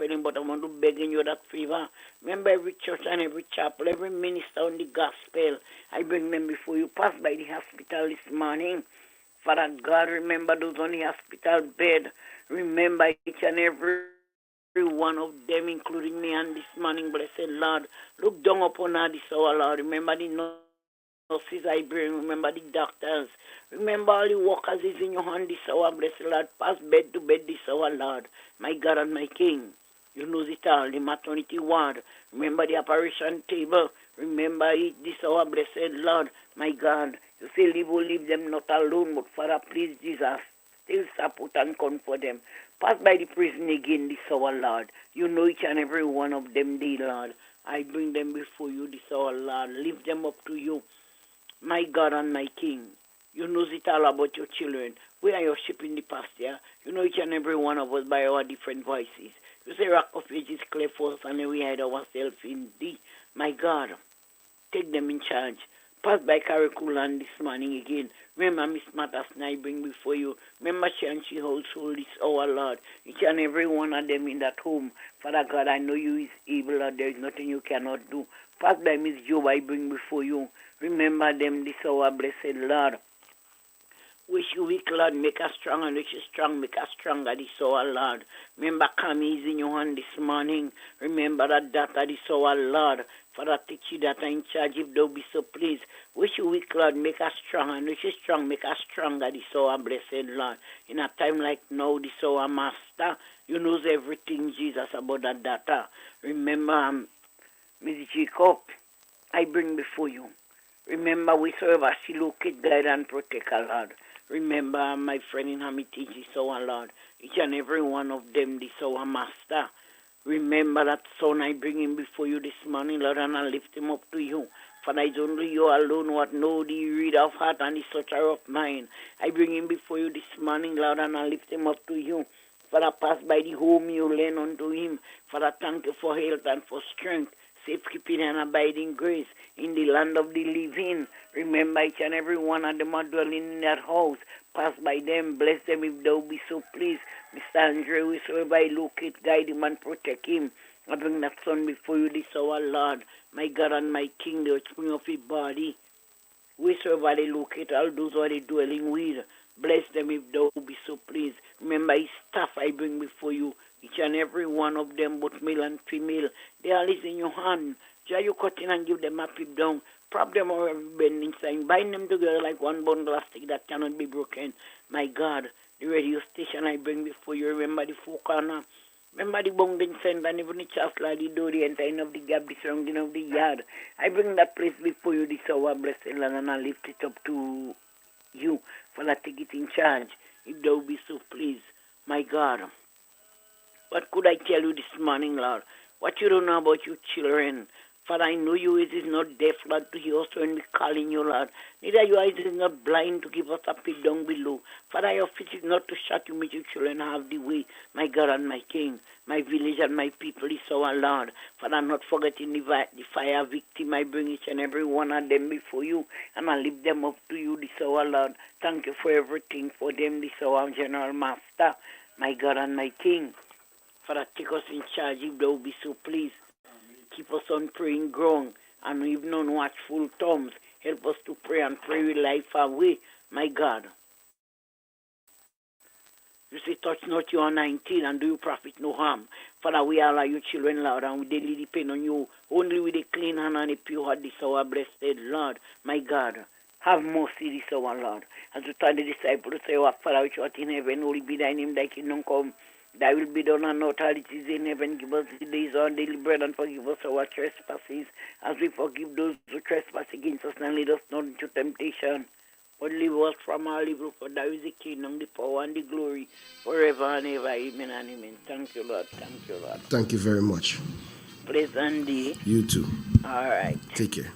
compelling, but I want to begging you that favor. Remember every church and every chapel, every minister on the gospel. I bring them before you. Pass by the hospital this morning. Father God, remember those on the hospital bed. Remember each and every one of them, including me, and this morning, blessed Lord. Look down upon her this hour, Lord. Remember the nurses I bring. Remember the doctors. Remember all the workers is in your hand this hour, blessed Lord. Pass bed to bed this hour, Lord. My God and my King. You know it all. The maternity ward. Remember the operation table. Remember it this hour, blessed Lord. My God. You say leave them not alone, but Father, please, Jesus, still support and comfort them. Pass by the prison again this hour, Lord. You know each and every one of them, dear Lord. I bring them before you this hour, Lord. Lift them up to you, my God and my King. You know it all about your children. We are your sheep in the pasture. You know each and every one of us by our different voices. You say rock of ages clear for us, and we hide ourselves in thee. My God, take them in charge. Pass by Curriculum this morning again. Remember Miss Matters and I bring before you. Remember she and she household this hour, Lord. Each and every one of them in that home. Father God, I know you is able, Lord. There is nothing you cannot do. Pass by Miss Job, I bring before you. Remember them this hour, blessed Lord. Wish you weak, Lord, make us strong, and wish you strong, make us stronger this hour, Lord. Remember Camille is in your hand this morning. Remember that data this hour, Lord. Father, teach you that in charge if thou be so pleased. Wish you weak, Lord, make us strong, and wish you strong, make us stronger this hour, blessed Lord. In a time like now, this hour, Master, you knows everything, Jesus, about that data. Remember, Miss Jacob, I bring before you. Remember, we serve as she locate, guide, and protect her, Lord. Remember, my friend in Hermitage, this hour, Lord. Each and every one of them, this hour, Master. Remember that son I bring him before you this morning, Lord, and I lift him up to you. Father, it's only you alone what know the reader of heart and the searcher of mind. I bring him before you this morning, Lord, and I lift him up to you. Father, pass by the home you lend unto him. Father, thank you for health and for strength, safekeeping and abiding grace in the land of the living. Remember each and every one of them are dwelling in that house. Pass by them, bless them if thou be so pleased. Mr. Andre, we serve by locate, guide him and protect him. I bring that son before you this hour, Lord. My God and my King, the spring of his body. We serve by locate all those who are dwelling with. Bless them if thou be so pleased. Remember his staff I bring before you. Each and every one of them, both male and female, they are in your hand. Just you cut in and give them a pip down. Prop them or bend inside. Bind them together like one bundle of stick that cannot be broken. My God, the radio station I bring before you. Remember the four corner. Remember the bungling center and even the church like the door, the entering of the gap, the surrounding of the yard. I bring that place before you this hour, blessed Lord, and I lift it up to you. Father, take it in charge. If thou be so pleased, my God. What could I tell you this morning, Lord? What you don't know about your children? Father, I know your ears is not deaf, Lord, to hear us when we calling you, Lord. Neither your eyes is not blind to give us a pit down below. Father, your feet is not to shut you, make your children have the way. My God and my King, my village and my people is our Lord. Father, not forgetting the fire victim. I bring each and every one of them before you, and I lift them up to you this hour, Lord. Thank you for everything for them this hour, General Master, my God and my King. Father, take us in charge if thou be so pleased. Keep us on praying ground and even on watchful thumbs. Help us to pray and pray with life away, my God. You say, touch not your 19 and do you profit no harm. Father, we all are your children, Lord, and we daily depend on you. Only with a clean hand and a pure heart this hour, blessed Lord, my God. Have mercy this hour, Lord. As you tell the disciples to say, our Father which art in heaven, holy be thy name, thy kingdom come. Thy will be done on earth as it is in heaven. Give us this day our daily bread and forgive us our trespasses as we forgive those who trespass against us, and lead us not into temptation, but deliver us from all evil. For thou is the kingdom, the power, and the glory forever and ever. Amen and amen. Thank you, Lord. Thank you, Lord. Thank you very much. Pleasant day. You too. All right. Take care.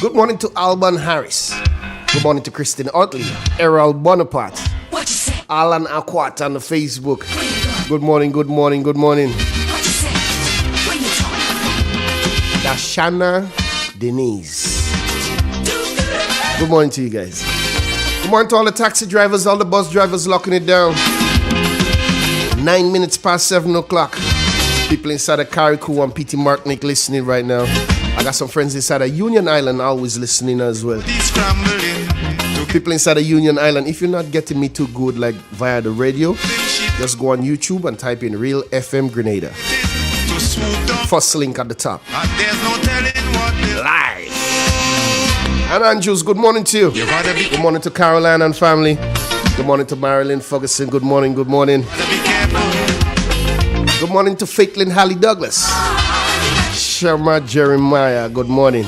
Good morning to Alban Harris. Good morning to Christine Otley, Errol Bonaparte, Alan Aquat on the Facebook. Good morning, good morning, good morning. Dashana Denise. Good morning to you guys. Good morning to all the taxi drivers, all the bus drivers locking it down. 9 minutes past 7 o'clock. People inside of Carriacou and P.T. Martinique listening right now. I got some friends inside of Union Island always listening as well. People inside of Union Island, if you're not getting me too good like via the radio, just go on YouTube and type in Real FM Grenada. First link at the top. Live. And Andrews, good morning to you. Good morning to Caroline and family. Good morning to Marilyn Ferguson. Good morning, good morning. Good morning to Faithlin Hallie Douglas. Sharma Jeremiah, good morning.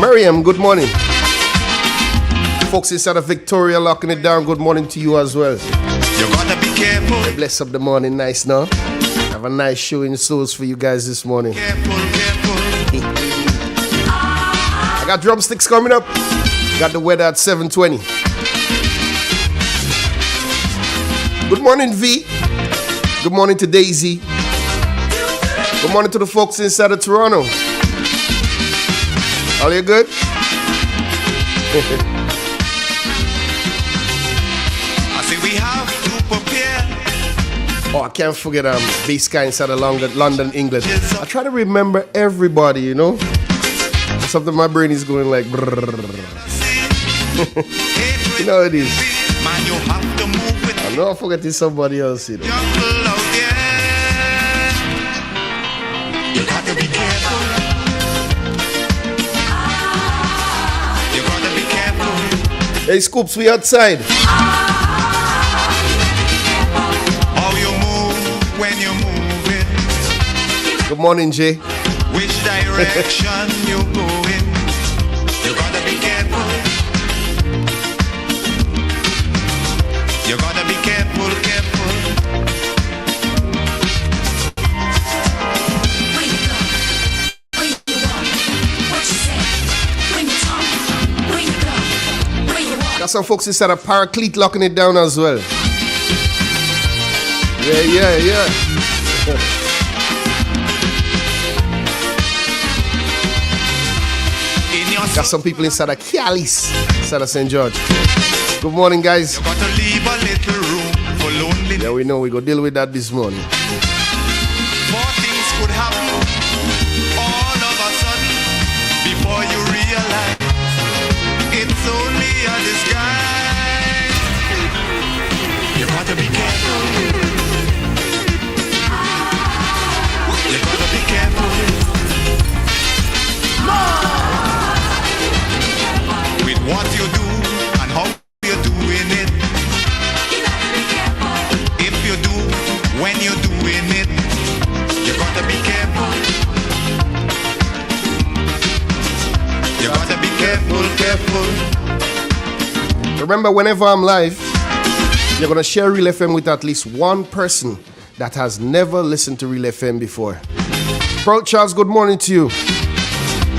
Miriam, good morning. Folks inside of Victoria locking it down, good morning to you as well. You gotta be careful. Bless up the morning, nice now. Have a nice show in stores for you guys this morning. Careful. I got drumsticks coming up. Got the weather at 7:20. Good morning, V. Good morning to Daisy. Good morning to the folks inside of Toronto. All you good? I say we have to prepare. Oh, I can't forget Bass Guy inside of London, England. I try to remember everybody, you know. Something my brain is going like brrrr. You know it is. Man, you have to move with I'm not forgetting somebody else, you know. jungle out there. You gotta be careful. You gotta be careful. Hey, Scoops, we outside. How you move when you're moving. Good morning, Jay. Which direction you going. You gotta be careful. You gotta be careful. When you go, when you walk, what you say, when you talk, when you go, when you walk. Got some folks inside of Paraclete locking it down as well. Yeah. In your Got some people inside of Kialis, inside of St. George. Good morning, guys. you gotta leave a little room for loneliness. Yeah, we know we go deal with that this morning. More things could happen all of a sudden before you realize it's only a disguise. You gotta be careful. You gotta be careful. With what you do and how you're doing it. If you do, when you're doing it, you gotta be careful. You gotta be careful. Remember, whenever I'm live, you're going to share Real FM with at least one person that has never listened to Real FM before. Proud Charles, good morning to you.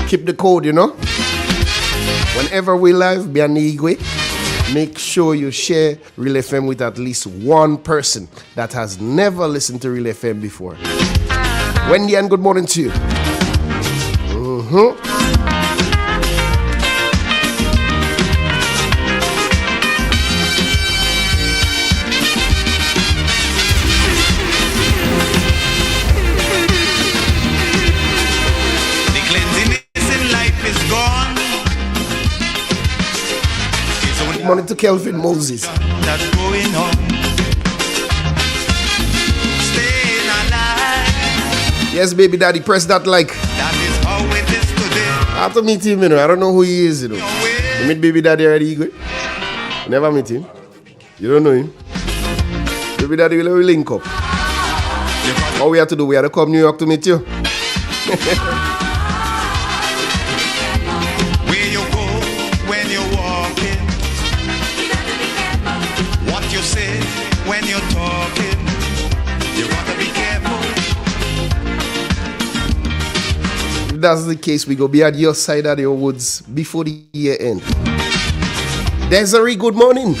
Keep the code, you know. Whenever we live, Bianigwe, make sure you share Real FM with at least one person that has never listened to Real FM before. Wendy, and good morning to you. The cleanliness in life is gone. It's only Good morning to Kelvin Moses. that's going on. Staying alive, Yes, baby daddy, press that like. that is how it is today. I have to meet him, you know. I don't know who he is, you know. Your You way, meet baby daddy already, Igwe? Never meet him. You don't know him. Baby daddy will link up. you gotta All we have to do, we have to come New York to meet you. where you go when you're walking. What you say when you're talking. You gotta be careful. If that's the case, we go be at your side of your woods before the year end. Desiree, good morning.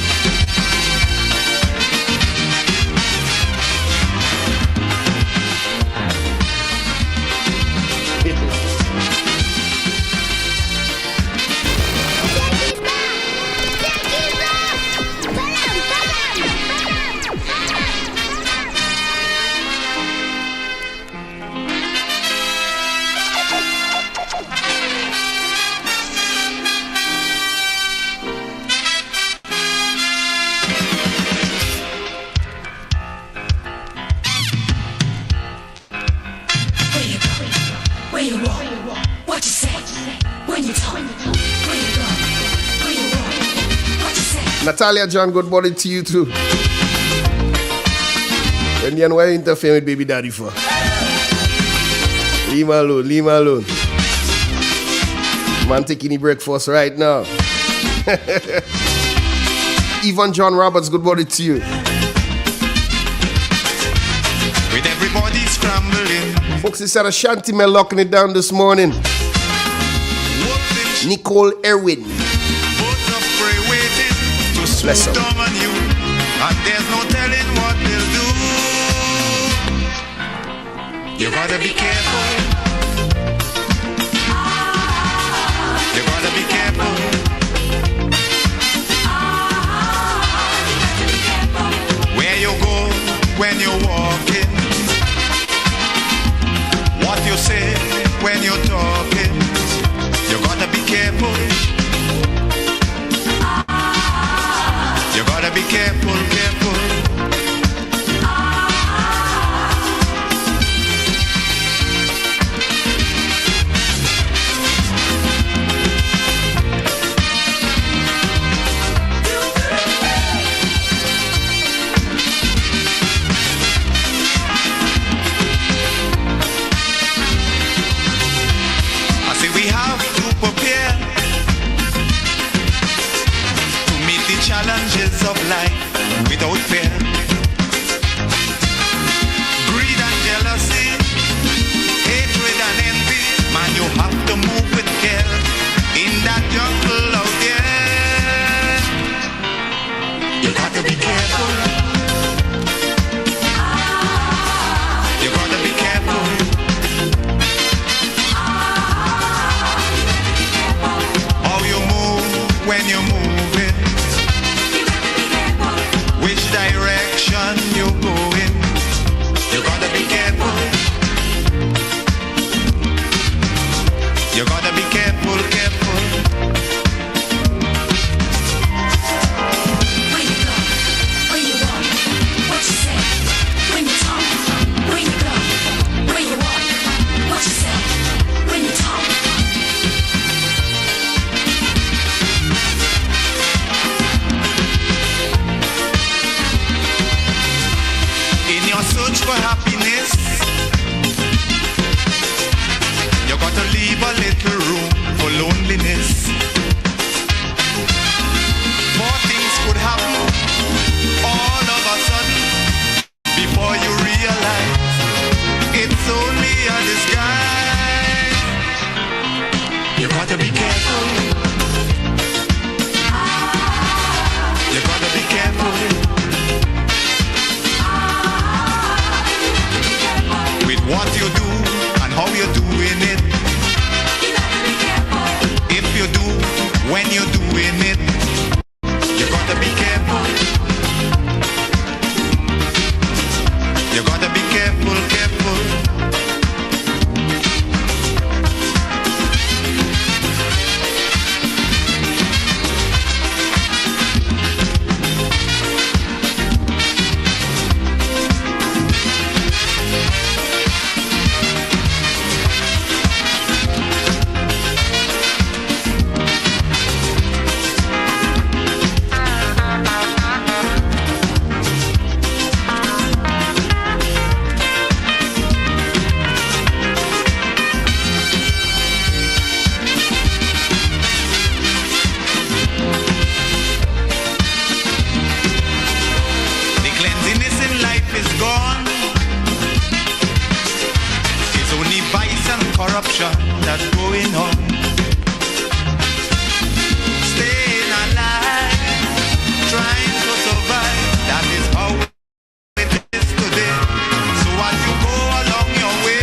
where you walk, what you say, when you talk, where you go, where you walk, what you say. Natalia John, good morning to you too. When you know why you interfere with baby daddy for? Leave me alone, leave me alone. Man taking the breakfast right now. Yvonne John Roberts, good morning to you. With everybody scrambling, Folks, it's at Ashanti Mel locking it down this morning. wolfing, Nicole Erwin. boats of prey waiting to Bless swoop 'em. down on you, and there's no telling what they'll do. You gotta be careful. You gotta be careful. Where you go when you're walking, what you say when you're talking, you gotta be careful. You gotta be careful, careful. I say we have to prepare to meet the challenges of life without fear. Greed and jealousy, hatred and envy, man, you have to move with care in that jungle out there. You got to be careful. You got to be careful. How you move when you're moving, which direction you're going, you gotta be careful. You gotta be careful, careful. Where you go, where you walk, what you say, when you talk, where you go, where you walk, what you say, when you talk. In your search for happiness, you gotta leave a little room for loneliness. More things could happen all of a sudden before you realize it's only a disguise. You gotta be careful. You gotta be careful. With what you do and how you're doing it. If you do when you're doing it, you gotta be careful. You gotta be careful, careful. The cleanliness in life is gone. It's only vice and corruption that's going on. Staying alive, trying to survive, that is how it is today. So as you go along your way,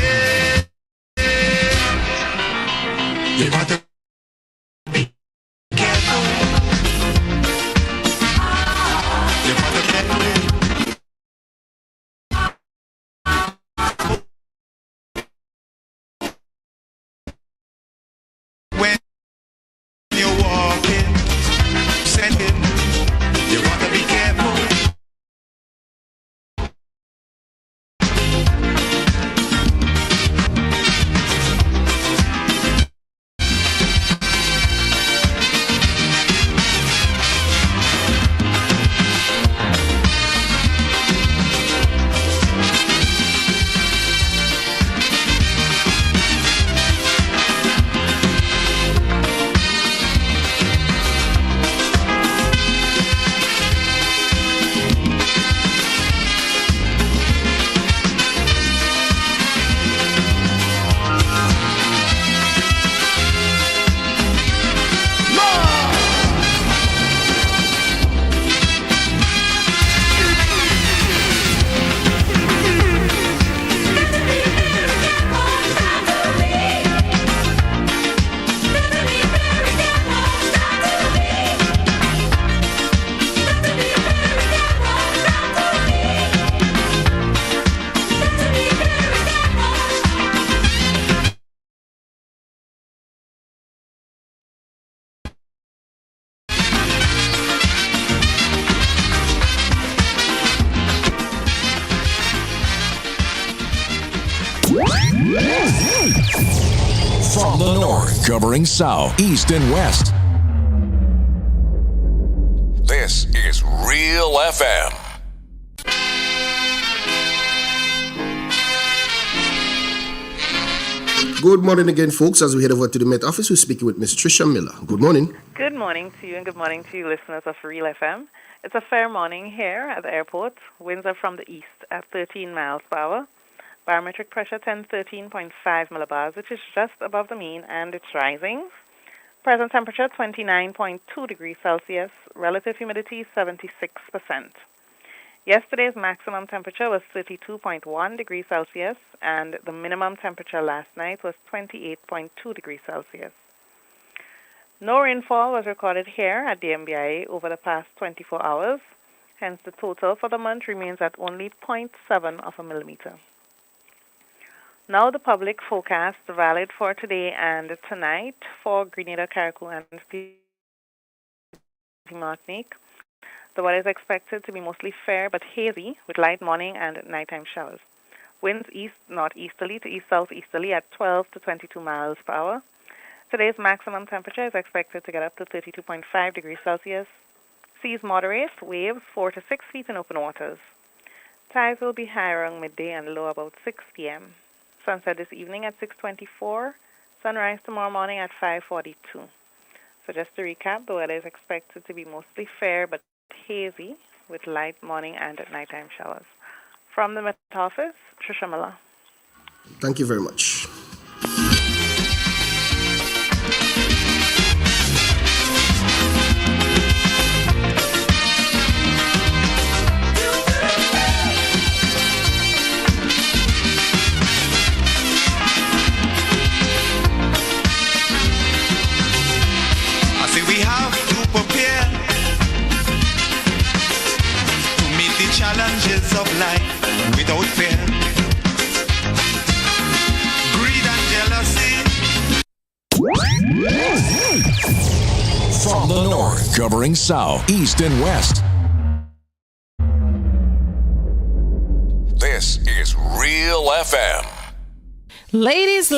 you gotta be careful. You gotta be careful. When you're walking, sending, you gotta be careful. From the north, covering south, east, and west. This is Real FM. Good morning again, folks. As we head over to the Met Office, we're speaking with Miss Trisha Miller. Good morning. Good morning to you and good morning to you listeners of Real FM. It's a fair morning here at the airport. Winds are from the east at 13 miles per hour. Barometric pressure 1013.5 millibars, which is just above the mean, and it's rising. Present temperature 29.2 degrees Celsius. Relative humidity 76%. Yesterday's maximum temperature was 32.1 degrees Celsius, and the minimum temperature last night was 28.2 degrees Celsius. No rainfall was recorded here at the MBIA over the past 24 hours, hence the total for the month remains at only 0.7 of a millimeter. Now the public forecast valid for today and tonight for Grenada, Carriacou, and Martinique. The weather is expected to be mostly fair but hazy with light morning and nighttime showers. Winds east-northeasterly to east-southeasterly at 12 to 22 miles per hour. Today's maximum temperature is expected to get up to 32.5 degrees Celsius. Seas moderate, waves 4 to 6 feet in open waters. Tides will be high around midday and low about 6 p.m. Sunset this evening at 6:24. Sunrise tomorrow morning at 5:42. So just to recap, the weather is expected to be mostly fair but hazy with light morning and nighttime showers. From the Met Office, Trisha Miller. Thank you very much. I say we have to prepare to meet the challenges of life without fear. Greed and jealousy. From the north, covering south, east, and west. This is Real FM. Ladies,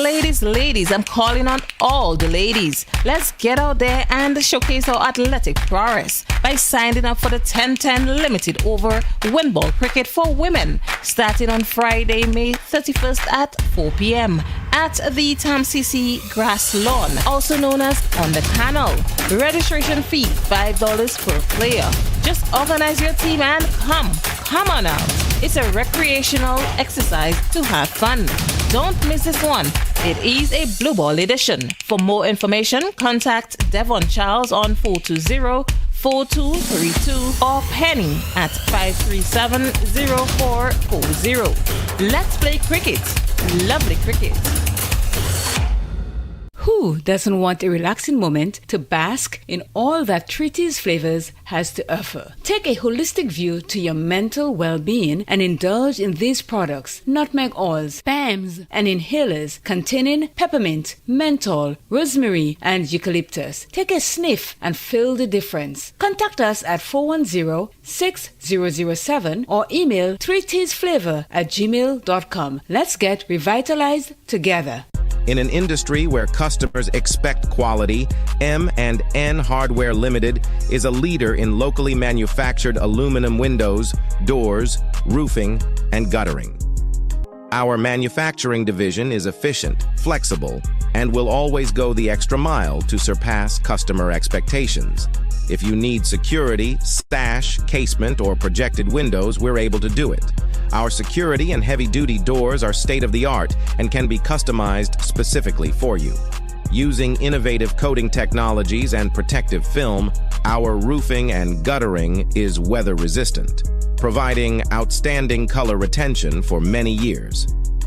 I'm calling on all the ladies. Let's get out there and showcase our athletic prowess by signing up for the 10-10 Limited Over Windball Cricket for Women, starting on Friday, May 31st at 4 p.m. at the TAMCC Grass Lawn, also known as On the Canal. Registration fee $5 per player. Just organize your team and come on out. It's a recreational exercise to have fun. Don't miss this one. It is a blue ball edition. For more information, contact Devon Charles on 420-4232 or Penny at 537-0440. Let's play cricket. Lovely cricket. Who doesn't want a relaxing moment to bask in all that Treaty's Flavors has to offer? Take a holistic view to your mental well-being and indulge in these products: nutmeg oils, balms, and inhalers containing peppermint, menthol, rosemary, and eucalyptus. Take a sniff and feel the difference. Contact us at 410-6007 or email treatiesflavor@gmail.com. Let's get revitalized together. In an industry where customers expect quality, M&N Hardware Limited is a leader in locally manufactured aluminum windows, doors, roofing, and guttering. Our manufacturing division is efficient, flexible, and will always go the extra mile to surpass customer expectations. If you need security, sash, casement, or projected windows, we're able to do it. Our security and heavy-duty doors are state-of-the-art and can be customized specifically for you. Using innovative coating technologies and protective film, our roofing and guttering is weather-resistant, providing outstanding color retention for many years.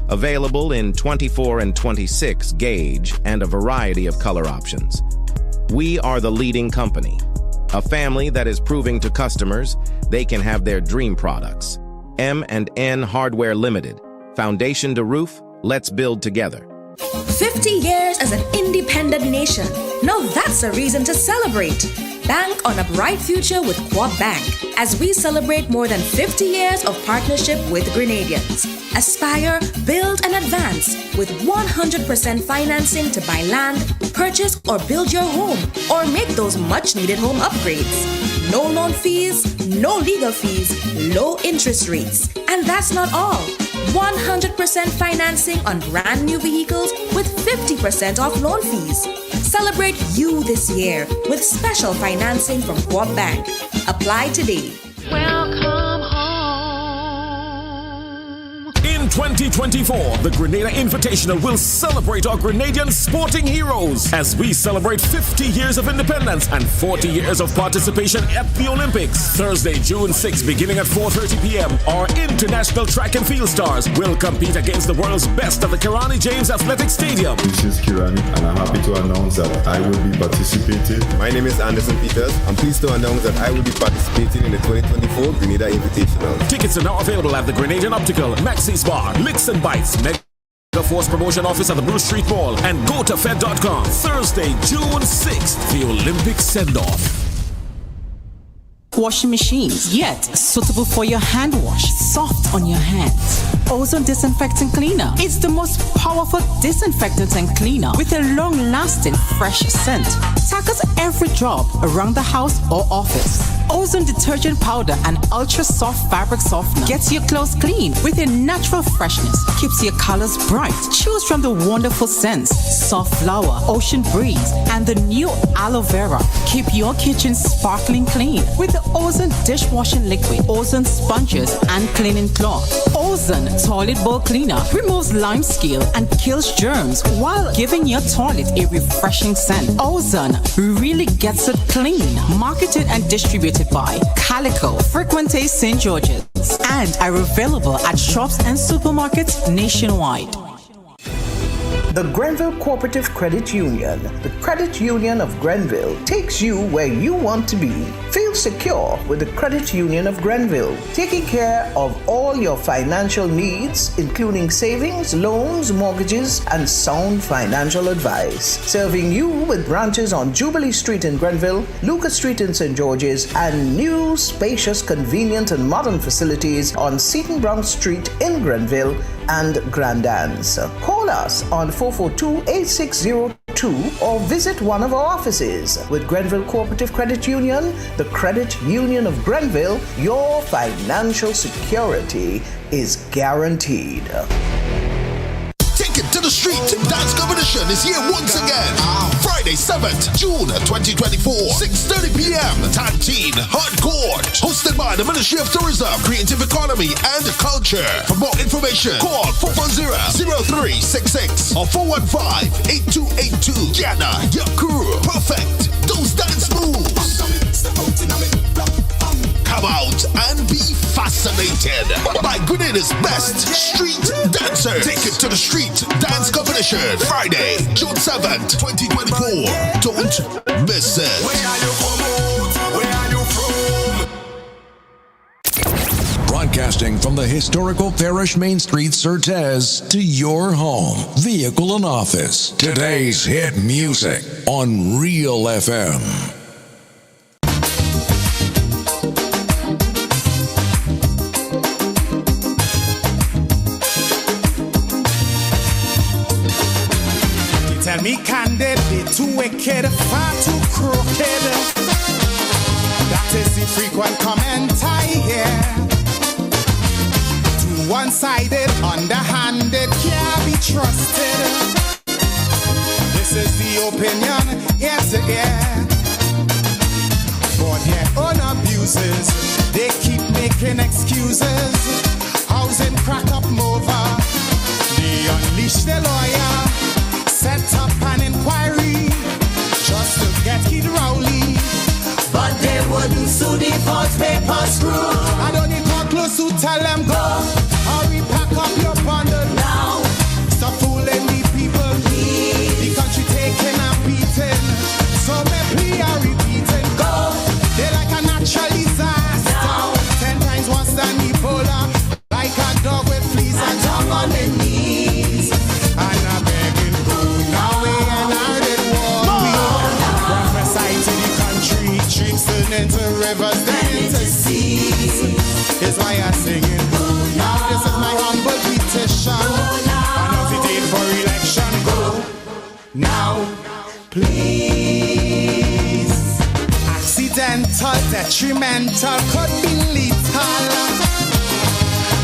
Available in 24 and 26 gauge and a variety of color options. We are the leading company, a family that is proving to customers they can have their dream products. M&N Hardware Limited. Foundation to roof, let's build together. 50 years as an independent nation. Now that's a reason to celebrate. Bank on a bright future with Quad Bank as we celebrate more than 50 years of partnership with Grenadians. Aspire, build, and advance with 100% financing to buy land, purchase or build your home, or make those much-needed home upgrades. No loan fees, no legal fees, low interest rates. And that's not all. 100% financing on brand new vehicles with 50% off loan fees. Celebrate you this year with special financing from Coop Bank. Apply today. Welcome home. In 2024, the Grenada Invitational will celebrate our Grenadian sporting heroes as we celebrate 50 years of independence and 40 years of participation at the Olympics. Thursday, June 6, beginning at 4:30 p.m., our international track and field stars will compete against the world's best at the Kirani James Athletic Stadium. This is Kirani, and I'm happy to announce that I will be participating. My name is Anderson Peters. I'm pleased to announce that I will be participating in the 2024 Grenada Invitational. Tickets are now available at the Grenadian Optical, Maxis Bar, Licks and Bites, Mega Force Promotion Office at the Bruce Street Mall, and GoToFed.com. Thursday, June 6th, the Olympic send-off. Washing machines, yet suitable for your hand wash, soft on your hands. Ozone Disinfectant Cleaner. It's the most powerful disinfectant and cleaner with a long-lasting fresh scent. Tackles every job around the house or office. Ozone detergent powder and ultra-soft fabric softener gets your clothes clean with a natural freshness. Keeps your colors bright. Choose from the wonderful scents, soft flower, ocean breeze, and the new aloe vera. Keep your kitchen sparkling clean with the Ozone dishwashing liquid, Ozone sponges, and cleaning cloth. Ozone toilet bowl cleaner removes lime scale and kills germs while giving your toilet a refreshing scent. Ozone really gets it clean. Marketed and distributed by Calico, Frequente St. George's, and are available at shops and supermarkets nationwide. The Grenville Cooperative Credit Union, the credit union of Grenville, takes you where you want to be. Feel secure with the Credit Union of Grenville, taking care of all your financial needs, including savings, loans, mortgages, and sound financial advice. Serving you with branches on Jubilee Street in Grenville, Lucas Street in St. George's, and new, spacious, convenient, and modern facilities on Seton Brown Street in Grenville and Grand Anse. Call us on 442-8602 or visit one of our offices. With Grenville Cooperative Credit Union, the Credit Union of Grenville, your financial security is guaranteed. Take it to the street. Dance Competition is here once again. Friday, 7th June 2024, 6:30 p.m. Tantine Hardcore. Hosted by the Ministry of Tourism, Creative Economy and Culture. For more information, call 410-0366 or 415-8282. Ghana, your crew. Perfect. Those dance moves. Come out and be fascinated by Grenada's best street dancers. Take it to the street dance competition. Friday, June 7th, 2024. Don't miss it. Where are you from? Where are you from? Broadcasting from the historical Parish Main Street, Certez, to your home, vehicle, and office. Today's hit music on Real FM. Tell me candid, they too wicked, far too crooked. That is the frequent commenter here. Too one-sided, underhanded, can't be trusted. This is the opinion, ear to ear. For their own abuses, they keep making excuses. Housing crack up over, they unleash the lawyer. Set up an inquiry just to get Kid Rowley, but they wouldn't sue the false paper screw. I don't need to close to tell them go. Hurry, pack up your bundle now. Stop fooling the people. The country taking a beating, so me plea are repeating. Go. They like a natural disaster now. 10 times worse than Ebola. Like a dog with fleas and tongue on the knees. And I begging go now and out it war. Prophesy to the country, streams turn into rivers, then into seas. Now, please. Accidental, detrimental, could be lethal.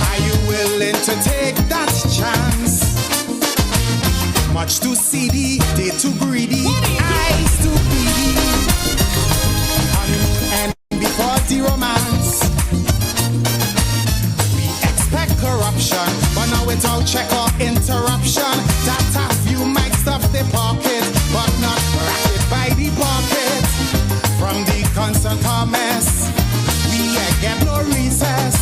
Are you willing to take that chance? Much too seedy, they too greedy, eyes too beady. Honeymoon and before the romance. We expect corruption, but now without check or interruption. That a few might stuff the pocket, but not racket by the pocket. From the constant comments, we get no recess.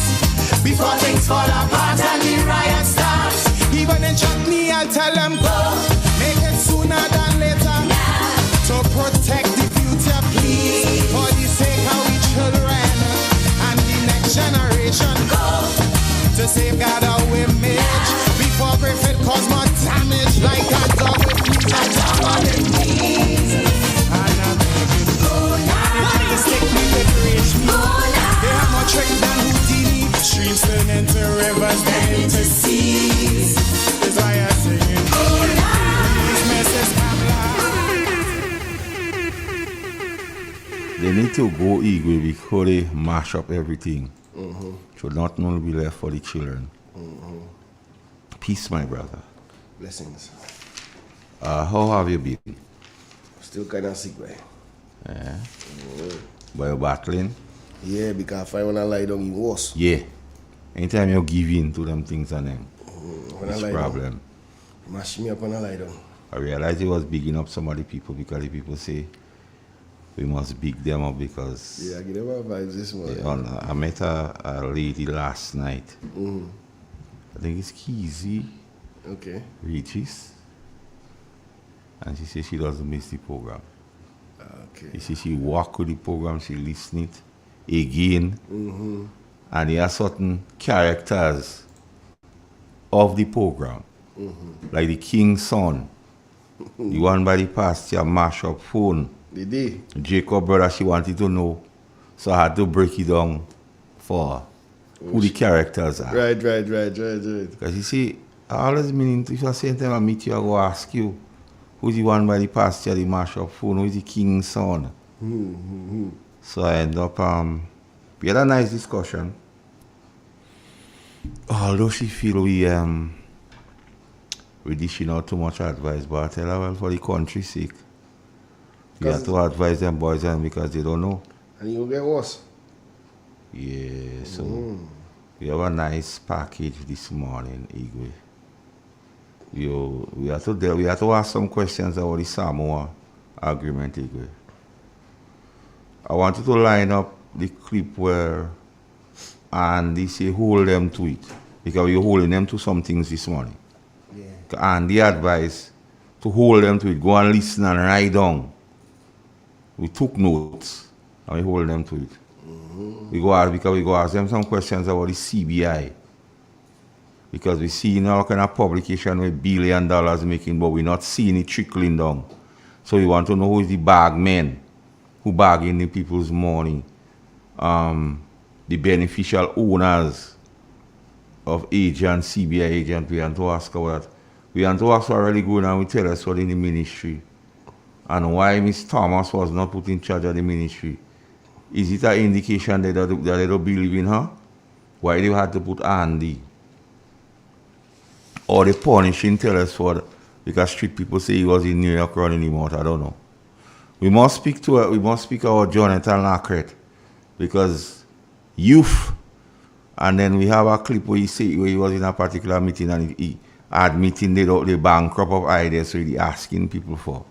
Before things fall apart and the riot starts. Even in chutney, I'll tell them go. Make it sooner than later. To protect the future, please. For the sake of we children and the next generation. Go. To safeguard our image. Before Griffith cause more damage. Like a dog with fleas. A dog on the knees. And I'm begging, go now. They try to stick me with rich me. They have more trick than Houdini. Streams turn into rivers, then into seas. That's why I'm singing. These messes They need to go eagle before they mash up everything. Should not only be left for the children. Peace, my brother. Blessings. How have you been? Still kind of sick, boy. Yeah. But you're battling? Yeah, because I find when I lie down, it worse. Yeah. Anytime you give in to them things and them, When it's I lie problem. down, mash me up when I lie down. I realized it was bigging up some of the people because the people say we must big them up because Yeah, I get them vibes this morning. I met a lady last night. I think it's Keezy. Okay. Regis. And she said she doesn't miss the program. Okay. She said she walk with the program, she listen it again. And there are certain characters of the program. Like the King's son. The one by the pastor mash up phone. The day. Jacob brother, she wanted to know. So I had to break it down for her. Who the characters are. Right. Because you see, I always mean, if I same time I meet you, I go ask you, who's the one by the pasture, the mash up phone, who's the King's son? So I end up, we had a nice discussion. Although she feel we dishing out too much advice, but I tell her, well, for the country's sake, we have to advise them boys and because they don't know. And you get worse. Yeah, so we have a nice package this morning, Igwe. We have to ask some questions about the Samoa agreement, Igwe. I want you to line up the clip where Andy say hold them to it. Because we're holding them to some things this morning. Yeah. And the advice to hold them to it, go and listen and write down. We took notes and we hold them to it. We go ask them some questions about the CBI. Because we see all kind of publication with $1 billion making, but we're not seeing it trickling down. So we want to know who is the bagmen who bargain the people's money. The beneficial owners of agents, CBI agents, we want to ask about that. We want to ask what really going on with tell us what in the ministry. And why Miss Thomas was not put in charge of the ministry. Is it an indication that they don't believe in her? Why they had to put Andy? Or they punishing tell us for because street people say he was in New York running him out. I don't know. We must speak about Jonathan Lackret because youth. And then we have a clip where he say where he was in a particular meeting and he admitting the bankrupt of ideas, so he asking people for.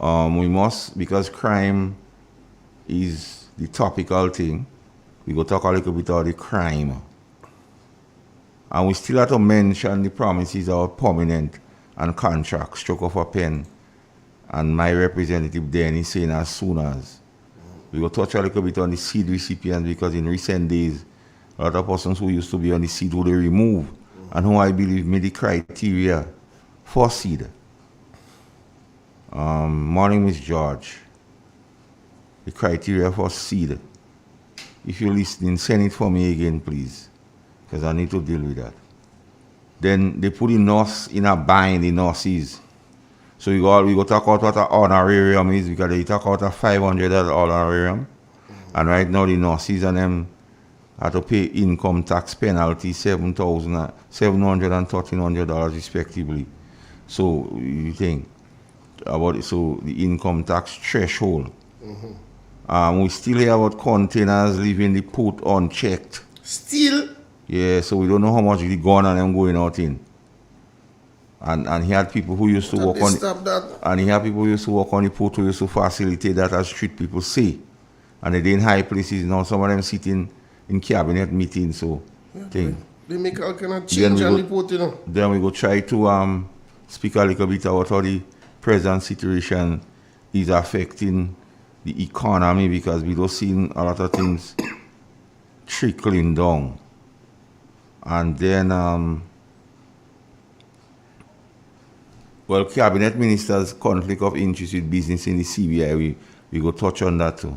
We must, because crime is the topical thing, we go talk a little bit about the crime. And we still have to mention the promises of permanent and contract, stroke of a pen. And my representative then is saying as soon as. We will touch a little bit on the seed recipients because in recent days, a lot of persons who used to be on the seed who they remove and who I believe made the criteria for seed. Morning, Miss George. The criteria for seed. If you're listening, send it for me again, please. Because I need to deal with that. Then they put the nurse in a bind, the nurses. So we go talk about what an honorarium is, because they talk about a $500 honorarium. And right now the nurses and them have to pay income tax penalty $700 and $1,300 respectively. So you think about it, so the income tax threshold. We still hear about containers leaving the port unchecked. Still? Yeah, so we don't know how much the gun and them going out in. And he had people who used to work on and he had people who used to work on the port who used to facilitate that, as street people say. And they're in high places now. Some of them sitting in cabinet meetings, so thing. They make all kind of change on the port, you know. Then we go try to speak a little bit about how the present situation is affecting the economy, because we don't see a lot of things trickling down. And then well, cabinet ministers' conflict of interest with business in the CBI, we go touch on that too.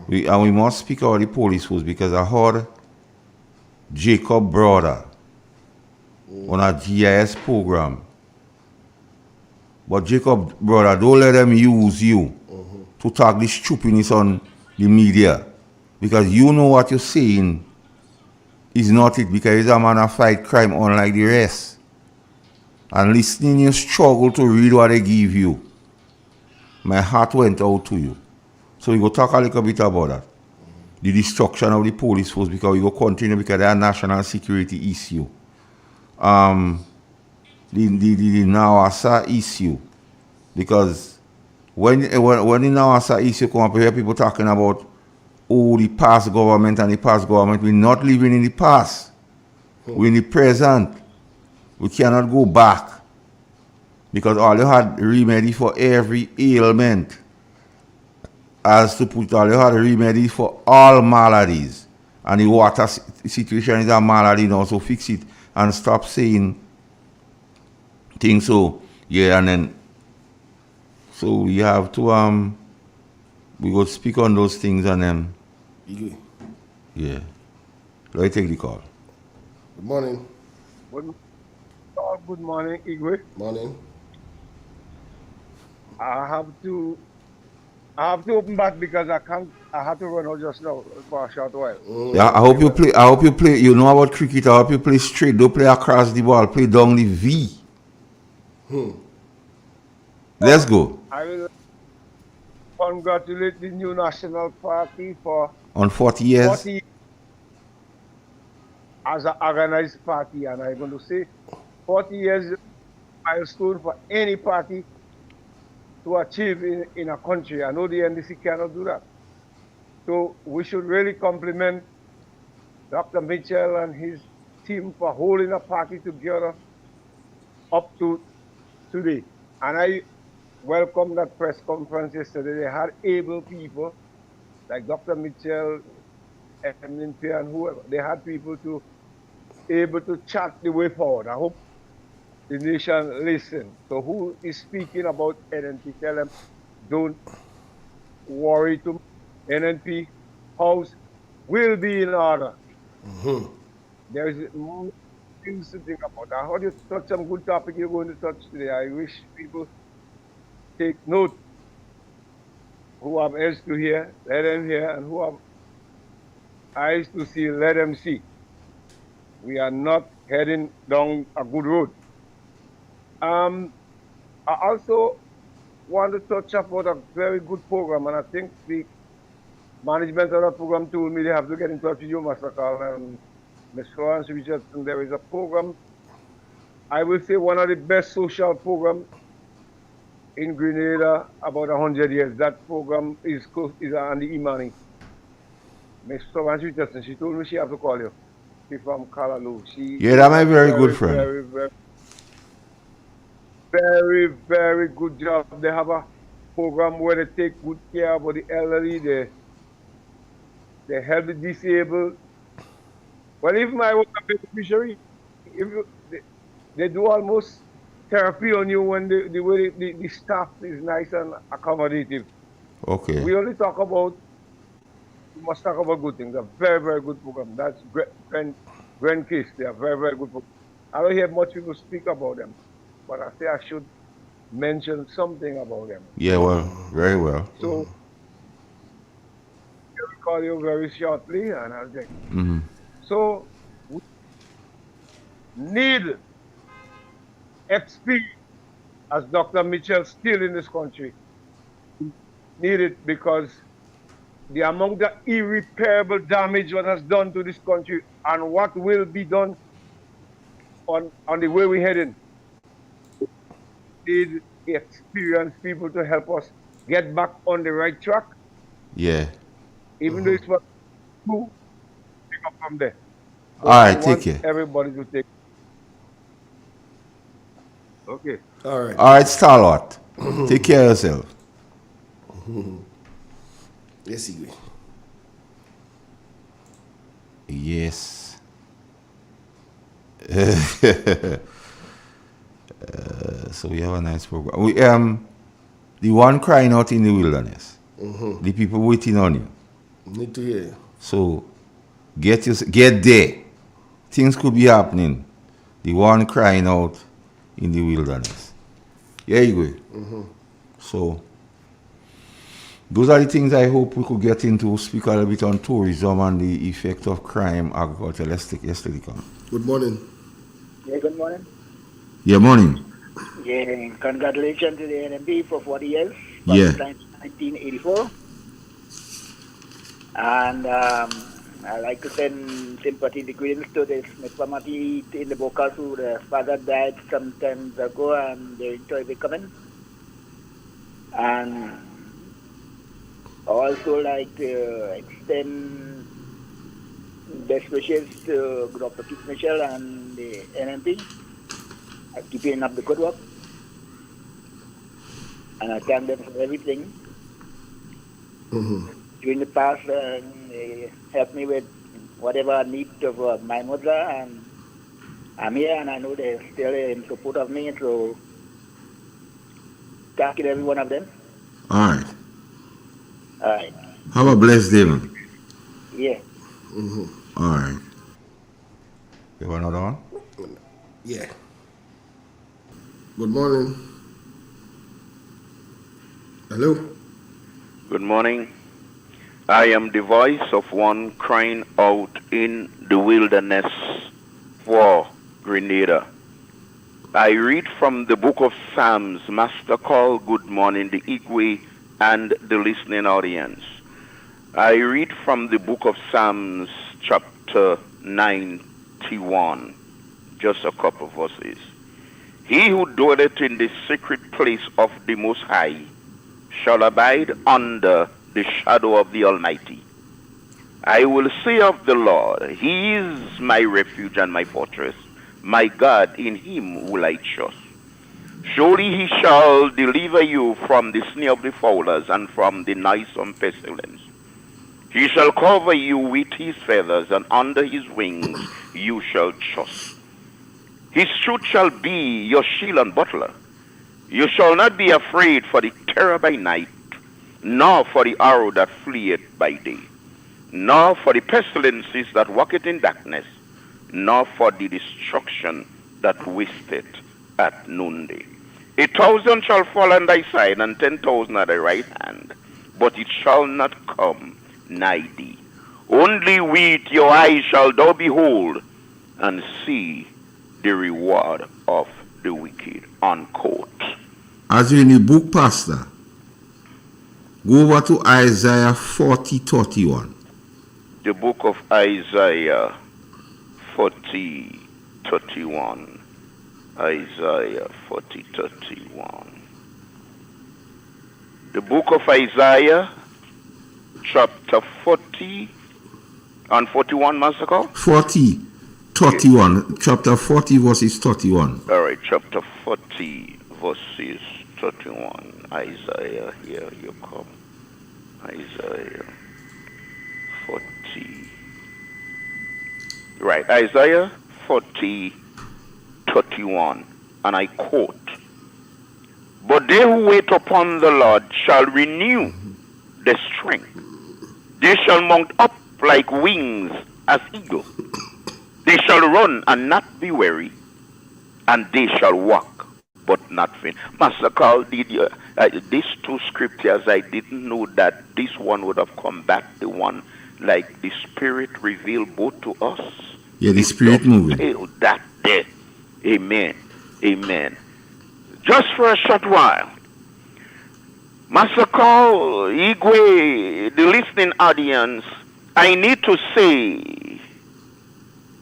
We must speak about the police force, because I heard Jacob brother on a GIS program. But Jacob brother, don't let them use you to talk this stupidness on the media, because you know what you're saying is not it, because he's a man of fight crime unlike the rest. And listening, you struggle to read what they give you. My heart went out to you. So we go talk a little bit about that. The destruction of the police force, because we go continue, because they're a national security issue. The Nawasa issue. Because when the Nawasa issue come up, we hear people talking about, oh, the past government and the past government. We're not living in the past. We're in the present. We cannot go back, because all you had remedy for every ailment. As to put, all you had remedy for all maladies. And the water situation is a malady now, so fix it and stop saying things. So yeah, and then so we have to we go speak on those things, and then yeah. Let me take the call. Good morning. Good morning, Igwe. Morning. I have to open back because I have to run out just now for a short while. Yeah, I hope you play. You know about cricket. I hope you play straight. Don't play across the ball. Play down the V. Let's go. I will congratulate the new National Party for on 40 years. 40 as an organized party, and I'm going to say 40 years is a milestone for any party to achieve in a country. I know the NDC cannot do that. So we should really compliment Dr. Mitchell and his team for holding a party together up to today. And I welcome that press conference yesterday. They had able people like Dr. Mitchell, MNP, and whoever. They had people to able to chart the way forward. I hope the nation listen. So who is speaking about NNP? Tell them, don't worry too much. NNP house will be in order. There is more things to think about. I heard you touch some good topic you're going to touch today. I wish people take note. Who have ears to hear, let them hear, and who have eyes to see, let them see. We are not heading down a good road. I also want to touch about a very good program, and I think the management of the program told me they have to get in touch with you, Master Carl, and Ms. Florence Richardson. There is a program, I will say one of the best social programs in Grenada about 100 years. That program is on the e-money. Ms. Florence Richardson, she told me she have to call you. She's from Kalaloo. Yeah, that's my very good friend. Very good job. They have a program where they take good care about the elderly. They help the disabled. Well, even I was a beneficiary. They do almost therapy on you when the way the staff is nice and accommodative. Okay. We only talk about, we must talk about good things. A very good program. That's Gren Case. They are very good program. I don't hear much people speak about them, but I say I should mention something about them. Yeah, well, very well. So I'll call you very shortly, and I'll take. Mm-hmm. So we need experience as Dr. Mitchell still in this country. Need it because the amount of irreparable damage what has done to this country and what will be done on the way we're heading. Need experienced people to help us get back on the right track. Yeah. Even though it's what to pick up from there. So All right, I take want care. everybody to take. Okay. All right. All right, Starlord. Take care of yourself. Yes, Igwe. Yes. So we have a nice program. We the one crying out in the wilderness. The people waiting on you. Need to hear. So get there. Things could be happening. The one crying out in the wilderness. Yeah, you go. So those are the things I hope we could get into. Speak a little bit on tourism and the effect of crime, agriculture. Let's take yesterday. Good morning. Yeah, good morning. Yeah, morning. Yeah, congratulations to the NMB for 40 years. Yeah. 1984. And I'd like to send sympathy and greetings to the Smith family in the Bocas who the father died some time ago and they're into becoming. And I also like to extend best wishes to Dr. Keith Mitchell and the NMP. Keeping up the good work. And I thank them for everything. During the past, they helped me with whatever I need of my mother, and I'm here, and I know they're still in support of me, so thank you to every one of them. All right. All right. Have a blessed day, man. Yeah. All right. You want another one? Yeah. Good morning. Hello. Good morning. I am the voice of one crying out in the wilderness for Grenada. I read from the book of Psalms, Master Call, good morning, the Igwe and the listening audience. I read from the book of Psalms, chapter 91, just a couple of verses. He who dwelleth in the secret place of the Most High shall abide under the shadow of the Almighty. I will say of the Lord, He is my refuge and my fortress. My God, in Him will I trust. Surely He shall deliver you from the snare of the fowlers and from the noisome pestilence. He shall cover you with His feathers, and under His wings you shall trust. His truth shall be your shield and buckler. You shall not be afraid for the terror by night, nor for the arrow that fleeth by day, nor for the pestilences that walketh in darkness, nor for the destruction that wasteth at noonday. 1,000 shall fall on thy side, and 10,000 at thy right hand, but it shall not come nigh thee. Only with your eyes shall thou behold, and see the reward of the wicked. Unquote. As you're in the book, Pastor, go over to Isaiah 40:31. The book of Isaiah 40:31. Isaiah 40:31. The book of Isaiah, chapter 40 and 41, Master Call? 40:31. Chapter 40, verses 31. All right, chapter 40, verses 31. Isaiah, here you come. Isaiah 40. Right, Isaiah 40:31, and I quote, But they who wait upon the Lord shall renew their strength. They shall mount up like wings as eagles. They shall run and not be weary, and they shall walk but not fin. Master Carl, did you, these two scriptures, I didn't know that this one would have come back, the one like the Spirit revealed both to us. Yeah, the Spirit moving. That there. Amen. Amen. Just for a short while, Master Carl, Igwe, the listening audience, I need to say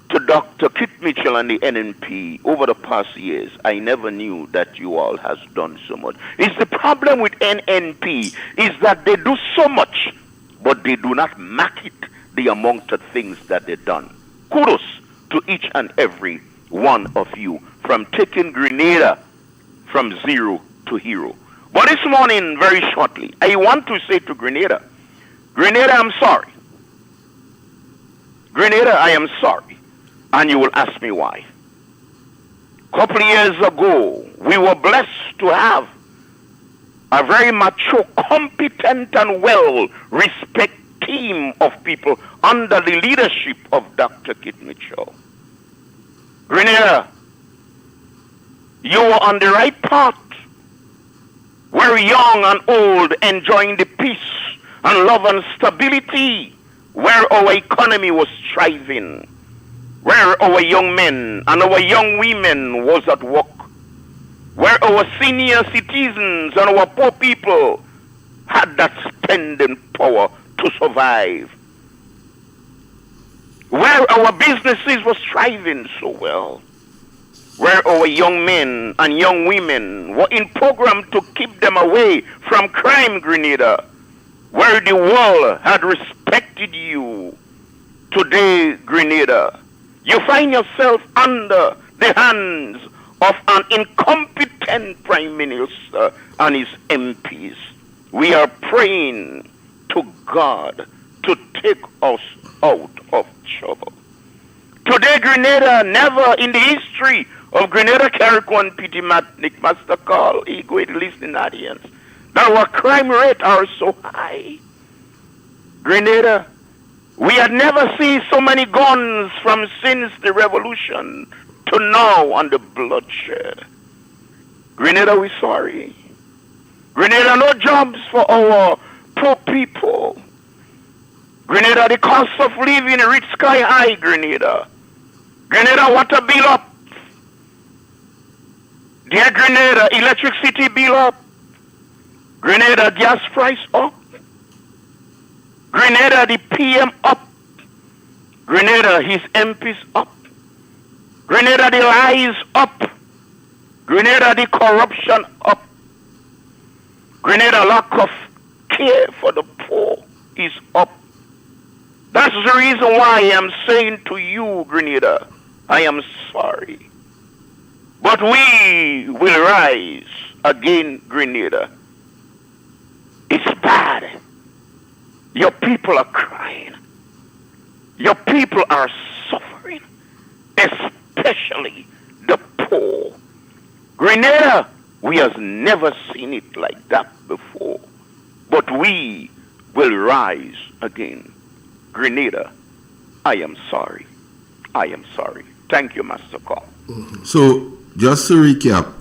to Dr. Kit Mitchell and the NNP, over the past years, I never knew that you all has done so much. It's the problem with NNP is that they do so much, but they do not market the amount of things that they've done. Kudos to each and every one of you from taking Grenada from zero to hero. But this morning, very shortly, I want to say to Grenada, Grenada, I'm sorry. Grenada, I am sorry. And you will ask me why. A couple of years ago, we were blessed to have a very mature, competent, and well-respected team of people under the leadership of Dr. Kit Mitchell. Grenada, you were on the right path. We're young and old, enjoying the peace and love and stability, where our economy was thriving, where our young men and our young women was at work, where our senior citizens and our poor people had that spending power to survive, where our businesses were thriving so well, where our young men and young women were in program to keep them away from crime, Grenada, where the world had respected you. Today, Grenada, you find yourself under the hands of an incompetent Prime Minister and his MPs. We are praying to God to take us out of trouble. Today, Grenada, never in the history of Grenada, Carriacou, and Petit Matnik, Master Carl, Igwe, the listening audience, that our crime rate are so high. Grenada, we had never seen so many guns from since the revolution to now on the bloodshed. Grenada, we're sorry. Grenada, no jobs for our poor people. Grenada, the cost of living reached sky high, Grenada. Grenada, water bill up. Dear Grenada, electricity bill up. Grenada, gas price up. Grenada, the PM up. Grenada, his MPs up. Grenada, the lies up. Grenada, the corruption up. Grenada, lack of care for the poor is up. That's the reason why I am saying to you, Grenada, I am sorry. But we will rise again, Grenada. It's bad. Your people are crying. Your people are suffering, especially the poor. Grenada, we have never seen it like that before. But we will rise again. Grenada, I am sorry. I am sorry. Thank you, Master Carl. So, just to recap,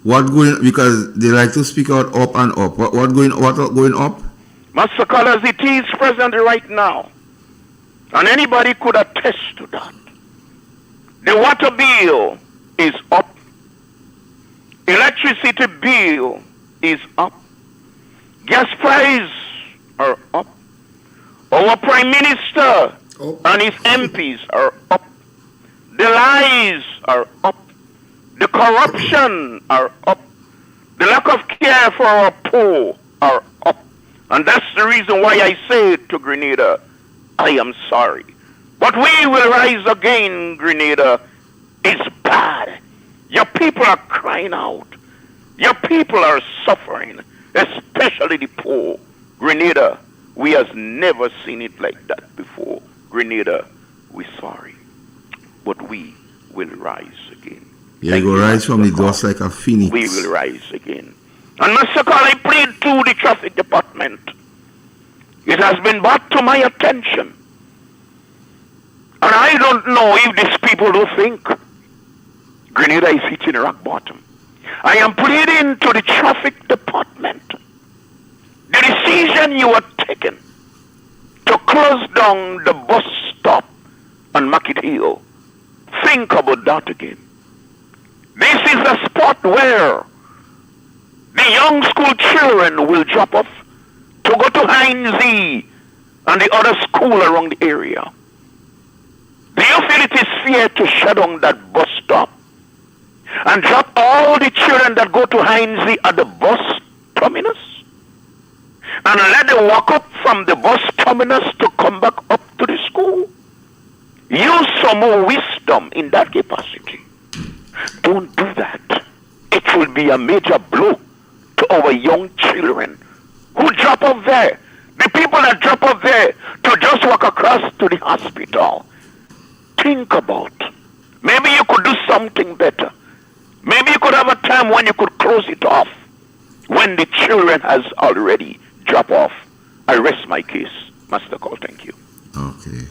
what going, because they like to speak out up and up. What going up? Master Carl, as it is present right now, and anybody could attest to that, the water bill is up. Electricity bill is up. Gas prices are up. Our Prime Minister and his MPs are up. The lies are up. The corruption are up. The lack of care for our poor are up. And that's the reason why I say to Grenada, I am sorry. But we will rise again, Grenada. It's bad. Your people are crying out. Your people are suffering, especially the poor. Grenada, we have never seen it like that before. Grenada, we're sorry. But we will rise again. Yeah, you will rise from the dust like a phoenix. We will rise again. And Master Carl, I plead to the traffic department. It has been brought to my attention. And I don't know if these people do think Grenada is hitting rock bottom. I am pleading to the traffic department. The decision you are taking to close down the bus stop on Market Hill, think about that again. This is a spot where the young school children will drop off to go to Heinz and the other school around the area. Do you feel it is fair to shut down that bus stop and drop all the children that go to Heinz at the bus terminus and let them walk up from the bus terminus to come back up to the school? Use some more wisdom in that capacity. Don't do that. It will be a major blow to our young children who drop off there. The people that drop off there to just walk across to the hospital. Think about. Maybe you could do something better. Maybe you could have a time when you could close it off when the children has already dropped off. I rest my case. Master Call, thank you. Okay.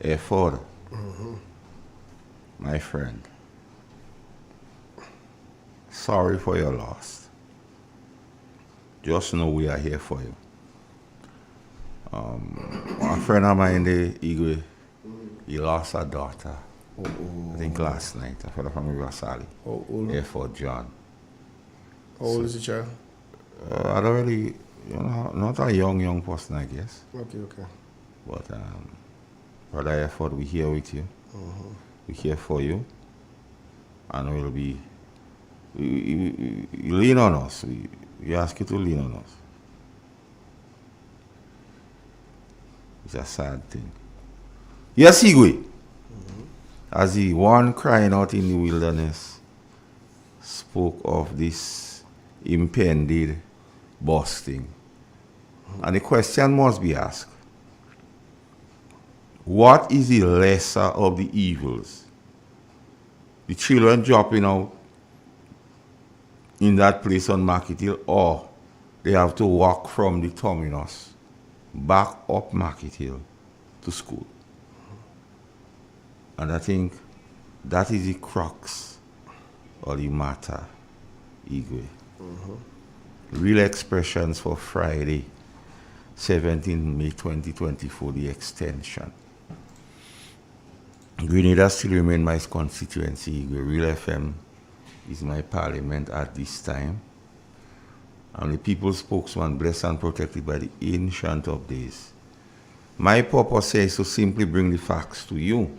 Hey, Ford, my friend, sorry for your loss. Just know we are here for you. One friend of mine, Igwe, he lost a daughter. I think last night, a fellow from Rivasali. Here for John. How old is the child? I don't really, not a young person, I guess. Okay. But, Brother Effort, we're here with you. We're here for you. And we'll be, you lean on us. We ask you to lean on us. It's a sad thing. Yes, Igwe. As the one crying out in the wilderness spoke of this impended busting. And the question must be asked, what is the lesser of the evils? The children dropping out in that place on Market Hill, or they have to walk from the terminus back up Market Hill to school? And I think that is the crux of the matter, Igwe. Real expressions for Friday, 17 May 2024, the extension. Grenada still remains my constituency. Real FM is my parliament at this time. I'm the people's spokesman, blessed and protected by the Ancient of Days. My purpose is to simply bring the facts to you.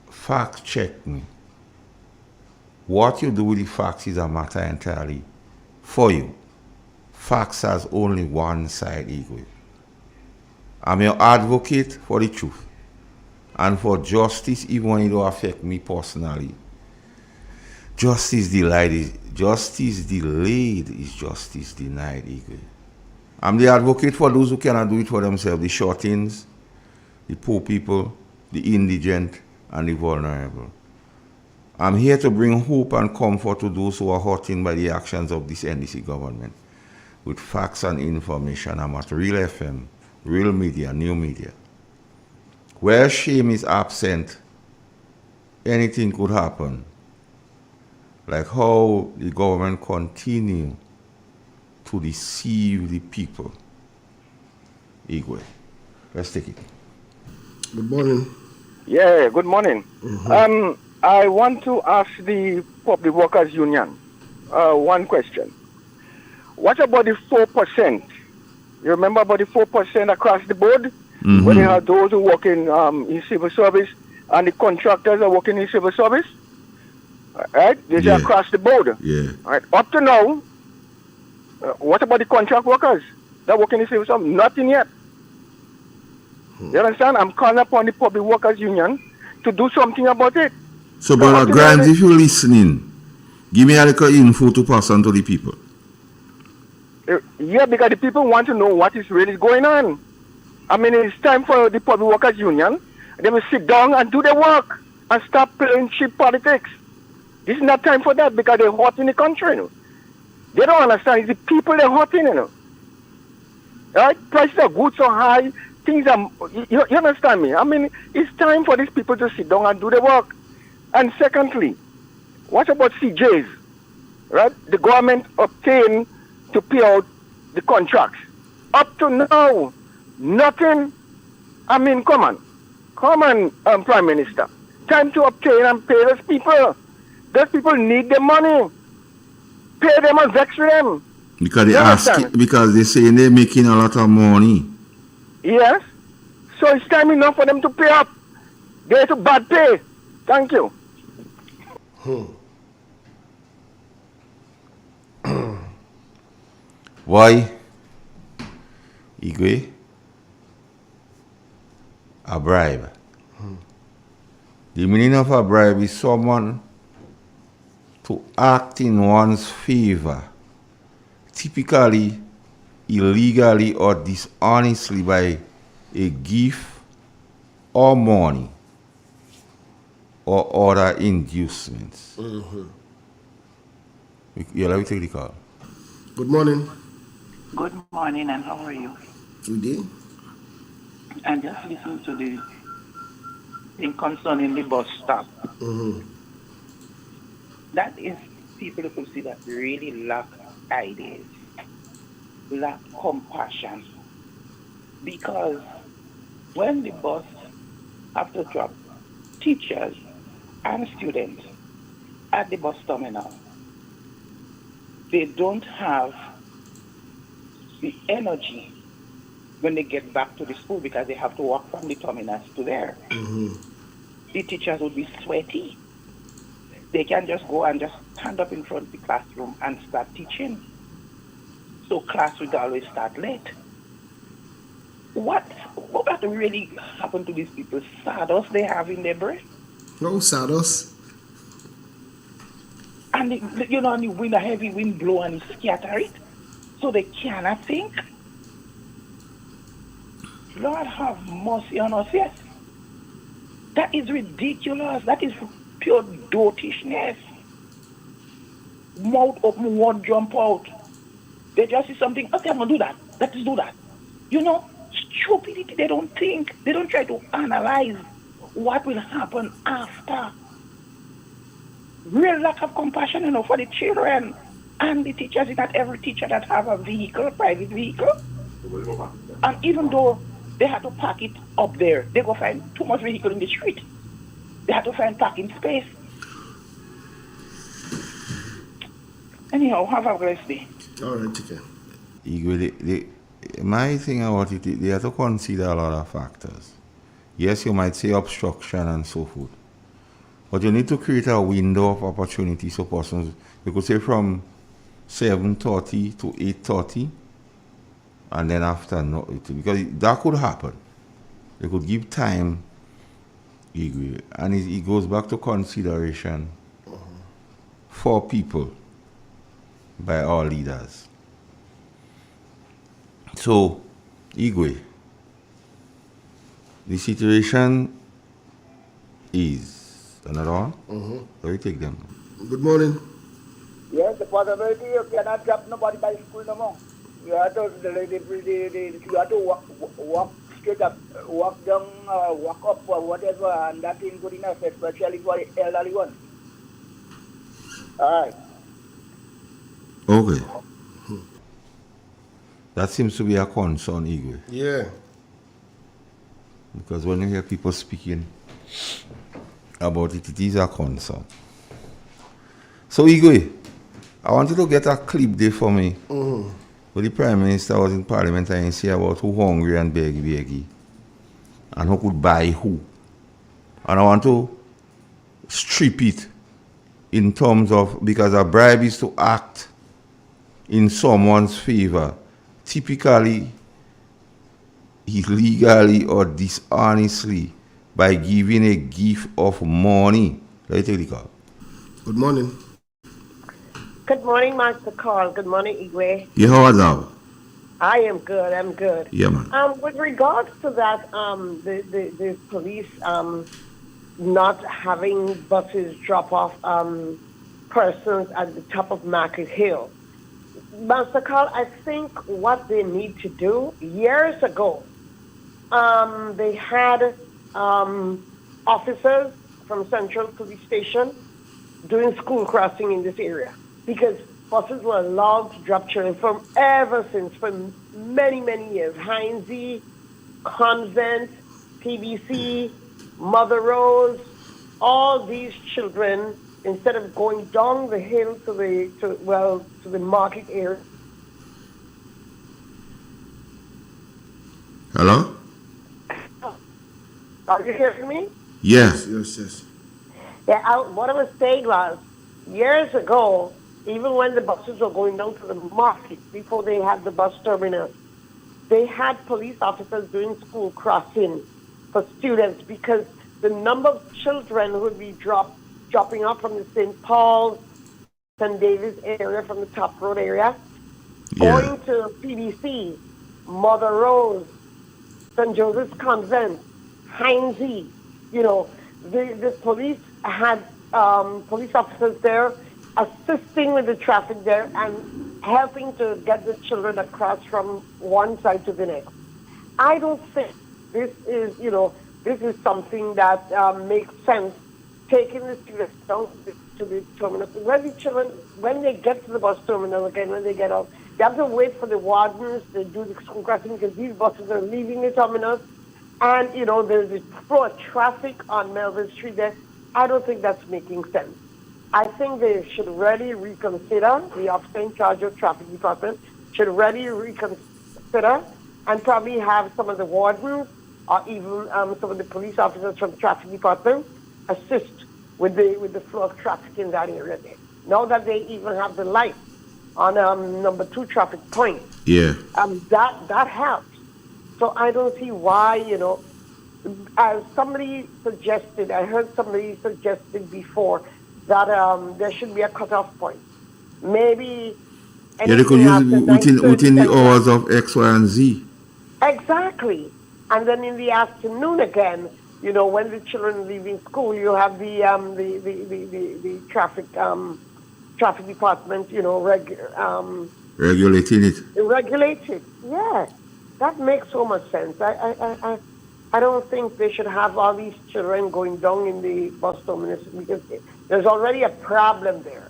Fact check me. What you do with the facts is a matter entirely for you. Facts has only one side, Igwe. I'm your advocate for the truth and for justice, even when it don't affect me personally. Justice delayed is justice denied, Igwe. I'm the advocate for those who cannot do it for themselves, the shortings, the poor people, the indigent, and the vulnerable. I'm here to bring hope and comfort to those who are hurting by the actions of this NDC government. With facts and information, I'm at Real FM, Real Media, New Media. Where shame is absent, anything could happen. Like how the government continue to deceive the people. Igwe, let's take it. Good morning. Yeah, good morning. I want to ask the Public Workers Union one question. What about the 4%? You remember about the 4% across the board? When you have those who work in civil service and the contractors are working in civil service? Right? These are across the board. Yeah. Right. Up to now, what about the contract workers that work in the civil service? Nothing yet. You understand? I'm calling upon the Public Workers Union to do something about it. So, Brother Grimes, if you're listening, give me a little info to pass on to the people. Yeah, because the people want to know what is really going on. I mean, it's time for the Public Workers Union. They will sit down and do their work and stop playing cheap politics. This is not time for that because they're hot in the country. You know. They don't understand. It's the people they're hot in. You know. Right? Prices of goods so high. things are, you understand me? I mean, it's time for these people to sit down and do the work. And secondly, what about CJs? Right? The government obtained to pay out the contracts. Up to now, nothing. I mean, come on, Prime Minister. Time to obtain and pay those people. Those people need the money. Pay them and vex with them. Because they You ask, understand? because they say they're making a lot of money. Yes. So it's time enough for them to pay up. They're to bad pay. Thank you. Why? Igwe? A bribe. The meaning of a bribe is someone to act in one's favor, typically illegally or dishonestly by a gift or money or other inducements. Yeah, let me take the call. Good morning. Good morning, and how are you? Good day. And just listen to the thing concerning the bus stop. That is people who could see that really lack ideas, lack compassion. Because when the bus have to drop teachers and students at the bus terminal, they don't have the energy when they get back to the school because they have to walk from the terminus to there. The teachers would be sweaty. They can just go and just stand up in front of the classroom and start teaching. So class would always start late. What really happened to these people? Sawdust they have in their breath? No sawdust. And and the wind, a heavy wind blow and scatter it. So they cannot think. Lord have mercy on us, yes. That is ridiculous. That is pure dotishness. Mouth open, word jump out. They just see something, okay, I'm going to do that. Let's do that. Stupidity, they don't think. They don't try to analyze what will happen after. Real lack of compassion, for the children and the teachers. It's not every teacher that have a vehicle, private vehicle. And even though they had to park it up there, they go find too much vehicle in the street. They had to find parking space. Anyhow, have a blessed day. All right, take care. Igwe, my thing about it, they have to consider a lot of factors. Yes, you might say obstruction and so forth. But you need to create a window of opportunity so persons, you could say from 7:30 to 8:30, and then after, no, because that could happen. They could give time, and it goes back to consideration for people by our leaders. So, Igwe, the situation is another one. Let me take them. Good morning. Yes, the possibility you cannot drop nobody by school no more. You have to, you have to walk straight up, walk down, walk up or whatever, and that ain't good enough, especially for the elderly ones. All right. Okay. That seems to be a concern, Igwe. Yeah. Because when you hear people speaking about it, it is a concern. So, Igwe, I wanted to get a clip there for me. Where the Prime Minister was in Parliament and he said about who hungry and beggy, and who could buy who. And I want to strip it in terms of, because a bribe is to act in someone's favor, typically illegally or dishonestly, by giving a gift of money. Let me take the call. Good morning. Good morning, Master Carl. Good morning, Igwe. Yeah, how are thou? I am good. I'm good. Yeah, man. With regards to that, the police not having buses drop off persons at the top of Market Hill. Master Carl, I think what they need to do, years ago, they had officers from Central Police Station doing school crossing in this area because buses were allowed to drop children from ever since, for many, many years. Heinze, Convent, PBC, Mother Rose, all these children, instead of going down the hill to the market area. Hello? Are you hearing me? Yes. Yeah, what I was saying was, years ago, even when the buses were going down to the market, before they had the bus terminus, they had police officers doing school crossing for students because the number of children who would be dropping off from the St. Paul's, St. David's area, from the Top Road area, going to PBC, Mother Rose, St. Joseph's Convent, Heinze. You know, the police had police officers there assisting with the traffic there and helping to get the children across from one side to the next. I don't think this is something that makes sense, taking the students down to the terminal. When they get to the bus terminal again, when they get out, they have to wait for the wardens to do the school crossing because these buses are leaving the terminus. And, there's this flow of traffic on Melville Street there. I don't think that's making sense. I think they should really reconsider, the officer in charge of traffic department should really reconsider and probably have some of the wardens or even some of the police officers from the traffic department assist with the flow of traffic in that area there. Now that they even have the light on number 2 traffic point. Yeah. That helps. So I don't see why, as somebody suggested, I heard somebody suggested before that there should be a cutoff point. Maybe they could use it within the hours of X, Y, and Z. Exactly. And then in the afternoon again, when the children are leaving school, you have the traffic department, regulating it. Regulate it, yeah. That makes so much sense. I don't think they should have all these children going down in the bus terminus because there's already a problem there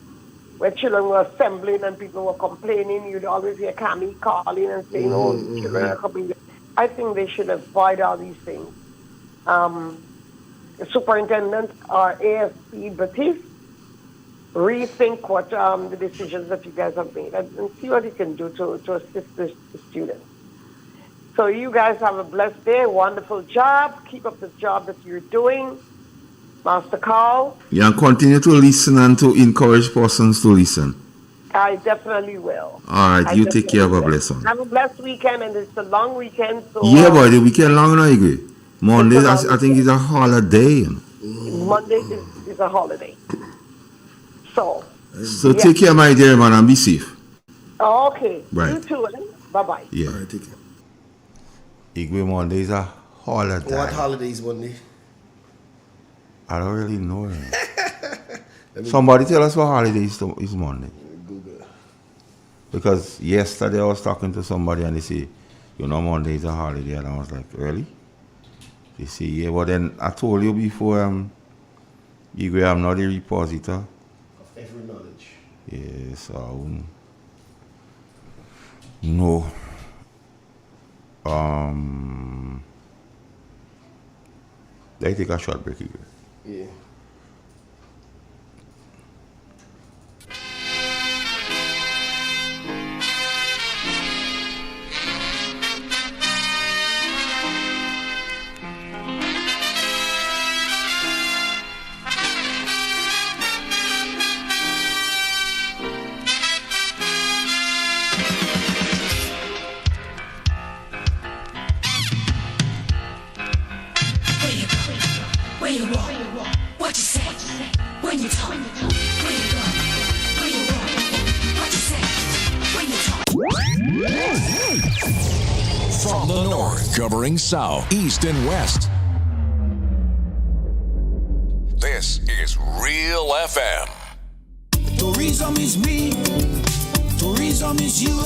where children were assembling and people were complaining. You'd always hear Cammy calling and saying, children are coming. I think they should avoid all these things. The superintendent or AFC Batiste, rethink what the decisions that you guys have made and see what you can do to assist the students. So you guys have a blessed day, wonderful job. Keep up the job that you're doing. Master Carl. Yeah, and continue to listen and to encourage persons to listen. I definitely will. All right, you take care. Have a blessed one. Have a blessed weekend, and it's a long weekend. So yeah, but the weekend long now, agree. Monday, I think it's a holiday. Monday is a holiday. So take care, my dear man, and be safe. Okay. Right. You too. Bye-bye. Yeah. All right, take care. Igwe Monday is a holiday. What holidays Monday? I don't really know. Somebody tell us what holiday is Monday. Google. Because yesterday I was talking to somebody and they say, Monday is a holiday. And I was like, really? They say, yeah. But then I told you before, Igwe, I'm not a repositor Of every knowledge. Yeah, so I wouldn't. No. Let's take a short break again. Yeah. From the north, covering south, east, and west. This is Real FM. Tourism is me, tourism is you.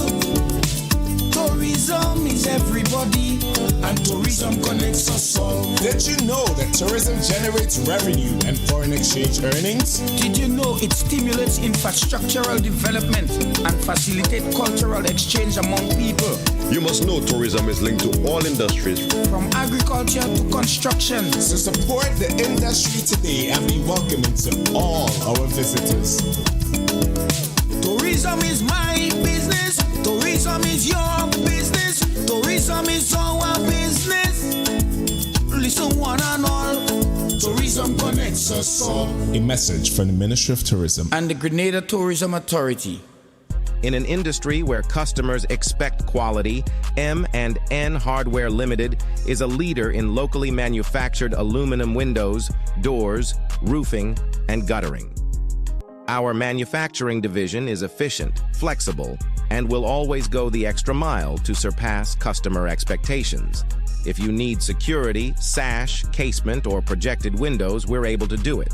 Tourism is everybody, and tourism connects us all. Did you know that tourism generates revenue and foreign exchange earnings? Did you know it stimulates infrastructural development and facilitates cultural exchange among people? You must know tourism is linked to all industries, from agriculture to construction. So support the industry today and be welcoming to all our visitors. Tourism is my business. Tourism is your business. Tourism is our business. Listen, one and all. Tourism connects us all. A message from the Ministry of Tourism and the Grenada Tourism Authority. In an industry where customers expect quality, M&N Hardware Limited is a leader in locally manufactured aluminum windows, doors, roofing, and guttering. Our manufacturing division is efficient, flexible, and will always go the extra mile to surpass customer expectations. If you need security, sash, casement, or projected windows, we're able to do it.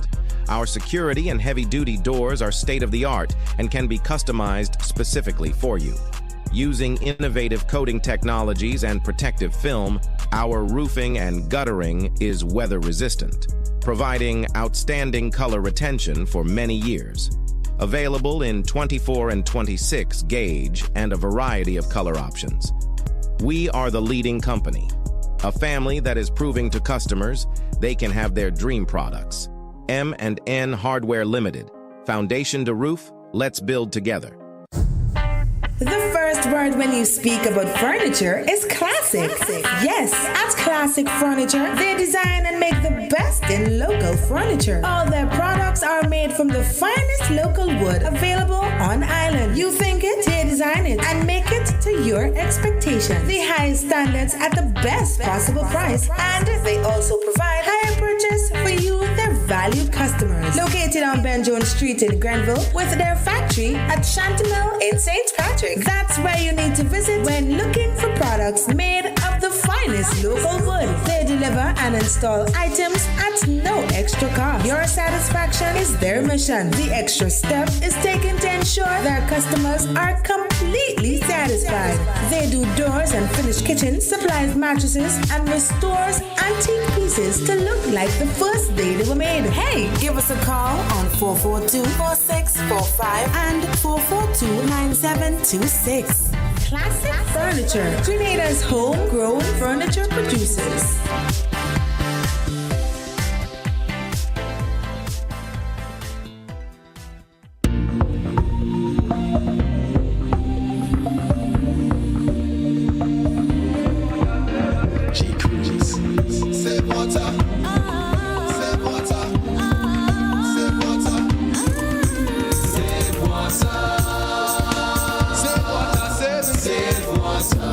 Our security and heavy-duty doors are state-of-the-art and can be customized specifically for you. Using innovative coating technologies and protective film, our roofing and guttering is weather-resistant, providing outstanding color retention for many years. Available in 24 and 26 gauge and a variety of color options. We are the leading company, a family that is proving to customers they can have their dream products. M&N Hardware Limited. Foundation to roof, let's build together. The first word when you speak about furniture is classic. Yes, at Classic Furniture, they design and make the best in local furniture. All their products are made from the finest local wood available on island. You think it, they design it, and make it to your expectations. The highest standards at the best possible price, and they also provide higher purchase for you, their valued customers. Located on Ben Jones Street in Grenville, with their factory at Chantemille in St. Patrick. That's where you need to visit when looking for products made of the finest local wood. They deliver and install items at no extra cost. Your satisfaction is their mission. The extra step is taken to ensure their customers are completely satisfied. They do doors and finished kitchens, supplies mattresses, and restores antique pieces to look like the first day they were made. Hey, give us a call on 442-4645 and 442-9726. Classic Furniture, Grenada's homegrown furniture producers. Save water. Save water. Save water. Save water. Save water. Save water.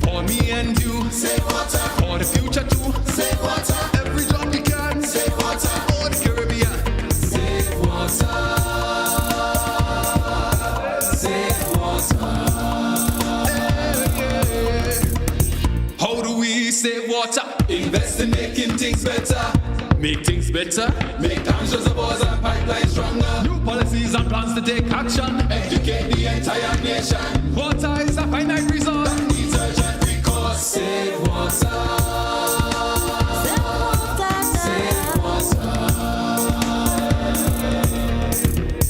For me and you. Save water. For the future too. Save water. Every drop you can. Save water. For the Caribbean. Save water. Save water. How do we save water? Invest in making things better. Make things better. Make dams, reservoirs and pipelines stronger. New policies and plans to take action. Educate the entire nation. Water is a finite resource that needs urgent recourse. Save water. Save water.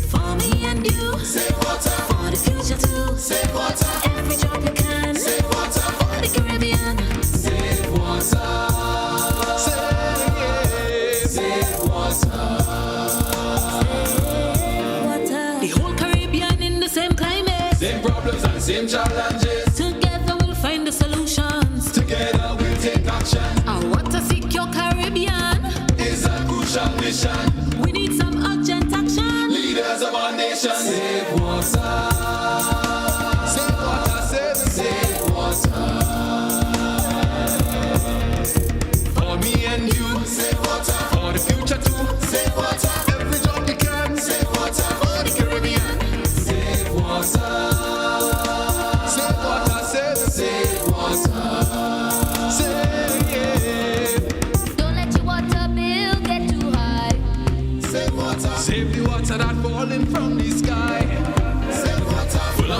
For me and you. Save water. For the future too. Save water. Every drop you can. Save water. For the Caribbean. Save water. Save water. The whole Caribbean in the same climate. Same problems and same challenges. Together we'll find the solutions. Together we'll take action. Our water secure Caribbean is a crucial mission. We need some urgent action. Leaders of our nation. Save water. Save water. Save water. For me and you. Save water. For the future too. Save water. Every drop you can. Save water. For the Caribbean. Save water. Save water. Save water. Save. Don't let your water bill get too high. Save water. Save the water that falling from the sky. Save water. Full of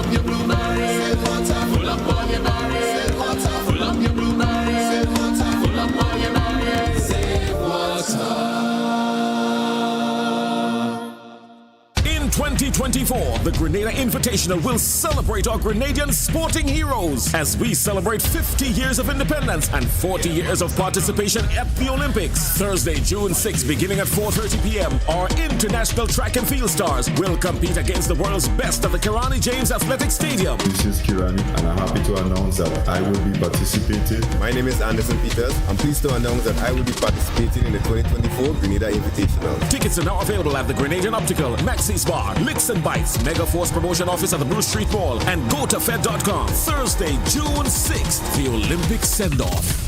2024, the Grenada Invitational will celebrate our Grenadian sporting heroes as we celebrate 50 years of independence and 40 years of participation at the Olympics. Thursday, June 6, beginning at 4:30 p.m., our international track and field stars will compete against the world's best at the Kirani James Athletic Stadium. This is Kirani, and I'm happy to announce that I will be participating. My name is Anderson Peters. I'm pleased to announce that I will be participating in the 2024 Grenada Invitational. Tickets are now available at the Grenadian Optical, Maxis Bar, Licks and Bites, Mega Force Promotion Office at the Bruce Street Mall, and GoToFed.com. Thursday, June 6th, the Olympic send-off.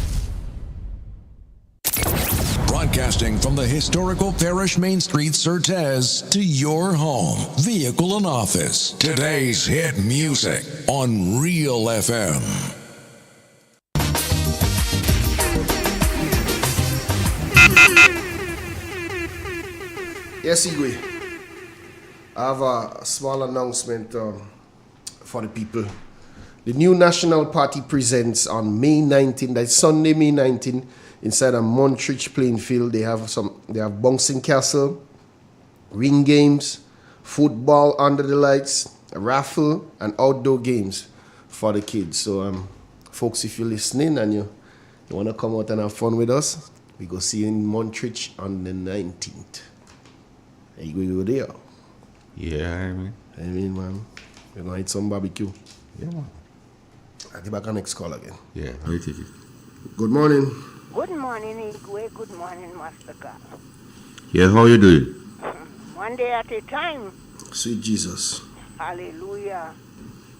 Broadcasting from the historical Parish Main Street, Surtez, to your home, vehicle, and office. Today's hit music on Real FM. Yes, Igwe. I have a small announcement for the people. The new National Party presents on May 19, that's Sunday, May 19, inside a Montrich playing field. They have bouncing castle, ring games, football under the lights, a raffle, and outdoor games for the kids. So, folks, if you're listening and you want to come out and have fun with us, we go see you in Montrich on the 19th. Are you go there? Yeah, I mean, man, we're going to eat some barbecue. Yeah, man. I'll get back on next call again. Yeah, I'll take it. Good morning. Good morning, Igwe. Good morning, Master God. Yes, how you doing? One day at a time. Sweet Jesus. Hallelujah.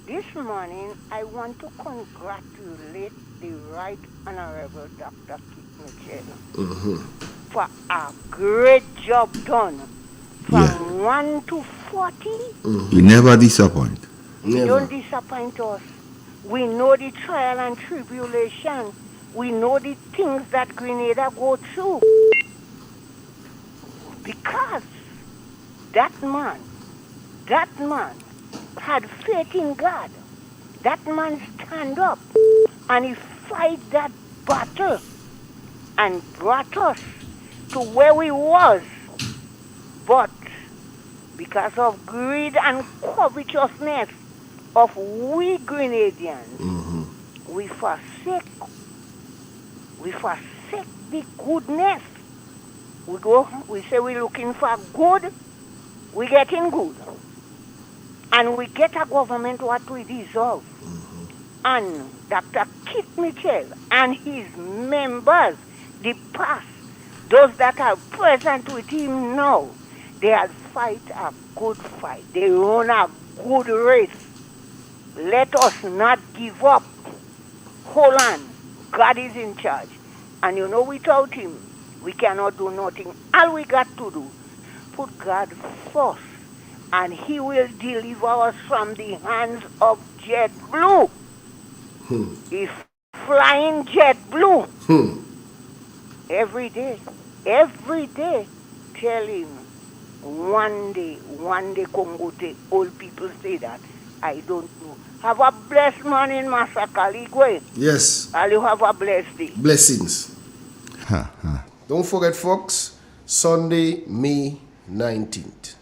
This morning, I want to congratulate the Right Honorable Dr. Keith Mitchell for a great job done. From 1 to 40. You never disappoint. You don't disappoint us. We know the trial and tribulation. We know the things that Grenada go through. Because that man had faith in God. That man stand up and he fight that battle and brought us to where we was. But because of greed and covetousness of we Grenadians, we forsake the goodness. We say we're looking for good, we getting good. And we get a government what we deserve. And Dr. Keith Mitchell and his members, the past, those that are present with him now, they have fight a good fight. They run a good race. Let us not give up. Hold on. God is in charge. And you know, without him, we cannot do nothing. All we got to do, put God first. And he will deliver us from the hands of JetBlue. He's flying JetBlue. Every day, tell him, one day, Congote, old people say that. I don't know. Have a blessed morning, Master Kaligwe. Yes. And you have a blessed day. Blessings. Don't forget, folks, Sunday, May 19th.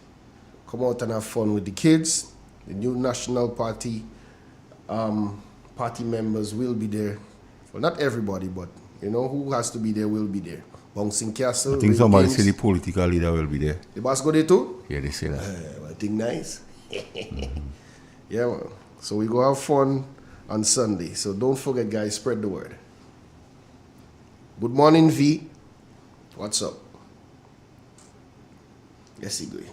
Come out and have fun with the kids. The new National Party party members will be there. Well, not everybody, but you know who has to be there will be there. Bouncing Castle. I think somebody say the political leader will be there. The boss go there too? Yeah, they say that. I think nice. Yeah, well. So we go have fun on Sunday. So don't forget, guys, spread the word. Good morning, V. What's up? Yes, Igwe.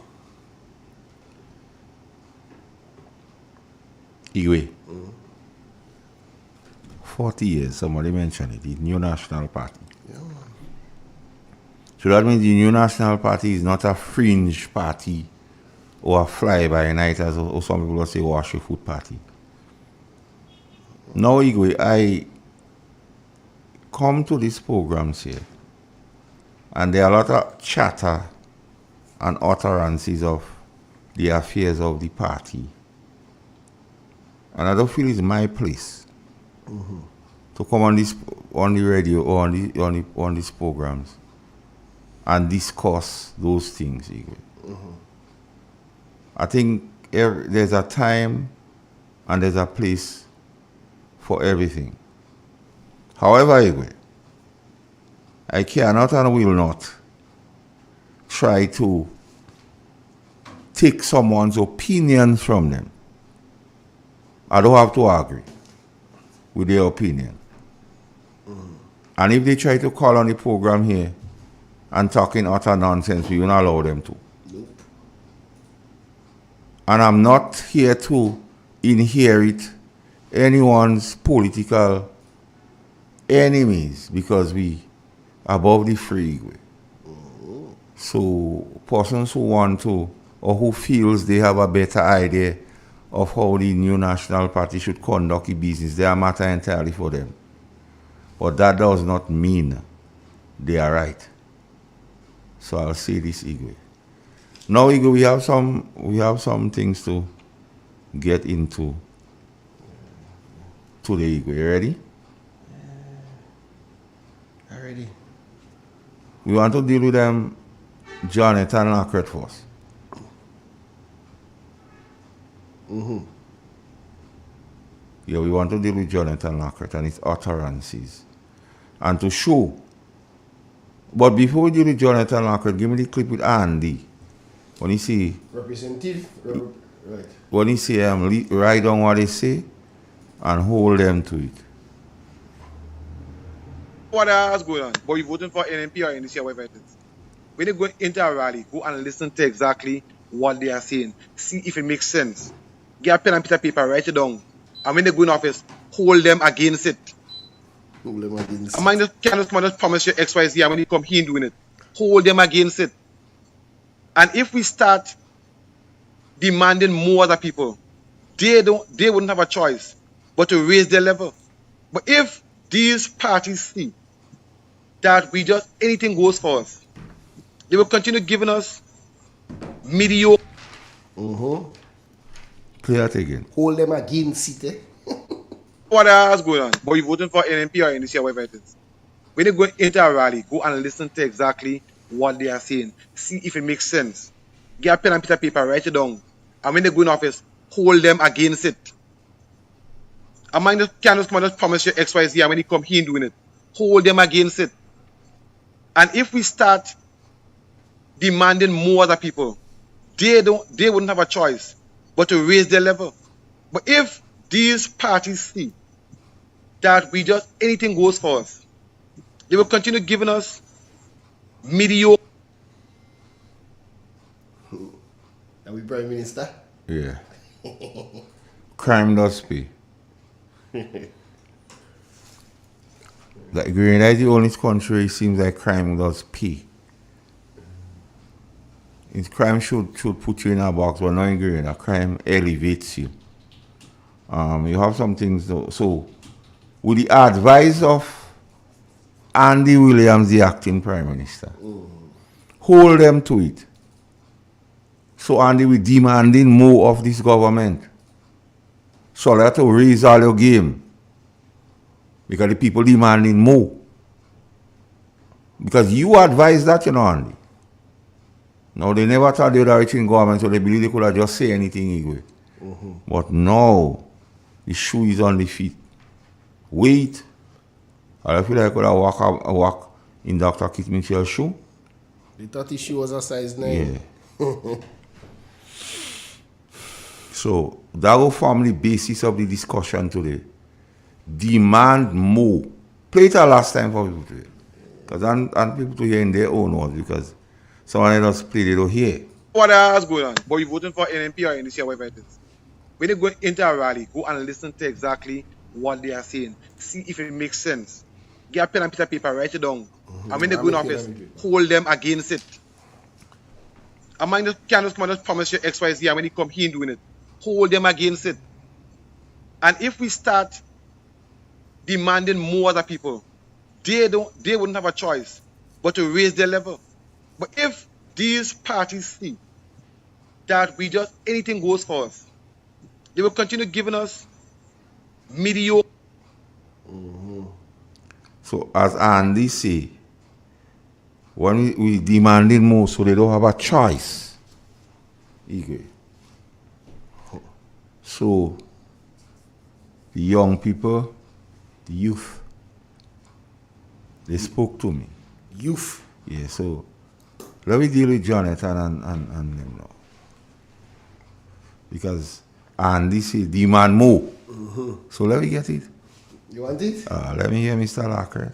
Igwe. 40 years, somebody mentioned it, the new National Party. Yeah. So that means the new National Party is not a fringe party or a fly-by-night, as or some people will say, wash your foot party. Now, Igwe, I come to these programs here, and there are a lot of chatter and utterances of the affairs of the party. And I don't feel it's my place to come on the radio or on these programs and discuss those things, Igwe. I think there's a time and there's a place for everything. However, Igwe, I cannot and will not try to take someone's opinion from them. I don't have to agree with their opinion. And if they try to call on the program here and talking utter nonsense, we will not allow them to. Nope. And I'm not here to inherit anyone's political enemies because we above the free. So persons who want to or who feels they have a better idea of how the new national party should conduct the business, they are matter entirely for them. But that does not mean they are right. So I'll say this, Igwe. Now, Igwe, we have some things to get into today, Igwe. You ready? Already. We want to deal with them, Jonathan Lacquette first. Yeah, we want to deal with Jonathan Lacquette and his utterances. And to show. But before we deal with Jonathan Lacquette, give me the clip with Andy. When he say... Representative? Right. When he say, write down what they say and hold them to it. What else going on? But you voting for NMP or NDC or whatever it is. When you go into a rally, go and listen to exactly what they are saying. See if it makes sense. Get a pen and piece of paper, write it down. And when they go in office, hold them against it. Hold them against it. I mind just can't just promise you XYZ and when you come here doing it. Hold them against it. And if we start demanding more other people, they wouldn't have a choice but to raise their level. But if these parties see that we just anything goes for us, they will continue giving us mediocre. Play that again. Hold them against it. What else going on? But you voting for NMP or NDC or whatever it is. When you go into a rally, go and listen to exactly what they are saying. See if it makes sense. Get a pen and piece of paper, write it down. And when they go in office, hold them against it. I mind just can't just promise you XYZ and when you come here doing it. Hold them against it. And if we start demanding more other people, they wouldn't have a choice but to raise their level. But if these parties see that we just anything goes for us, they will continue giving us mediocre. Are we Prime Minister? Yeah. Crime does pay. Like Grenada is the only country it seems like crime does pay. Crime should put you in a box, but not in Grenada. Crime elevates you. You have some things though. So, with the advice of Andy Williams, the acting Prime Minister, hold them to it. So Andy will demanding more of this government. So they have to raise all your game. Because the people demanding more. Because you advise that, you know, Andy. Now, they never thought they were the right government, so they believe they could have just say anything anyway. But now, the shoe is on the feet. Wait. I feel like I could have walk in Dr. Keith Mitchell's shoe. They thought his shoe was a size 9. Yeah. So, that will form the basis of the discussion today. Demand more. Play it last time for people to hear. Because and people to hear in their own words, because someone else play, they don't hear. What else going on? But you voting for NMP or NDC or whatever it is. When you go into a rally, go and listen to exactly what they are saying. See if it makes sense. Get a pen and piece of paper, write it down. And when they go in office, hold them against it. I mind just can't just promise you XYZ and when you come here doing it. Hold them against it. And if we start demanding more other people, they wouldn't have a choice but to raise their level. But if these parties see that we just anything goes for us, they will continue giving us mediocre. So as Andy say, when we demanding more, so they don't have a choice. So, the young people, the youth, they spoke to me. Youth? Yeah, so let me deal with Jonathan and them now. Because, and this is demand more. Mm-hmm. So let me get it. You want it? Let me hear Mr. Lockhart.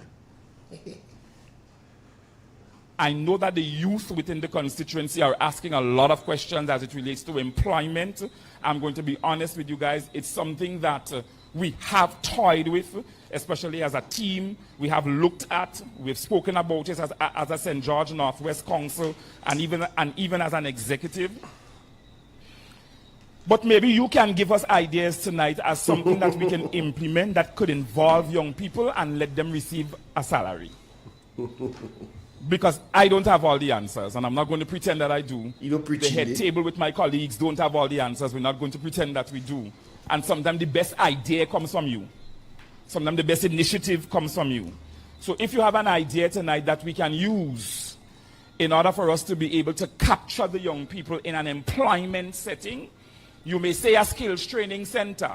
I know that the youth within the constituency are asking a lot of questions as it relates to employment. I'm going to be honest with you guys. It's something that we have toyed with, especially as a team. We have looked at, we've spoken about it as a St. George Northwest Council and even as an executive. But maybe you can give us ideas tonight as something that we can implement that could involve young people and let them receive a salary. Because I don't have all the answers, and I'm not going to pretend that I do. You don't The head table with my colleagues don't have all the answers. We're not going to pretend that we do. And sometimes the best idea comes from you. Sometimes the best initiative comes from you. So if you have an idea tonight that we can use in order for us to be able to capture the young people in an employment setting, you may say a skills training center.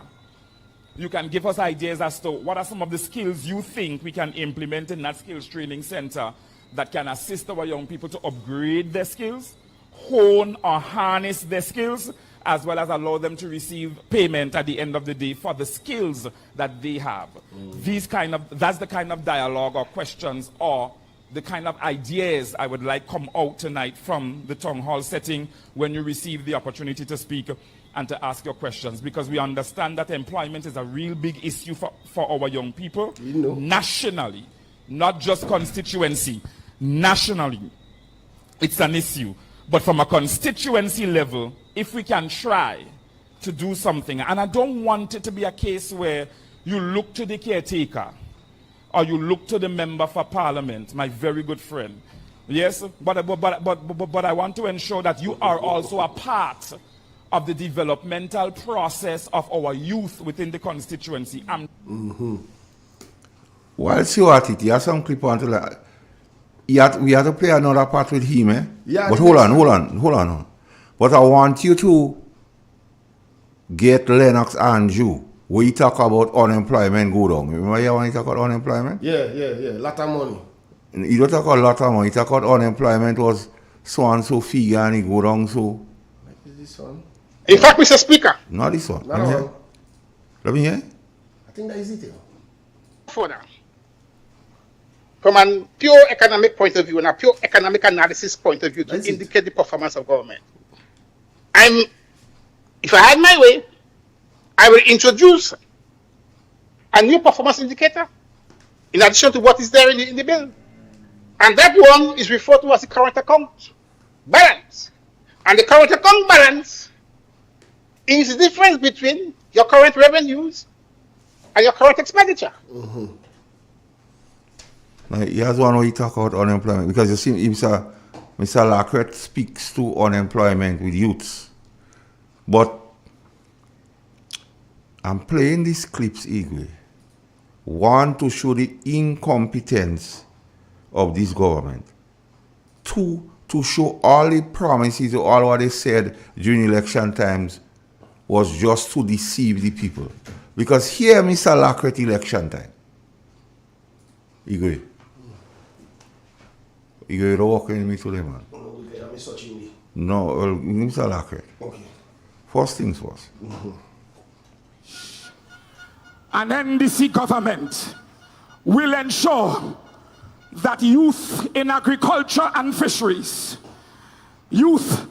You can give us ideas as to what are some of the skills you think we can implement in that skills training center that can assist our young people to upgrade their skills, hone or harness their skills, as well as allow them to receive payment at the end of the day for the skills that they have. That's the kind of dialogue or questions or the kind of ideas I would like come out tonight from the town hall setting when you receive the opportunity to speak and to ask your questions, because we understand that employment is a real big issue for our young people nationally, not just constituency. Nationally, it's an issue. But from a constituency level, if we can try to do something, and I don't want it to be a case where you look to the caretaker or you look to the member for parliament, my very good friend. Yes, but I want to ensure that you are also a part of the developmental process of our youth within the constituency. Whilst you at it, you have some clip on to like, we have to play another part with him, eh? Yeah, but hold on. But I want you to get Lennox Andrew, where he talk about unemployment go down. Remember when he talk about unemployment? Yeah. Lot of money. He don't talk about lot of money. He talk about unemployment was so and so figure and he go down so. Is this one? In fact, Mr. Speaker. Not this one. Not all. Let me hear. I think that is it. Further. From a pure economic point of view and a pure economic analysis point of view to indicate the performance of government. If I had my way, I will introduce a new performance indicator in addition to what is there in the bill. And that one is referred to as the current account balance. And the current account balance is the difference between your current revenues and your current expenditure. Now, here's one where he talk about unemployment, because you see, Mr. Lacret speaks to unemployment with youths. But I'm playing these clips, Igwe. One, to show the incompetence of this government. Two, to show all the promises, all what they said during election times was just to deceive the people. Because here, Mr. Lacret, election time. Igwe. You don't walk in me today, man. No, Mr. Lacret. Okay. First things first. An NDC government will ensure that youth in agriculture and fisheries, youth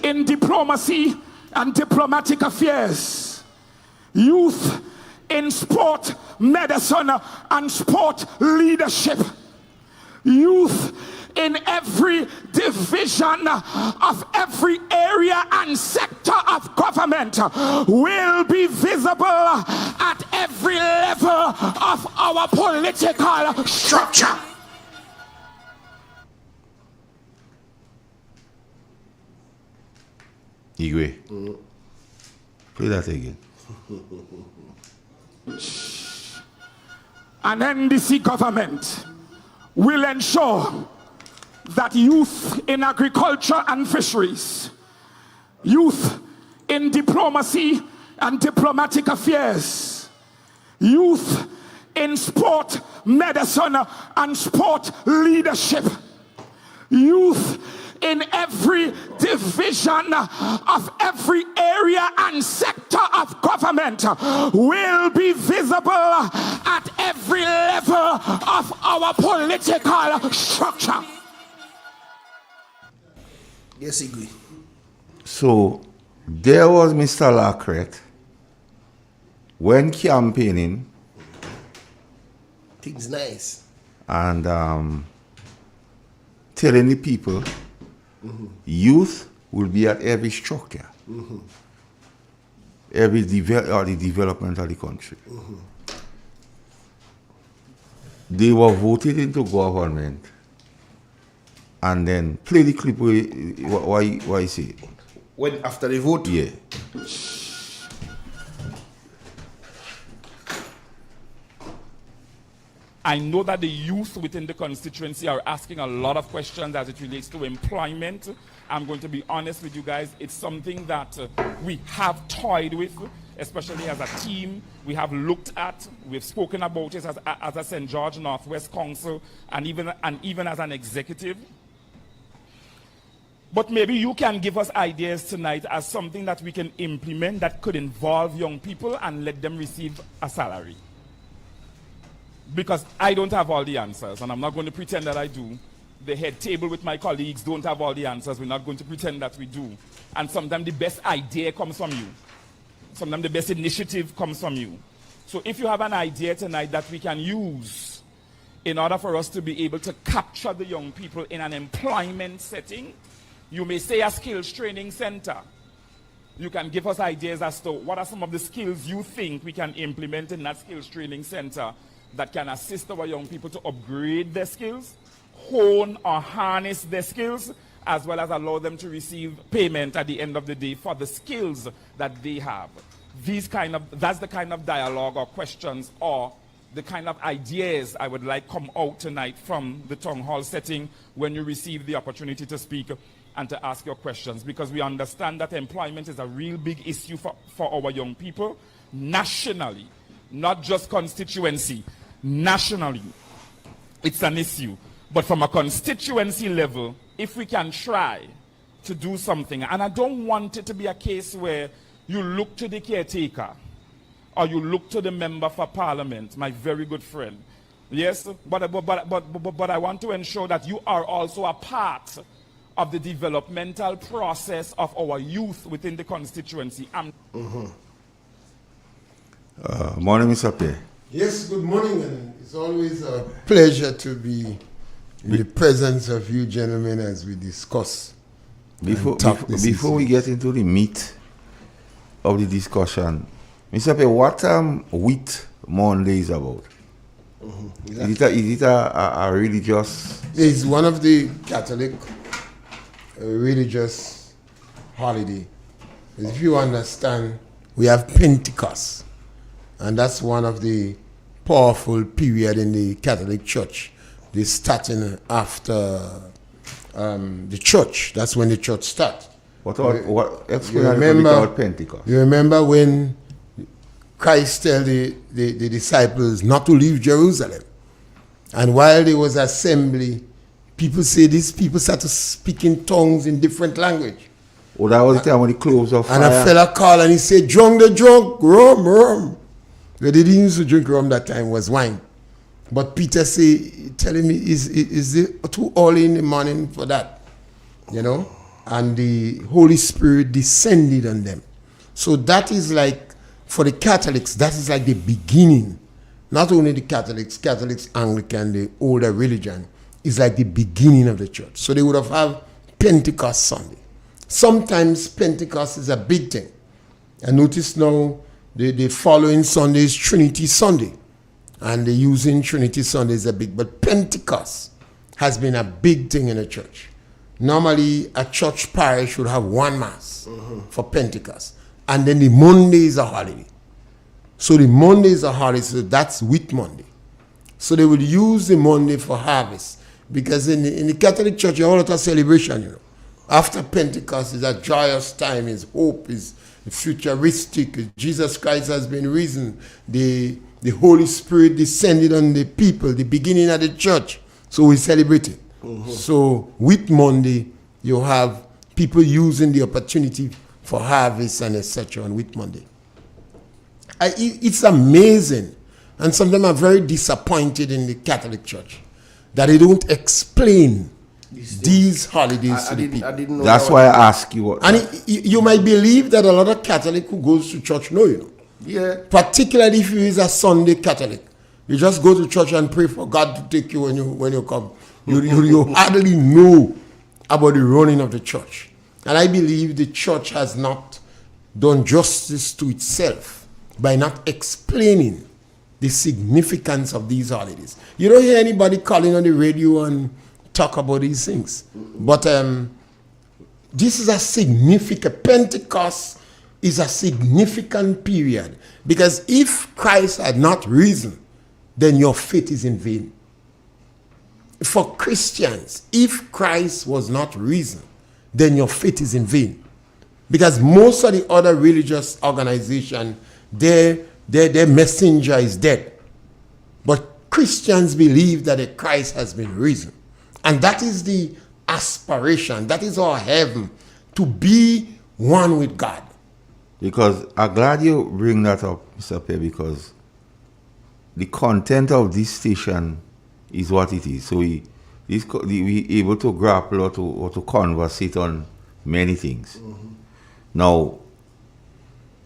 in diplomacy and diplomatic affairs, youth in sport, medicine, and sport leadership, youth in every division of every area and sector of government will be visible at every level of our political structure. Igwe, play that again. An NDC government will ensure that youth in agriculture and fisheries, youth in diplomacy and diplomatic affairs, youth in sport, medicine, and sport leadership, youth in every division of every area and sector of government will be visible at every level of our political structure. Yes, agree. So there was Mr. Lacret when campaigning. Things nice. And telling the people youth will be at every structure, every the development of the country. They were voted into government and then play the clip why say it? When after the vote? Yeah. I know that the youth within the constituency are asking a lot of questions as it relates to employment. I'm going to be honest with you guys. It's something that we have toyed with, especially as a team. We have looked at, we've spoken about it as a St. George Northwest Council and even as an executive. But maybe you can give us ideas tonight as something that we can implement that could involve young people and let them receive a salary. Because I don't have all the answers, and I'm not going to pretend that I do. The head table with my colleagues don't have all the answers. We're not going to pretend that we do. And sometimes the best idea comes from you. Sometimes the best initiative comes from you. So if you have an idea tonight that we can use in order for us to be able to capture the young people in an employment setting, you may say a skills training center. You can give us ideas as to what are some of the skills you think we can implement in that skills training center that can assist our young people to upgrade their skills, hone or harness their skills, as well as allow them to receive payment at the end of the day for the skills that they have. That's the kind of dialogue or questions or the kind of ideas I would like come out tonight from the town hall setting when you receive the opportunity to speak and to ask your questions, because we understand that employment is a real big issue for our young people nationally, not just constituency. Nationally, it's an issue. But from a constituency level, if we can try to do something, and I don't want it to be a case where you look to the caretaker or you look to the member for parliament, my very good friend. Yes, but I want to ensure that you are also a part of the developmental process of our youth within the constituency. Morning, Mr. P. Yes, good morning, and it's always a pleasure to be in the presence of you gentlemen as we discuss. Before we get into the meat of the discussion, Mr. P, what Wheat Monday is about? Is it a religious? It's one of the Catholic religious holiday. If you understand, we have Pentecost, and that's one of the powerful period in the Catholic Church. They starting after the church. That's when the church starts. Explain about Pentecost. You remember when Christ tell the disciples not to leave Jerusalem, and while they was assembly, people say these people started speaking tongues in different language. Oh, that was the time when the clothes of fire. And a fella called and he said, drunk, rum. They didn't used to drink rum that time, was wine. But Peter telling me, is it too early in the morning for that? You know? And the Holy Spirit descended on them. So that is like, for the Catholics, that is like the beginning. Not only the Catholics, Anglican, the older religion, is like the beginning of the church. So they would have Pentecost Sunday. Sometimes Pentecost is a big thing. And notice now, the following Sunday is Trinity Sunday. And they're using Trinity Sunday as a big, but Pentecost has been a big thing in the church. Normally, a church parish would have one mass for Pentecost. And then the Monday is a holiday. So the Monday is a holiday, so that's Wheat Monday. So they would use the Monday for harvest. Because in the Catholic Church, you have a lot of celebration, you know. After Pentecost is a joyous time, is hope, is futuristic. Jesus Christ has been risen. The Holy Spirit descended on the people, the beginning of the church. So we celebrate it. So with Monday, you have people using the opportunity for harvest and etc. on with Monday. It's amazing. And sometimes I'm very disappointed in the Catholic Church that they don't explain these holidays to the people. I didn't know. That's why I ask you. And you might believe that a lot of Catholic who goes to church know, you know. Yeah. Particularly if you is a Sunday Catholic. You just go to church and pray for God to take you when you come. You hardly know about the running of the church. And I believe the church has not done justice to itself by not explaining the significance of these holidays. You don't hear anybody calling on the radio and talk about these things. But this is a significant, Pentecost is a significant period. Because if Christ had not risen, then your faith is in vain. For Christians, if Christ was not risen, then your faith is in vain. Because most of the other religious organizations, their messenger is dead. But Christians believe that a Christ has been risen. And that is the aspiration, that is our heaven, to be one with God. Because I'm glad you bring that up, Mr. Perry, because the content of this station is what it is. So we able to grapple or to conversate on many things. Now,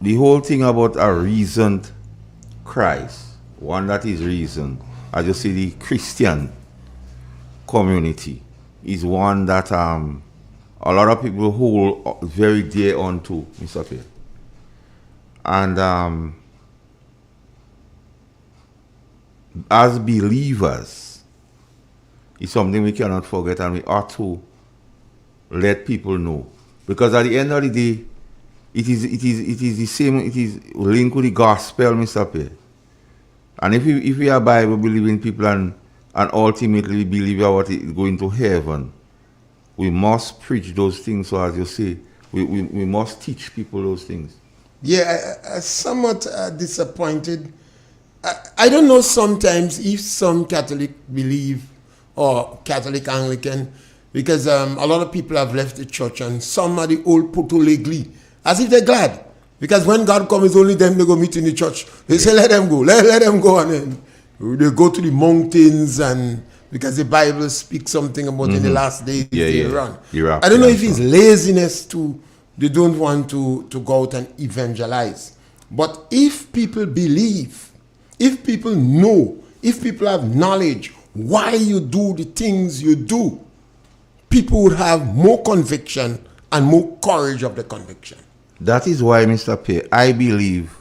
the whole thing about a reasoned Christ, one that is reasoned, I just say the Christian community is one that a lot of people hold very dear onto, Mr. Perry. And as believers, it's something we cannot forget, and we ought to let people know. Because at the end of the day, it is the same, it is linked with the gospel, Mr. Perry. And if we are Bible believing people and ultimately believe about it going to heaven, we must preach those things. So as you say, we must teach people those things. Yeah, I'm somewhat disappointed. I don't know sometimes if some Catholic believe, or Catholic Anglican, because a lot of people have left the church and some are the old proto-legally, as if they're glad. Because when God comes, only them they go meet in the church. They say, let them go, let them go. And then they go to the mountains, and because the Bible speaks something about in the last days they run. I don't know if it's laziness they don't want to go out and evangelize. But if people believe, if people know, if people have knowledge why you do the things you do, people would have more conviction and more courage of the conviction. That is why, Mr. Perry, I believe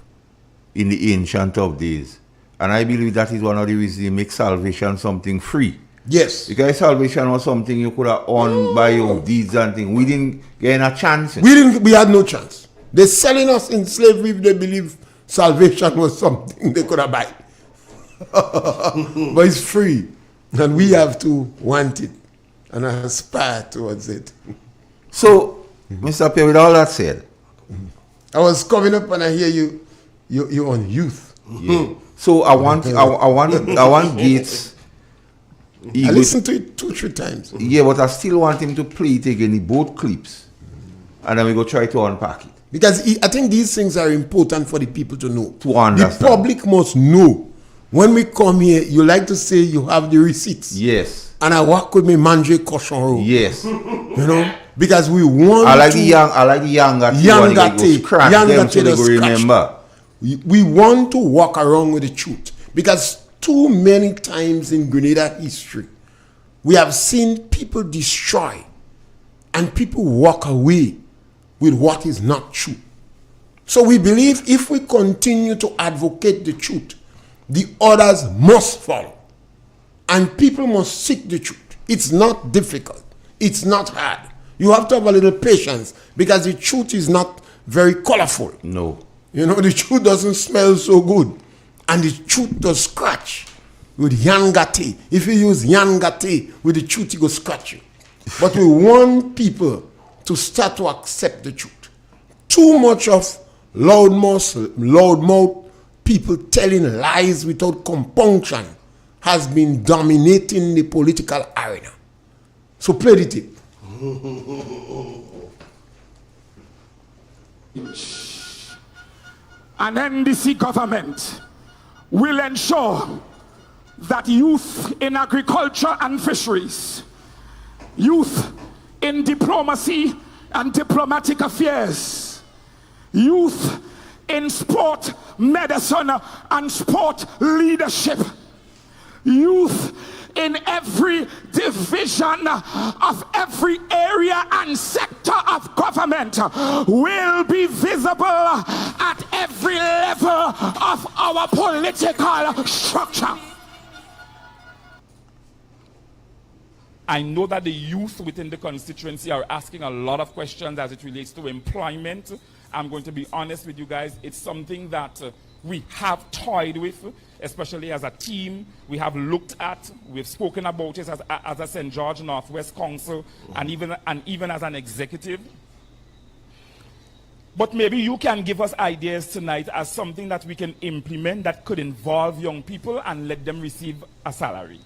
in the Ancient of Days. And I believe that is one of the reasons they make salvation something free. Yes. Because salvation was something you could have earned by your deeds and things. We didn't get a chance. We had no chance. They're selling us in slavery if they believe salvation was something they could have buy. But it's free. And we have to want it and aspire towards it. So, Mr. Perry, with all that said, I was coming up and I hear you're on youth. Yeah. So I want Gates. I listened to it 2-3 times. Yeah, but I still want him to play it again in both clips. And then we go try to unpack it. Because I think these things are important for the people to know. To understand. The public must know. When we come here, you like to say you have the receipts. Yes. And I work with me Mandre Cochon Road. Yes. You know? Because we want I like the younger remember. We want to walk around with the truth. Because too many times in Grenada history, we have seen people destroy and people walk away with what is not true. So we believe if we continue to advocate the truth, the others must follow. And people must seek the truth. It's not difficult. It's not hard. You have to have a little patience because the truth is not very colorful. No. You know, the truth doesn't smell so good. And the truth does scratch with yangate. If you use yangate with the truth, it will scratch you. But we want people to start to accept the truth. Too much of loudmouth people telling lies without compunction has been dominating the political arena. So play the tape. An NDC government will ensure that youth in agriculture and fisheries, youth in diplomacy and diplomatic affairs, youth in sport, medicine, and sport leadership, youth in every division of every area and sector of government will be visible at every level of our political structure. I know that the youth within the constituency are asking a lot of questions as it relates to employment. I'm going to be honest with you guys. It's something that we have toyed with, especially as a team. We have looked at, we've spoken about it as a St. George Northwest Council, and even as an executive. But maybe you can give us ideas tonight as something that we can implement that could involve young people and let them receive a salary.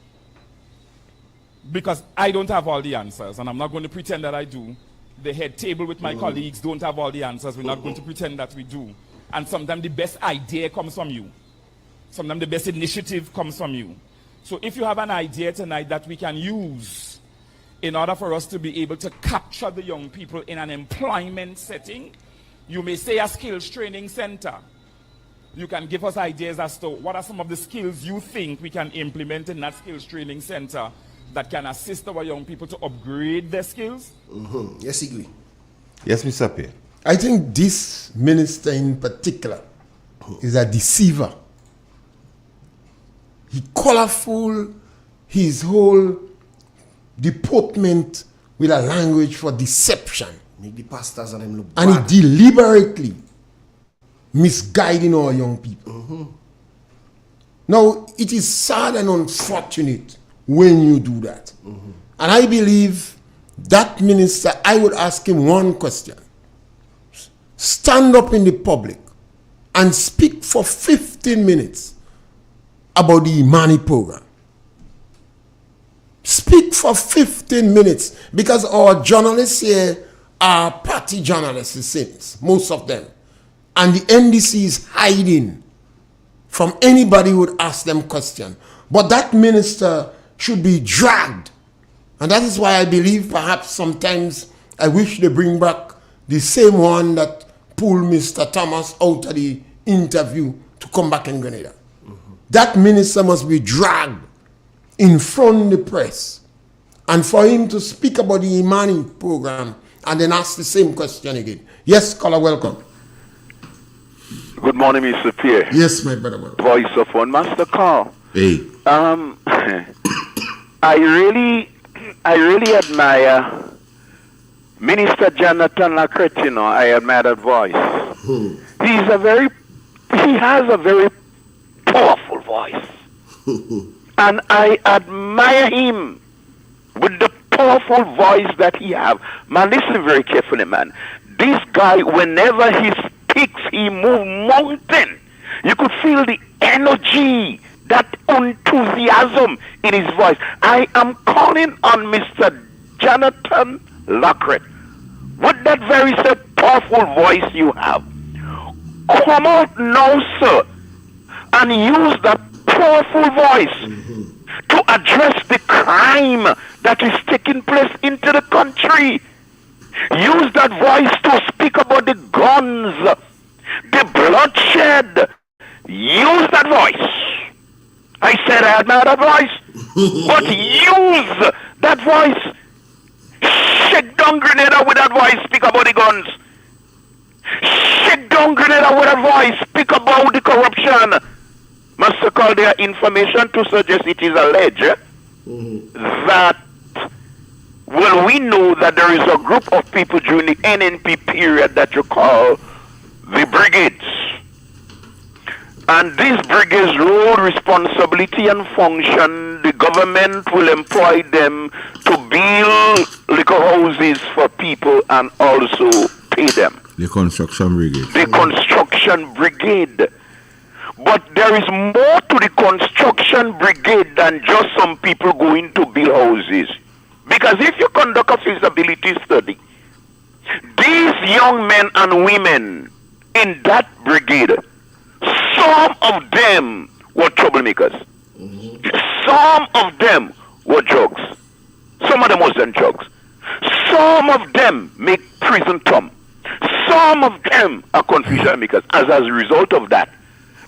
Because I don't have all the answers, and I'm not going to pretend that I do. The head table with my colleagues don't have all the answers. We're not going to pretend that we do. And sometimes the best idea comes from you. Sometimes the best initiative comes from you. So if you have an idea tonight that we can use in order for us to be able to capture the young people in an employment setting, you may say a skills training center. You can give us ideas as to what are some of the skills you think we can implement in that skills training center that can assist our young people to upgrade their skills? Yes, Igwe. Yes, Mr. Pierre. I think this minister in particular is a deceiver. He colorful his whole deportment with a language for deception. Make the pastors and them look and bad. he deliberately misguiding our young people. Now, it is sad and unfortunate when you do that. And I believe that minister, I would ask him one question. Stand up in the public and speak for 15 minutes about the Imani program. Speak for 15 minutes, because our journalists here are party journalists, it seems, most of them. And the NDC is hiding from anybody who would ask them questions. But that minister should be dragged. And that is why I believe perhaps sometimes I wish they bring back the same one that pulled Mr. Thomas out of the interview to come back in Grenada. That minister must be dragged in front of the press, and for him to speak about the Imani program and then ask the same question again. Yes, caller, welcome. Good morning, Mr. Pierre. Yes, my brother. Voice of one, Master Carl. Hey. I really admire Minister Jonathan Lacrette. You know, I admire that voice. He has a very powerful voice. And I admire him with the powerful voice that he have. Man, listen very carefully, man. This guy, whenever he speaks, he moves mountain. You could feel the energy, that enthusiasm in his voice. I am calling on Mr. Jonathan Lacrette. With that very powerful voice you have, come out now, sir, and use that powerful voice to address the crime that is taking place into the country. Use that voice to speak about the guns, the bloodshed. Use that voice. I said I admire that voice, but use that voice. Shake down Grenada with that voice, speak about the guns. Shake down Grenada with that voice, speak about the corruption. Master Call, there information to suggest it is alleged that, well, we know that there is a group of people during the NNP period that you call the brigades. And these brigades' role, responsibility, and function, the government will employ them to build liquor houses for people and also pay them. The construction brigade. The construction brigade. But there is more to the construction brigade than just some people going to build houses. Because if you conduct a feasibility study, these young men and women in that brigade, some of them were troublemakers. Some of them were drugs. Some of them was on drugs. Some of them make prison term. Some of them are confusion makers. As a result of that,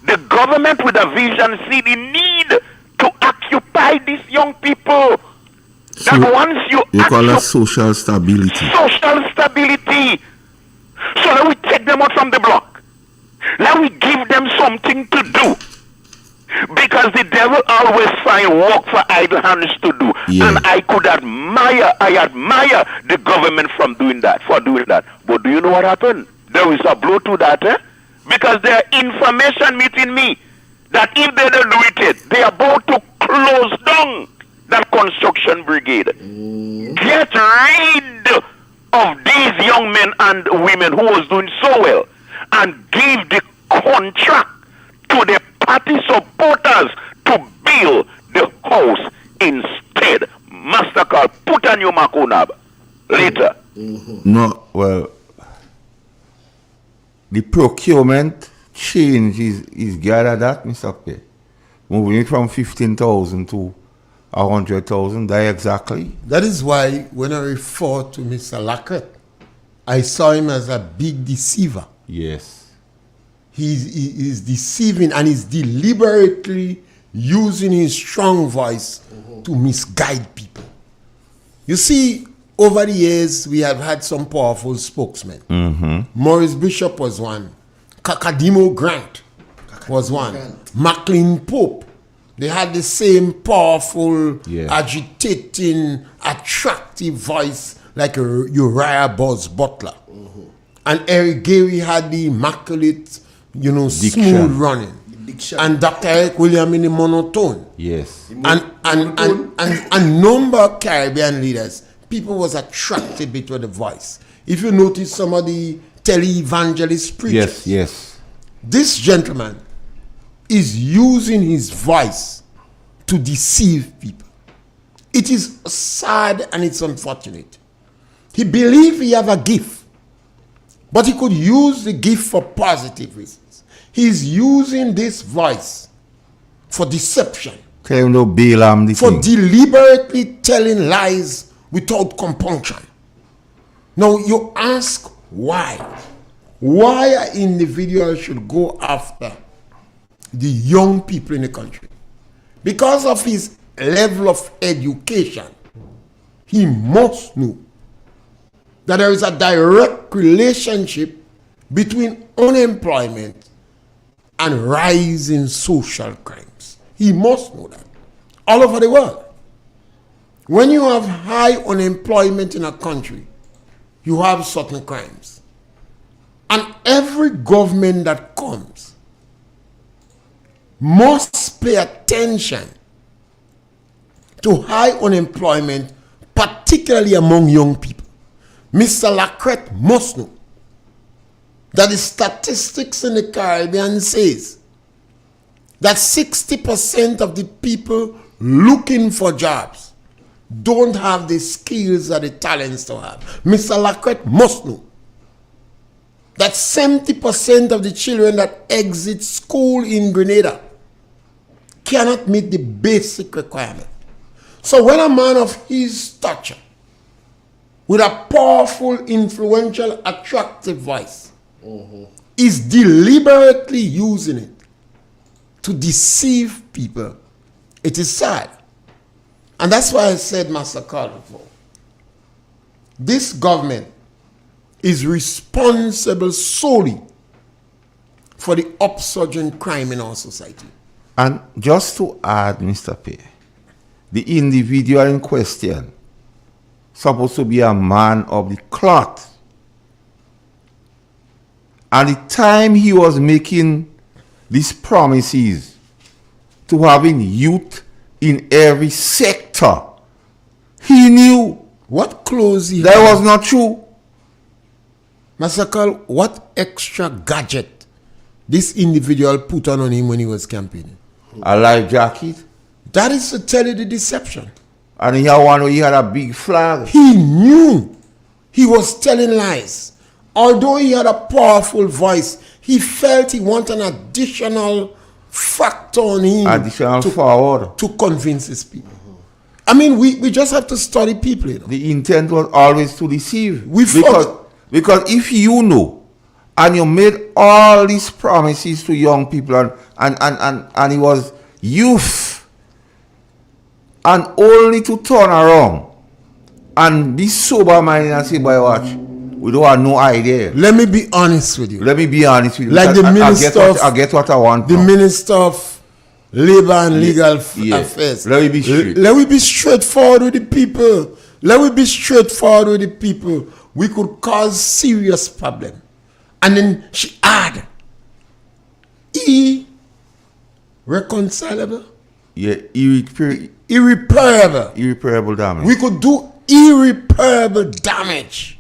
the government with a vision see the need to occupy these young people. So that once you call that social stability. Social stability. So let we take them out from the block. Let we give them something to do. Because the devil always find work for idle hands to do. Yeah. And I admire the government for doing that. But do you know what happened? There is a blow to that, because there are information meeting me that if they don't do it, they are about to close down that construction brigade. Get rid of these young men and women who was doing so well and give the contract to the party supporters to build the house instead. MasterCard, put on your Maconab later. No, well, the procurement change is gathered that, Mr. P. Moving it from 15,000 to 100,000, that exactly. That is why when I refer to Mr. Lacquette, I saw him as a big deceiver. Yes. He is deceiving and is deliberately using his strong voice to misguide people. You see, over the years, we have had some powerful spokesmen. Maurice Bishop was one. Kakadimo Grant was one. Maclean Pope. They had the same powerful, agitating, attractive voice like Uriah Buzz Butler. And Eric Gary had the immaculate, smooth running. And Dr. Eric William in the monotone. Yes. And a number of Caribbean leaders, people was attracted to the voice. If you notice some of the tele-evangelist preachers. Yes. This gentleman is using his voice to deceive people. It is sad and it's unfortunate. He believes he have a gift, but he could use the gift for positive reasons. He's using this voice for deception. For deliberately telling lies without compunction. Now you ask why? Why an individual should go after the young people in the country? Because of his level of education, he must know that there is a direct relationship between unemployment and rise in social crimes. He must know that. All over the world. When you have high unemployment in a country, you have certain crimes. And every government that comes must pay attention to high unemployment, particularly among young people. Mr. Lacquette must know that the statistics in the Caribbean says that 60% of the people looking for jobs don't have the skills or the talents to have. Mr. Lacquette must know that 70% of the children that exit school in Grenada cannot meet the basic requirement. So when a man of his stature, with a powerful, influential, attractive voice, is deliberately using it to deceive people, it is sad. And that's why I said, Master Carl, before, this government is responsible solely for the upsurge in crime in our society. And just to add, Mr. P, the individual in question supposed to be a man of the cloth. At the time he was making these promises to having youth in every sector, he knew what clothes he that was not true. Masakal, what extra gadget this individual put on him when he was campaigning? A life jacket. That is to tell you the deception. And he had a big flag. He knew he was telling lies. Although he had a powerful voice, he felt he wanted an additional factor on him. To convince his people. I mean, we just have to study people. You know? The intent was always to deceive. Because if you know, and you made all these promises to young people, and it was youth, and only to turn around and be sober minded and say, boy, watch, we don't have no idea. Let me be honest with you. Like the minister I get what I want. The minister of Labor and Legal Affairs. Let me be straight. Let me be straightforward with the people. Let me be straightforward with the people. We could cause serious problem. And then she add, irreconcilable. Yeah, irreparable. Irreparable damage. We could do irreparable damage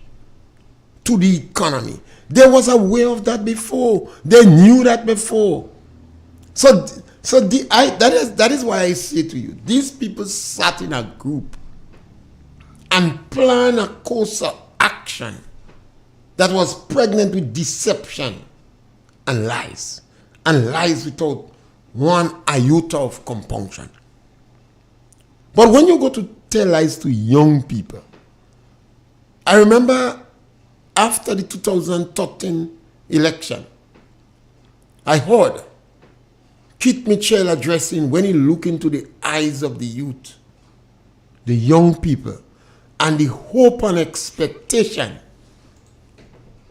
to the economy. There was a way of that before. They knew that before. That is why I say to you, these people sat in a group and planned a course of action that was pregnant with deception and lies without one iota of compunction. But when you go to tell lies to young people, I remember after the 2013 election, I heard Kit Mitchell addressing, when he looked into the eyes of the youth, the young people, and the hope and expectation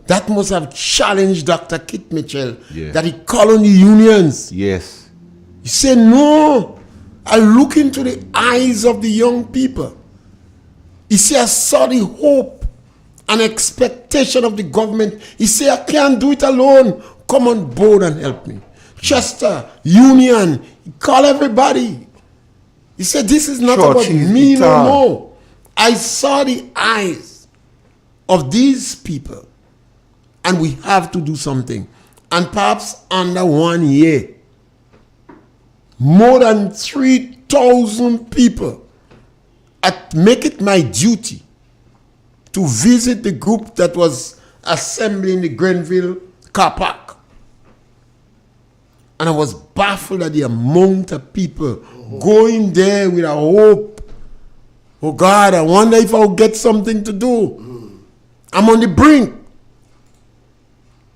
that must have challenged Dr. Kit Mitchell, that he called on the unions. Yes. He said, no, I look into the eyes of the young people. He said, I saw the hope and expectation of the government. He said, I can't do it alone. Come on board and help me. Chester, union, call everybody. He said, this is not about me no more. I saw the eyes of these people, and we have to do something. And perhaps under 1 year, more than 3,000 people make it my duty to visit the group that was assembling the Grenville car park. And I was baffled at the amount of people going there with a hope. Oh God, I wonder if I'll get something to do. I'm on the brink.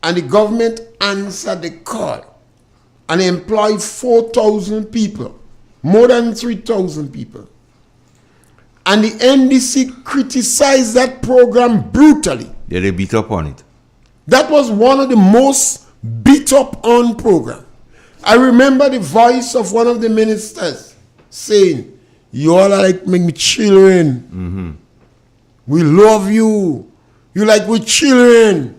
And the government answered the call and employed 4,000 people, more than 3,000 people. And the NDC criticized that program brutally. Yeah, they beat up on it. That was one of the most beat up on programs. I remember the voice of one of the ministers saying, you all are like my children. Mm-hmm. We love you. You like we children.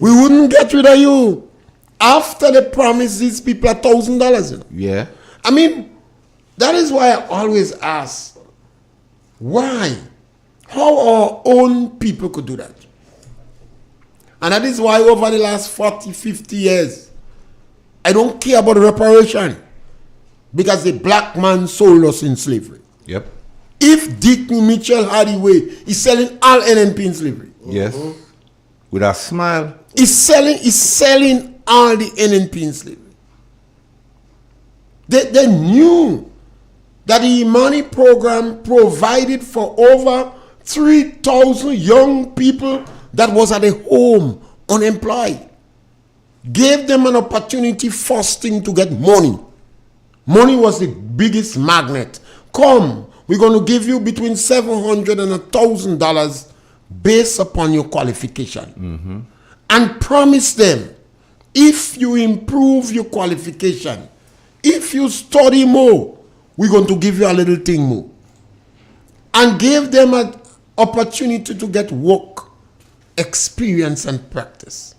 We wouldn't get rid of you. After they promised these people $1,000. You know? Yeah. I mean, that is why I always ask, why? How our own people could do that? And that is why over the last 40, 50 years, I don't care about reparation. Because the black man sold us in slavery. Yep. If Dick Mitchell had a way, he's selling all NNP in slavery. Yes. With a smile. He's selling all the NNP in slavery. They knew that the Imani program provided for over 3,000 young people that was at a home unemployed. Gave them an opportunity first thing to get money. Money was the biggest magnet. Come, we're going to give you between $700 and $1,000 based upon your qualification. Mm-hmm. And promise them, if you improve your qualification, if you study more, we're going to give you a little thing more. And gave them an opportunity to get work, experience, and practice.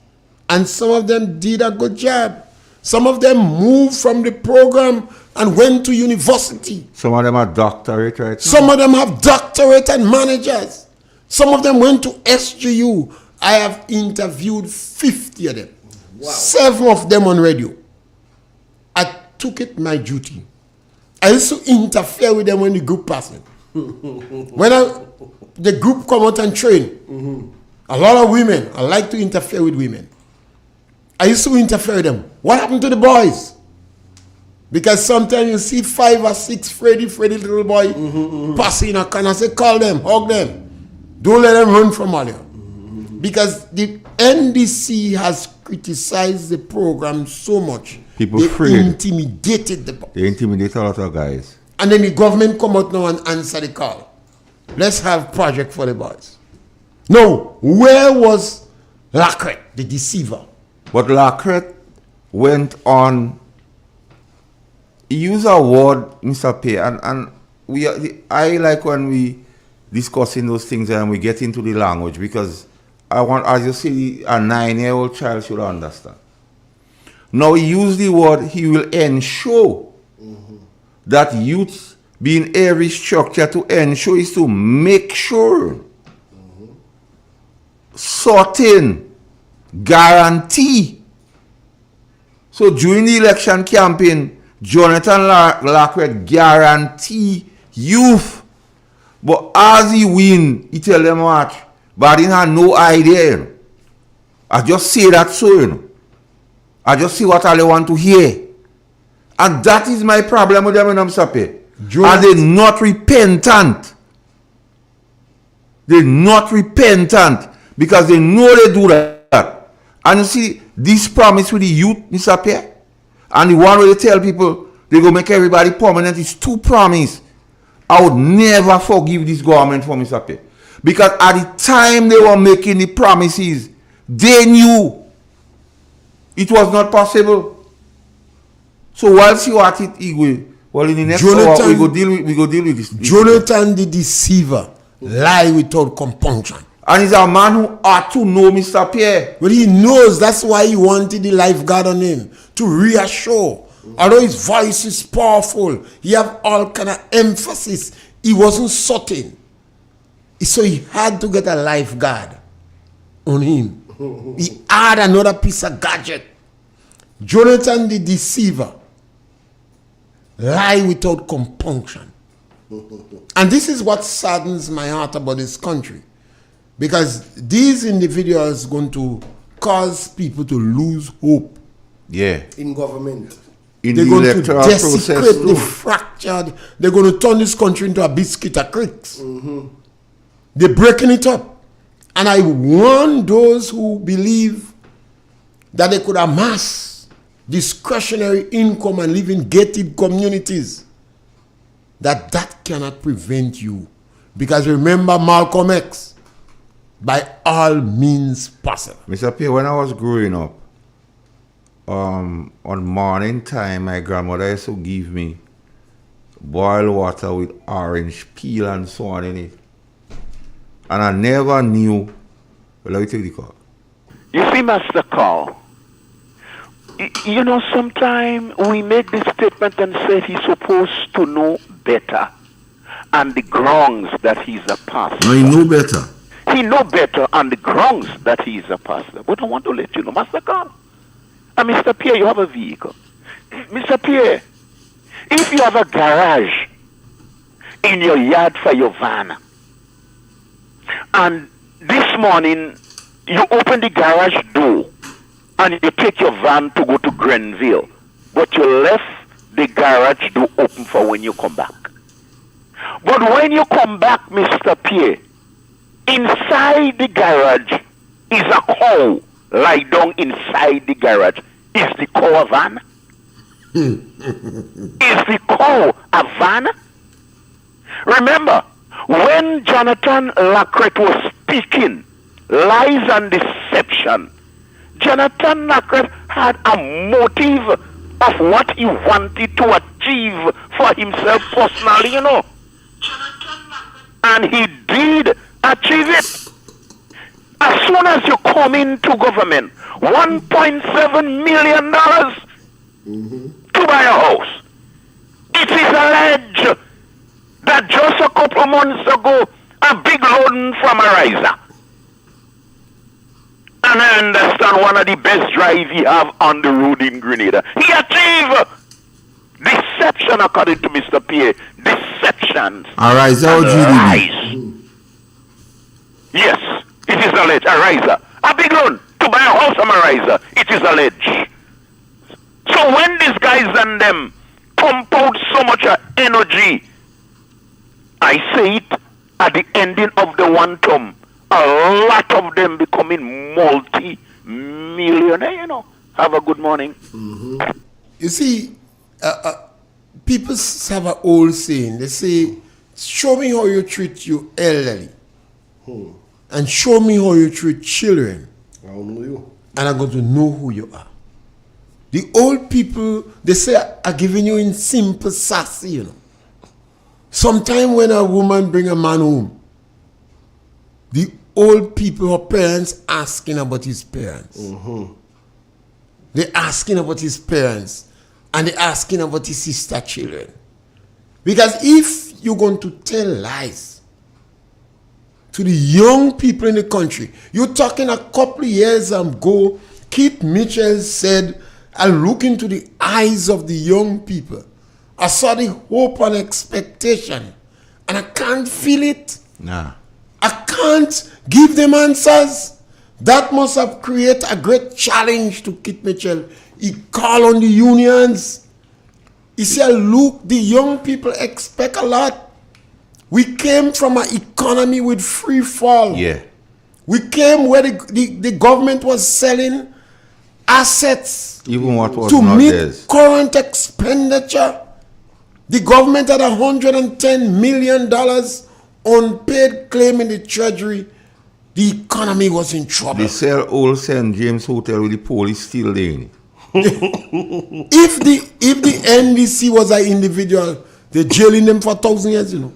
And some of them did a good job. Some of them moved from the program and went to university. Some of them are doctorate right now. Some of them have doctorate and managers. Some of them went to SGU I have interviewed 50 of them. Wow. 7 of them on radio. I took it my duty. I used to interfere with them when the group passing. When the group come out and train, a lot of women, I like to interfere with women. I used to interfere with them. What happened to the boys? Because sometimes you see 5 or 6 Freddy little boy passing a corner. I say, call them, hug them. Don't let them run from all you. Because the NDC has criticized the program so much. People they intimidated the boys. They intimidate a lot of guys. And then the government come out now and answer the call. Let's have project for the boys. No, where was Lacret, the deceiver? But Lacret went on. He used a word, Mr. P, and I like when we discussing those things and we get into the language, because I want, as you see, a 9-year-old child should understand. Now he used the word, he will ensure that youth being every structure to ensure is to make sure, certain, guarantee. So during the election campaign, Jonathan Lacret guarantee youth. But as he win, he tell them what, but he had no idea. You know. I just say that so, you know. I just see what I want to hear. And that is my problem with them in Amsape. And they're not repentant. They're not repentant because they know they do that. And you see, this promise with the youth, Mr. Pierre, and the one where they tell people they go make everybody permanent, is 2 promises. I would never forgive this government for Mr. Pierre. Because at the time they were making the promises, they knew it was not possible. So whilst you at it, Igwe, well, in the next hour, we go deal with this. Jonathan the deceiver lie without compunction. And he's a man who ought to know Mr. Pierre. But he knows, that's why he wanted the lifeguard on him, to reassure. Although his voice is powerful, he have all kind of emphasis. He wasn't certain. So he had to get a lifeguard on him. He had another piece of gadget. Jonathan the deceiver lie without compunction. And this is what saddens my heart about this country. Because these individuals are going to cause people to lose hope. Yeah. In government. In they're the going to electoral desecrate the fractured. They're going to turn this country into a biscuit of creeks. They're breaking it up. And I warn those who believe that they could amass discretionary income and live in gated communities, that cannot prevent you. Because remember Malcolm X, by all means possible. Mr. P, when I was growing up, on morning time, my grandmother used to give me boiled water with orange peel and so on in it. And I never knew. Well, let me take the call. You see, Master Carl, you know, sometimes we make this statement and say he's supposed to know better, on the grounds that he's a pastor. No, he know better. He know better on the grounds that he's a pastor. But I want to let you know, Master Carl, and Mr. Pierre, you have a vehicle. Mr. Pierre, if you have a garage in your yard for your van, and this morning you open the garage door and you take your van to go to Grenville, but you left the garage door open for when you come back. But when you come back, Mr. Pierre, inside the garage is a cow lie down inside the garage. Is the cow a van? Is the cow a van? Remember, when Jonathan Lacret was speaking lies and deception, Jonathan Lacret had a motive of what he wanted to achieve for himself personally, you know. And he did achieve it. As soon as you come into government, $1.7 million to buy a house. It is alleged that just a couple months ago, a big loan from a riser. And I understand one of the best drive he have on the road in Grenada. He achieved deception according to Mr. Pierre. Deceptions. Arise out GDP. Yes, it is alleged. A riser. A big loan to buy a house from a riser. It is alleged. So when these guys and them pump out so much energy, I say it at the ending of the one term, a lot of them becoming multi-millionaire, you know. Have a good morning. You see, people have an old saying. They say, show me how you treat your elderly. And show me how you treat children. I don't know you. And I'm going to know who you are. The old people, they say, are giving you in simple sassy, you know. Sometimes when a woman bring a man home, the old people, her parents, asking about his parents. They're asking about his parents. And they're asking about his sister children. Because if you're going to tell lies to the young people in the country, you're talking a couple of years ago, Keith Mitchell said, I look into the eyes of the young people. I saw the hope and expectation. And I can't feel it. Nah. I can't give them answers. That must have created a great challenge to Keith Mitchell. He called on the unions. He said, look, the young people expect a lot. We came from an economy with free fall. Yeah. We came where the government was selling assets Even what was to not meet theirs. current expenditure. The government had $110 million unpaid claim in the treasury. The economy was in trouble. They sell old St. James Hotel with the police still there in it. If the NDC was an individual, they jailing them for 1,000 years, you know.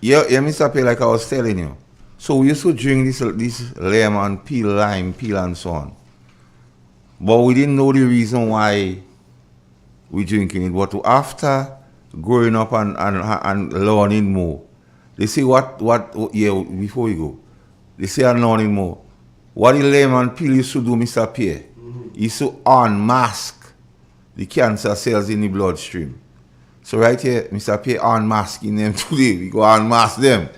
Yeah, Mr. P, like I was telling you. So we used to drink this lemon, peel, lime, peel and so on. But we didn't know the reason why we drinking it. But after growing up and learning more, they say before we go, they say I'm learning more. What the lemon peel used to do, Mr. Pierre, he used to unmask the cancer cells in the bloodstream. So right here, Mr. Pierre unmasking them today. We go unmask them.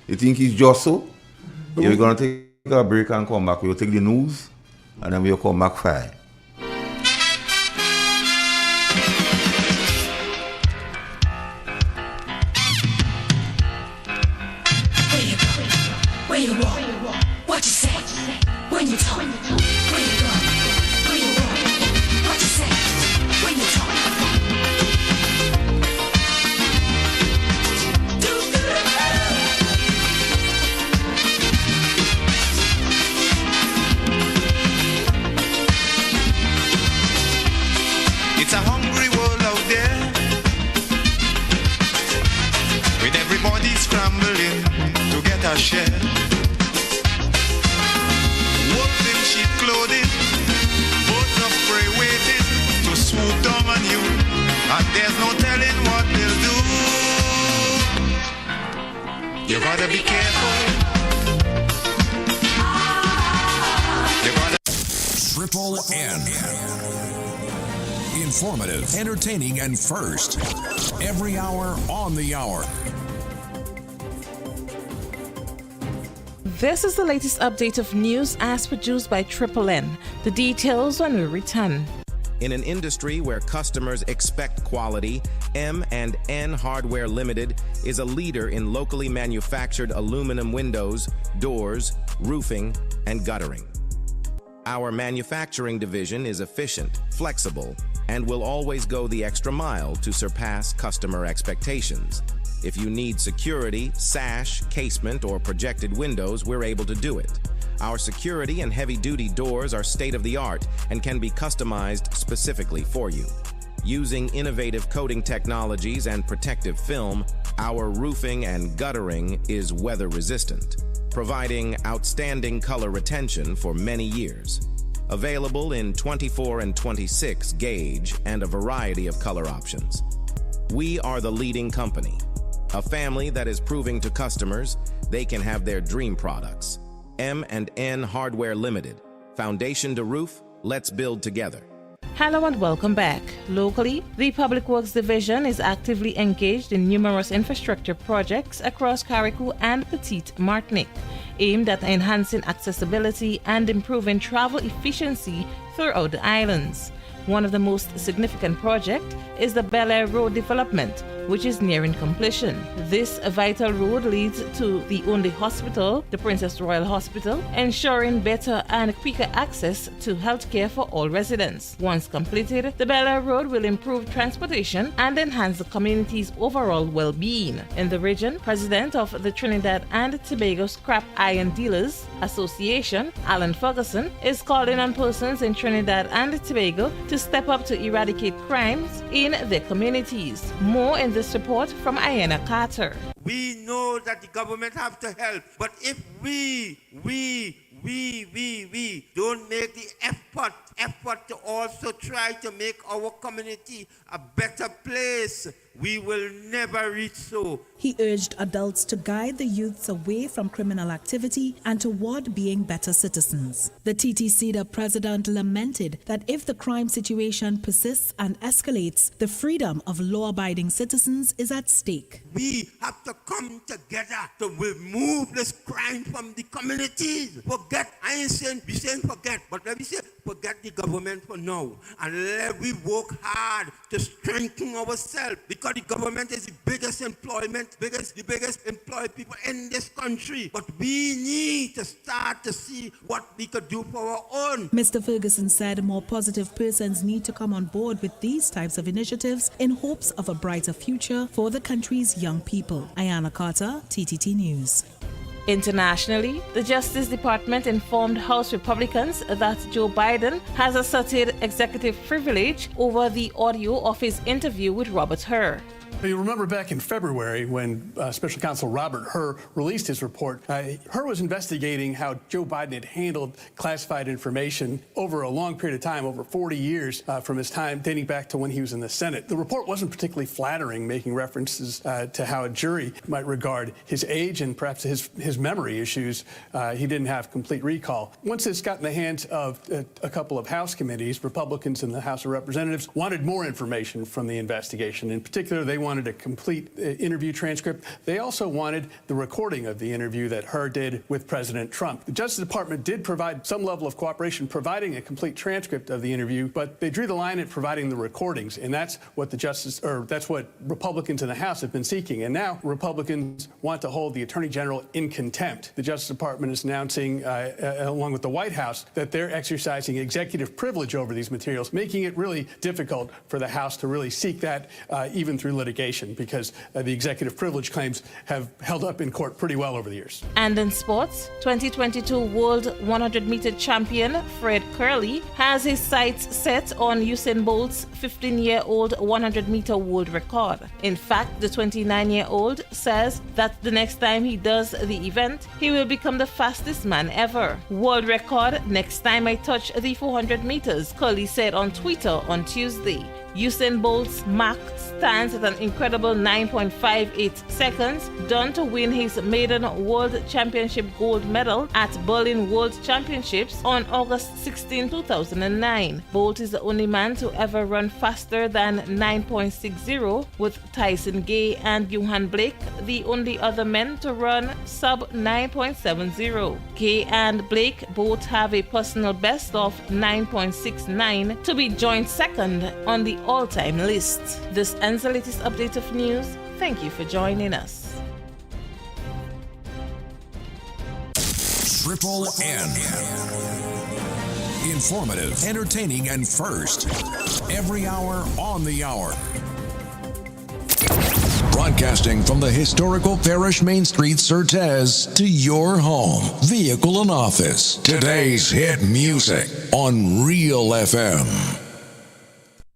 You think it's just so? Yeah, we're going to take a break and come back. We'll take the news and then we'll come back fine. Where you walk, what you say, when you talk, where you go, where you walk, what you say, when you talk. It's a hungry world out there, with everybody scrambling to get a share. Wolves in sheep clothing, boats of prey waiting to swoop down on you, and there's no telling what they'll do. You gotta be careful. You gotta. Triple N. Informative, entertaining, and first. Every hour on the hour. This is the latest update of news as produced by Triple N. The details when we return. In an industry where customers expect quality, M&N Hardware Limited is a leader in locally manufactured aluminum windows, doors, roofing, and guttering. Our manufacturing division is efficient, flexible, and will always go the extra mile to surpass customer expectations. If you need security, sash, casement, or projected windows, we're able to do it. Our security and heavy-duty doors are state-of-the-art and can be customized specifically for you. Using innovative coating technologies and protective film, our roofing and guttering is weather-resistant, providing outstanding color retention for many years. Available in 24 and 26 gauge and a variety of color options. We are the leading company, a family that is proving to customers they can have their dream products. M&N Hardware Limited, Foundation to roof, let's build together. Hello and welcome back. Locally, the Public Works Division is actively engaged in numerous infrastructure projects across Carriacou and Petite Martinique, aimed at enhancing accessibility and improving travel efficiency throughout the islands. One of the most significant projects is the Bel Air Road development, which is nearing completion. This vital road leads to the only hospital, the Princess Royal Hospital, ensuring better and quicker access to healthcare for all residents. Once completed, the Bel Air Road will improve transportation and enhance the community's overall well-being. In the region, President of the Trinidad and Tobago Scrap Iron Dealers Association, Alan Ferguson, is calling on persons in Trinidad and Tobago to step up to eradicate crimes in their communities. More in this report from Ayanna Carter. We know that the government have to help, but if we don't make the effort to also try to make our community a better place, we will never reach so. He urged adults to guide the youths away from criminal activity and toward being better citizens. The TTCDA president lamented that if the crime situation persists and escalates, the freedom of law-abiding citizens is at stake. We have to come together to remove this crime from the communities. Forget, I ain't saying, we saying forget, but let me say, forget the government for now. And let we work hard to strengthen ourselves, because the government is the biggest employed people in this country. But we need to start to see what we could do for our own. Mr. Ferguson said more positive persons need to come on board with these types of initiatives in hopes of a brighter future for the country's young people. Ayanna Carter, TTT News. Internationally, the Justice Department informed House Republicans that Joe Biden has asserted executive privilege over the audio of his interview with Robert Hur. You remember back in February when Special Counsel Robert Hur released his report. Hur was investigating how Joe Biden had handled classified information over a long period of time, over 40 years from his time dating back to when he was in the Senate. The report wasn't particularly flattering, making references to how a jury might regard his age and perhaps his memory issues. He didn't have complete recall. Once this got in the hands of a couple of House committees, Republicans in the House of Representatives wanted more information from the investigation. In particular, they wanted a complete interview transcript. They also wanted the recording of the interview that Hur did with President Trump. The Justice Department did provide some level of cooperation, providing a complete transcript of the interview, but they drew the line at providing the recordings, and that's what that's what Republicans in the House have been seeking. And now Republicans want to hold the Attorney General in contempt. The Justice Department is announcing, along with the White House, that they're exercising executive privilege over these materials, making it really difficult for the House to really seek that even through litigation, because the executive privilege claims have held up in court pretty well over the years. And in sports, 2022 World 100-meter champion Fred Kerley has his sights set on Usain Bolt's 15-year-old 100-meter world record. In fact, the 29-year-old says that the next time he does the event, he will become the fastest man ever. World record next time I touch the 400 meters, Kerley said on Twitter on Tuesday. Usain Bolt's mark stands at an incredible 9.58 seconds, done to win his maiden World Championship gold medal at Berlin World Championships on August 16, 2009. Bolt is the only man to ever run faster than 9.60, with Tyson Gay and Johan Blake the only other men to run sub 9.70. Gay and Blake both have a personal best of 9.69 to be joint second on the all-time list. This ends the latest update of news. Thank you for joining us. Triple N. Informative, entertaining, and first. Every hour on the hour. Broadcasting from the historical Parish Main Street, Surtez, to your home, vehicle, and office. Today's hit music on Real FM.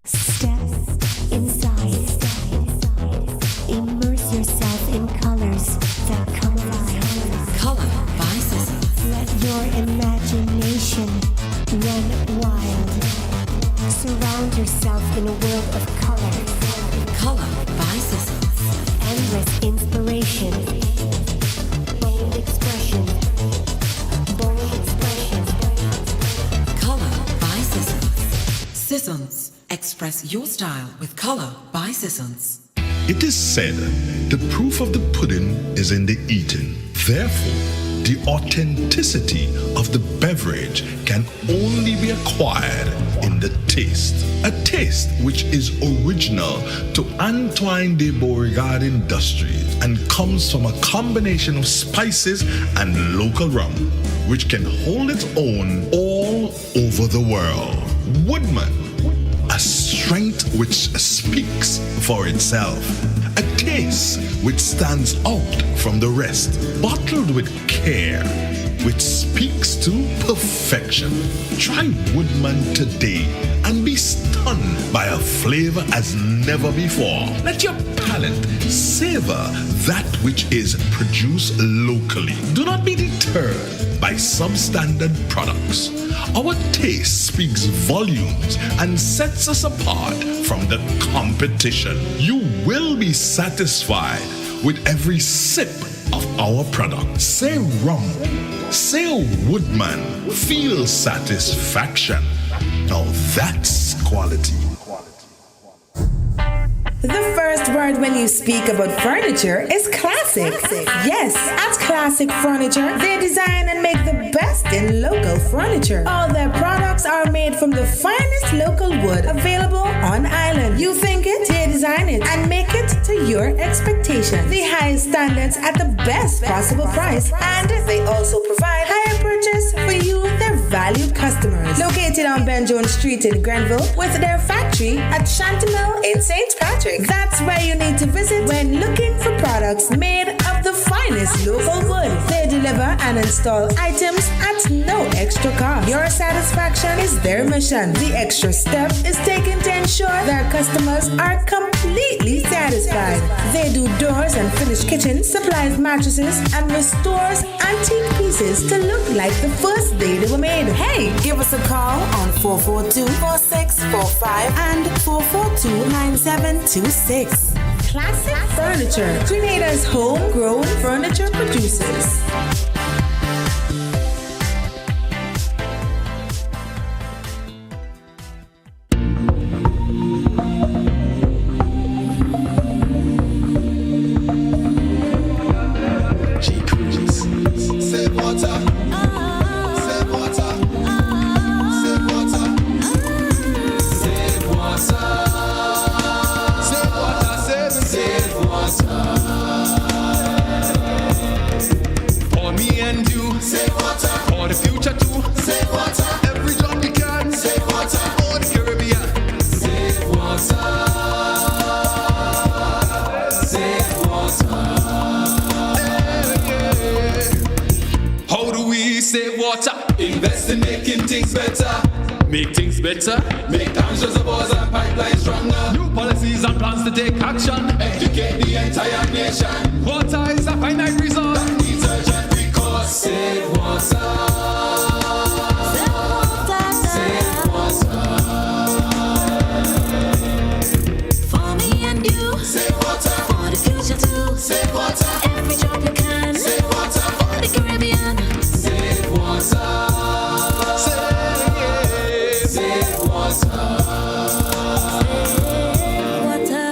Step inside. Immerse yourself in colors that come alive. Color by Sissy. Let your imagination run wild. Surround yourself in a world of color. Color by Sissy. Endless inspiration. Bold expression. Bold expression. Sissons. Express your style with color by Sissons. It is said, the proof of the pudding is in the eating. Therefore, the authenticity of the beverage can only be acquired in the taste. A taste which is original to Antoine de Beauregard Industries and comes from a combination of spices and local rum, which can hold its own all over the world. Woodman, a strength which speaks for itself. A taste which stands out from the rest. Bottled with care, which speaks to perfection. Try Woodman today and be stunned by a flavor as never before. Let your palate savor that which is produced locally. Do not be deterred by substandard products. Our taste speaks volumes and sets us apart from the competition. You will be satisfied with every sip of our product. Say rum, say Woodman, feel satisfaction. Now that's quality. The first word when you speak about furniture is classic. Yes, at Classic Furniture, they design and make the best in local furniture. All their products are made from the finest local wood available on island. You think it, they design it, and make it to your expectations. The highest standards at the best possible price, and they also provide higher purchase for you, their valued customers. Located on Ben Jones Street in Grenville, with their factory at Chantemille in St. Patrick. That's where you need to visit when looking for products made of the finest local wood. They deliver and install items at no extra cost. Your satisfaction is their mission. The extra step is taken to ensure their customers are completely satisfied. They do doors and finished kitchens, supplies mattresses, and restores antique pieces to look like the first day they were made. Hey, give us a call on 442-4645 and 442-9726. Classic Furniture, Grenada's homegrown furniture producers. Save water. Save water. Save water. Save water. Save water. For me and you. Save water. For the future too. Save water. Every drop we can. Save water. For the Caribbean. Save water. Save water. How do we save water? Invest in making things better. Make things better. Make dams, reservoirs, and pipelines stronger. New policies and plans to take action. Educate the entire nation. Water is a finite resource that needs urgent recourse. Save water. Save water. For me and you. Save water. For the future too. Save water. Every drop you can. Save water. For the Caribbean. Save water. Save water.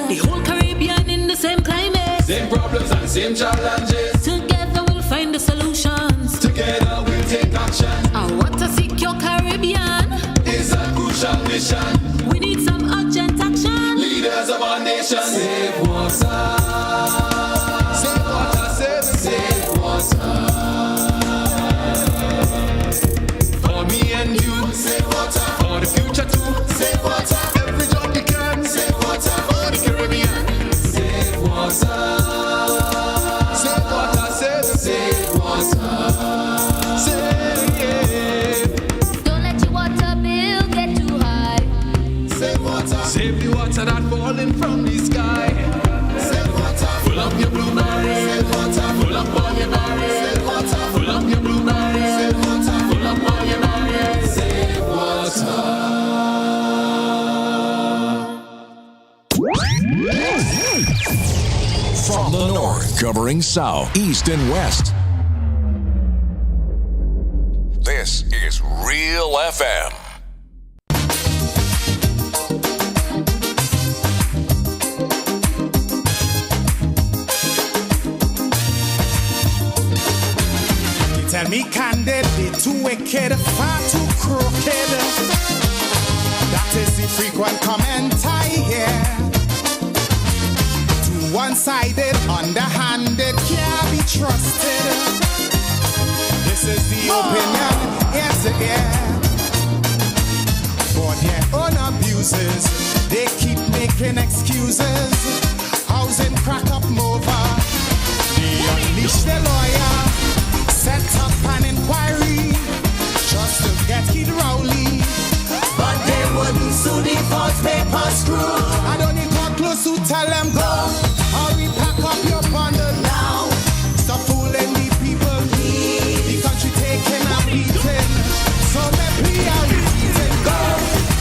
The whole Caribbean in the same climate. Same problems and same challenges. Together we'll find the solutions. Together we'll take action. Our water secure Caribbean is a crucial mission. We need some urgent action. Leaders of our nation. Save water. Save water. Save water. For me and you. Save water. For the future too. Save water. Every drop we can. Save water. For the Caribbean. Save water. Save water. Save water. Save. Don't let your water bill get too high. Save water. Save the water that falling from the sky. Save water. Full up your blueberries. Save water. Full up all your berries. Save water. Full up your blueberries. Save water. Full up all your berries. Save water. From the north, covering south, east, and west. This is Real FM. Me candidate, too wicked, far too crooked. That is the frequent comment I hear. Too one-sided, underhanded, can't be trusted. This is the opinion, ear to ear. For their own abuses, they keep making excuses. Housing crack up over. They unleash the lawyer, set up an inquiry just to get Kid Rowley. But they wouldn't sue the false paper screw. I don't need to close to tell them go. Hurry, pack up your bundle now. Stop fooling the people. The country taking a beating. So maybe I'll repeat it. Go.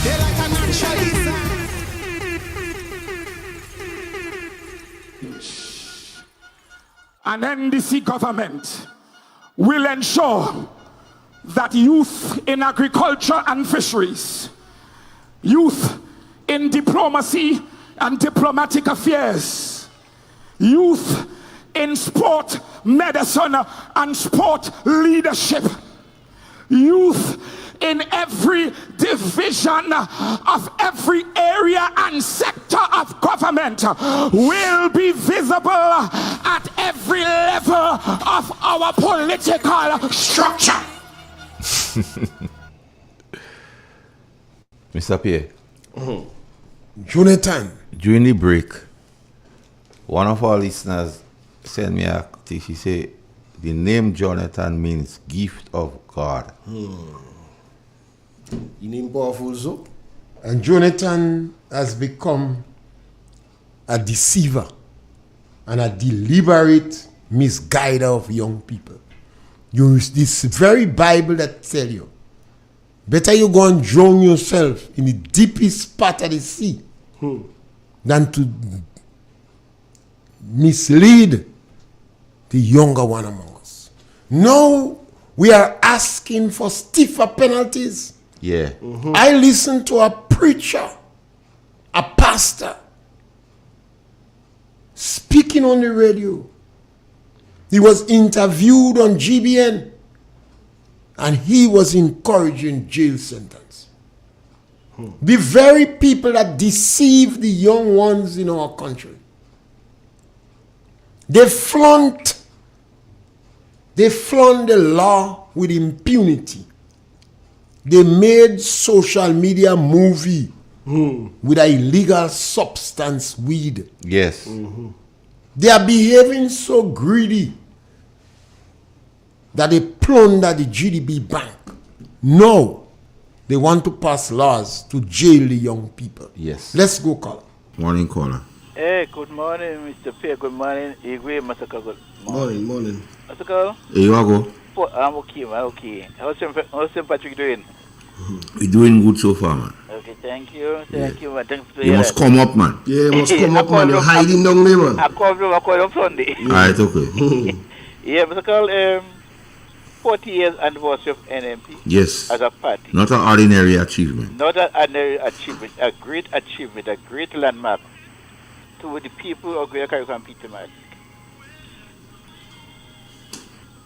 They like a natural design. An NDC government will ensure that youth in agriculture and fisheries, youth in diplomacy and diplomatic affairs, youth in sport, medicine and sport leadership, youth in every division of every area and sector of government will be visible at every level of our political structure. Mr. Pierre. Jonathan. During the break, one of our listeners sent me a thing. She said, the name Jonathan means gift of God. You name powerful so? And Jonathan has become a deceiver and a deliberate misguider of young people. Use this very Bible that tell you, better you go and drown yourself in the deepest part of the sea than to mislead the younger one among us. Now we are asking for stiffer penalties. Yeah. I listened to a preacher, a pastor, speaking on the radio. He was interviewed on GBN and he was encouraging jail sentence. The very people that deceive the young ones in our country, they flaunt the law with impunity. They made social media movie with an illegal substance, weed. Yes. They are behaving so greedy that they plunder the GDB bank. No, they want to pass laws to jail the young people. Yes. Let's go, caller. Morning, caller. Hey, good morning, Mr. Pierre. Good morning, Igwe Masaka. Good morning. Masaka? Hey, you go? I'm okay, man. Okay. How's St. Patrick doing? We're doing good so far, man. Okay, thank you. Thank you, man. Thanks for You must come up, man. Yeah, you must come up, man. You're hiding down there, man. I called him Sunday. Alright, okay. Yeah, Mr. Carl, 40 years anniversary of NMP. Yes. As a party. Not an ordinary achievement. Not an ordinary achievement. A great landmark to the people of Greater Caribbean Peter Mark.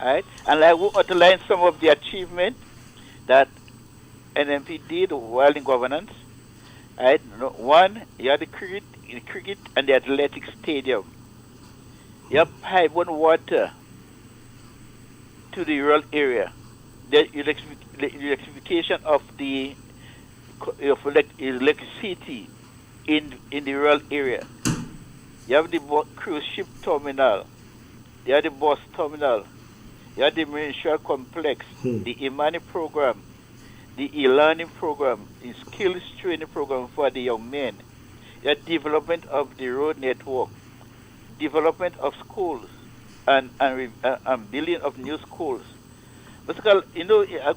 Alright? And I will outline some of the achievements that NMP did while in governance. Right? One, you had the cricket and the athletic stadium. You have pipeline water to the rural area. The electrification of the electricity in the rural area. You have the cruise ship terminal. You have the bus terminal. You have the ministerial complex, the Imani program, the e-learning program, the skills training program for the young men, the development of the road network, development of schools, and building of new schools. Basically,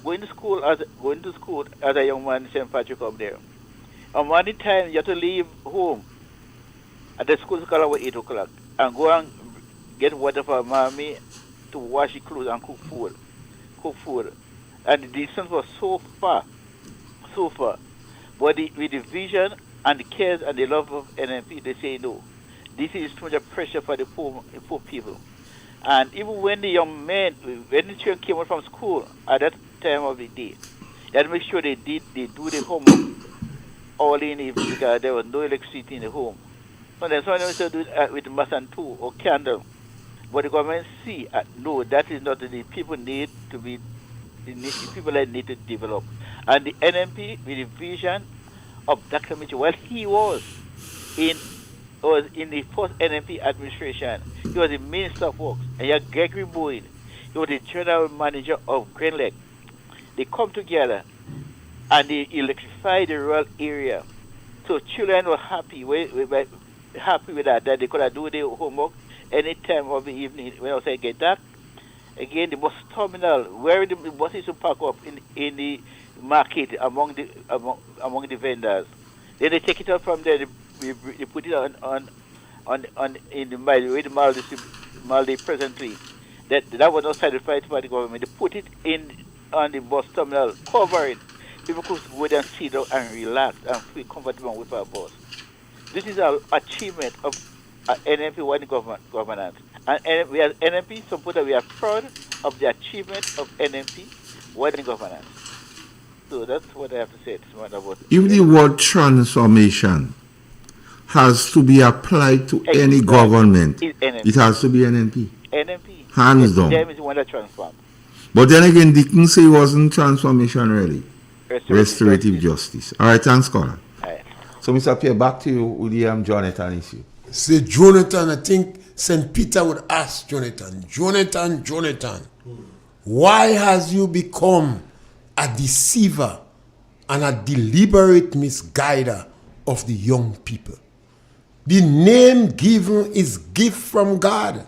going to school as a young man in St. Patrick up there. On morning time, you have to leave home at the school at 8 o'clock and go and get water for mommy to wash your clothes and cook food. And the distance was so far. But with the vision and the care and the love of NMP, they say no. This is too much pressure for the poor people. And even when the young men, when the children came out from school at that time of the day, they had to make sure they do the homework early in the evening because there was no electricity in the home. So then some of them used to do it with mass and two or candle. But the government see, no, that is not the people need to be, the people that need to develop. And the NMP, with the vision of Dr. Mitchell, well, he was in the first NMP administration. He was the Minister of Works. And you had Gregory Boyd. He was the General Manager of Green Lake. They come together and they electrify the rural area. So children were happy with that they could do their homework any time of the evening when I was get dark. Again, the bus terminal where the buses to park up in the market among the vendors. Then they take it out from there. They put it on in the mall where the mall they presently. That was not satisfied by the government. They put it on the bus terminal, cover it. People could go there and sit down and relax and feel comfortable with our bus. This is an achievement of NMP one governance. And we as NMP support that we are proud of the achievement of NMP one governance. So that's what I have to say this morning about If the word transformation has to be applied to any government, it has to be NMP. NMP. Hands down. Them is the one that transforms. But then again, Dickens say it wasn't transformation really. Restorative justice. All right, thanks, Colin. So, Mr. Pierre, back to you with the Jonathan issue. Say, Jonathan, I think St. Peter would ask Jonathan, why has you become a deceiver and a deliberate misguider of the young people? The name given is gift from God.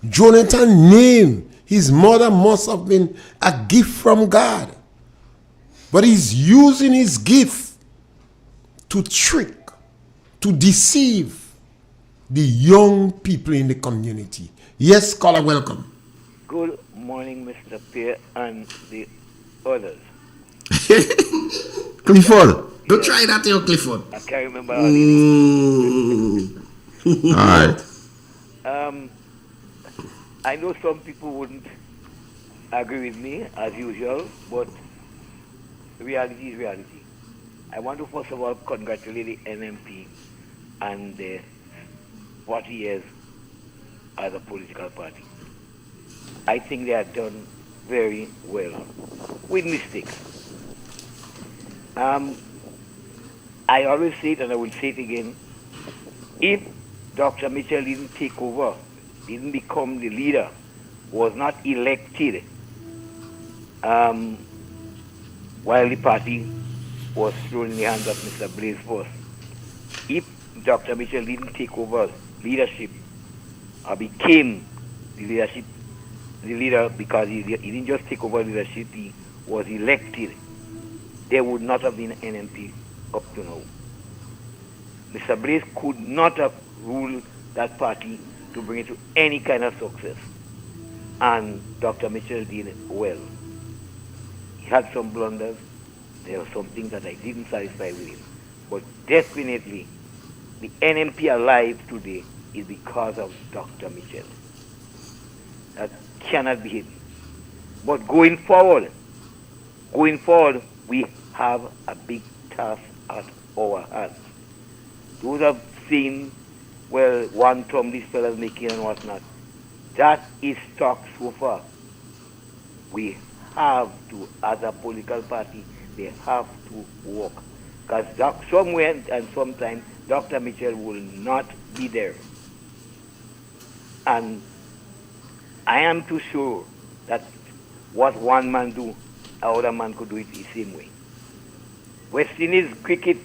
Jonathan's name, his mother must have been a gift from God. But he's using his gift to trick, to deceive the young people in the community. Yes, caller, welcome. Good morning, Mr. Pierre and the others. Clifford. Don't try that, your Clifford. I can't remember all the All right. I know some people wouldn't agree with me, as usual, but reality is reality. I want to first of all congratulate the NMP and the 40 years as a political party. I think they have done very well, with mistakes. I always say it and I will say it again. If Dr. Mitchell didn't take over, didn't become the leader, was not elected, while the party was thrown in the hands of Mr. Blaise Force, if Dr. Mitchell didn't take over leadership or became the leader because he didn't just take over leadership, he was elected, there would not have been NMP up to now. Mr. Blaise could not have ruled that party to bring it to any kind of success. And Dr. Mitchell did well. He had some blunders. There were some things that I didn't satisfy with him. But definitely, the NMP alive today is because of Dr. Mitchell. That cannot be hidden. But going forward, we have a big task at our hands. Those have seen, well, one term this fellow's making and whatnot. That is talk so far. We have to, as a political party, they have to work. Because somewhere and sometime, Dr. Mitchell will not be there. And I am too sure that what one man do, another man could do it the same way. West Indies cricket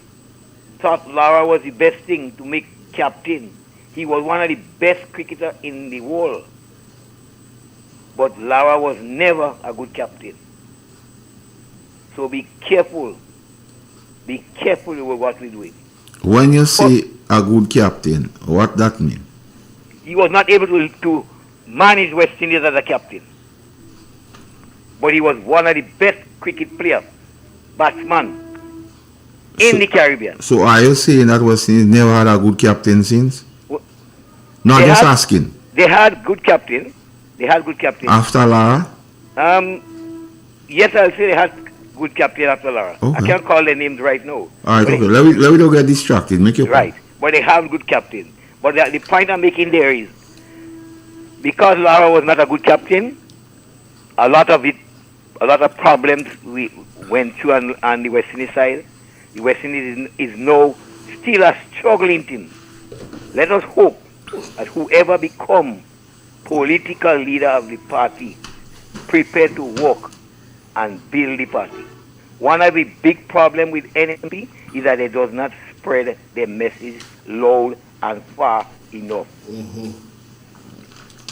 thought Lara was the best thing to make captain. He was one of the best cricketers in the world. But Lara was never a good captain. So be careful. Be careful with what we're doing. When you say a good captain, what that mean? He was not able to manage West Indies as a captain. But he was one of the best cricket players, batsman, in the Caribbean. So are you saying that West Indies never had a good captain since? No, I'm just asking. They had good captain. After Lara? Yes, I'll say they had good captain after Lara. Okay. I can't call their names right now. All right, But okay. Let me don't get distracted. Make your right. But they have good captain. But the point I'm making there is, because Lara was not a good captain, a lot of problems we went through on the West Indies side. The West Indies is now still a struggling team. Let us hope that whoever become political leader of the party prepare to work and build the party. One of the big problem with NMP is that they does not spread their message loud and far enough. Mm-hmm.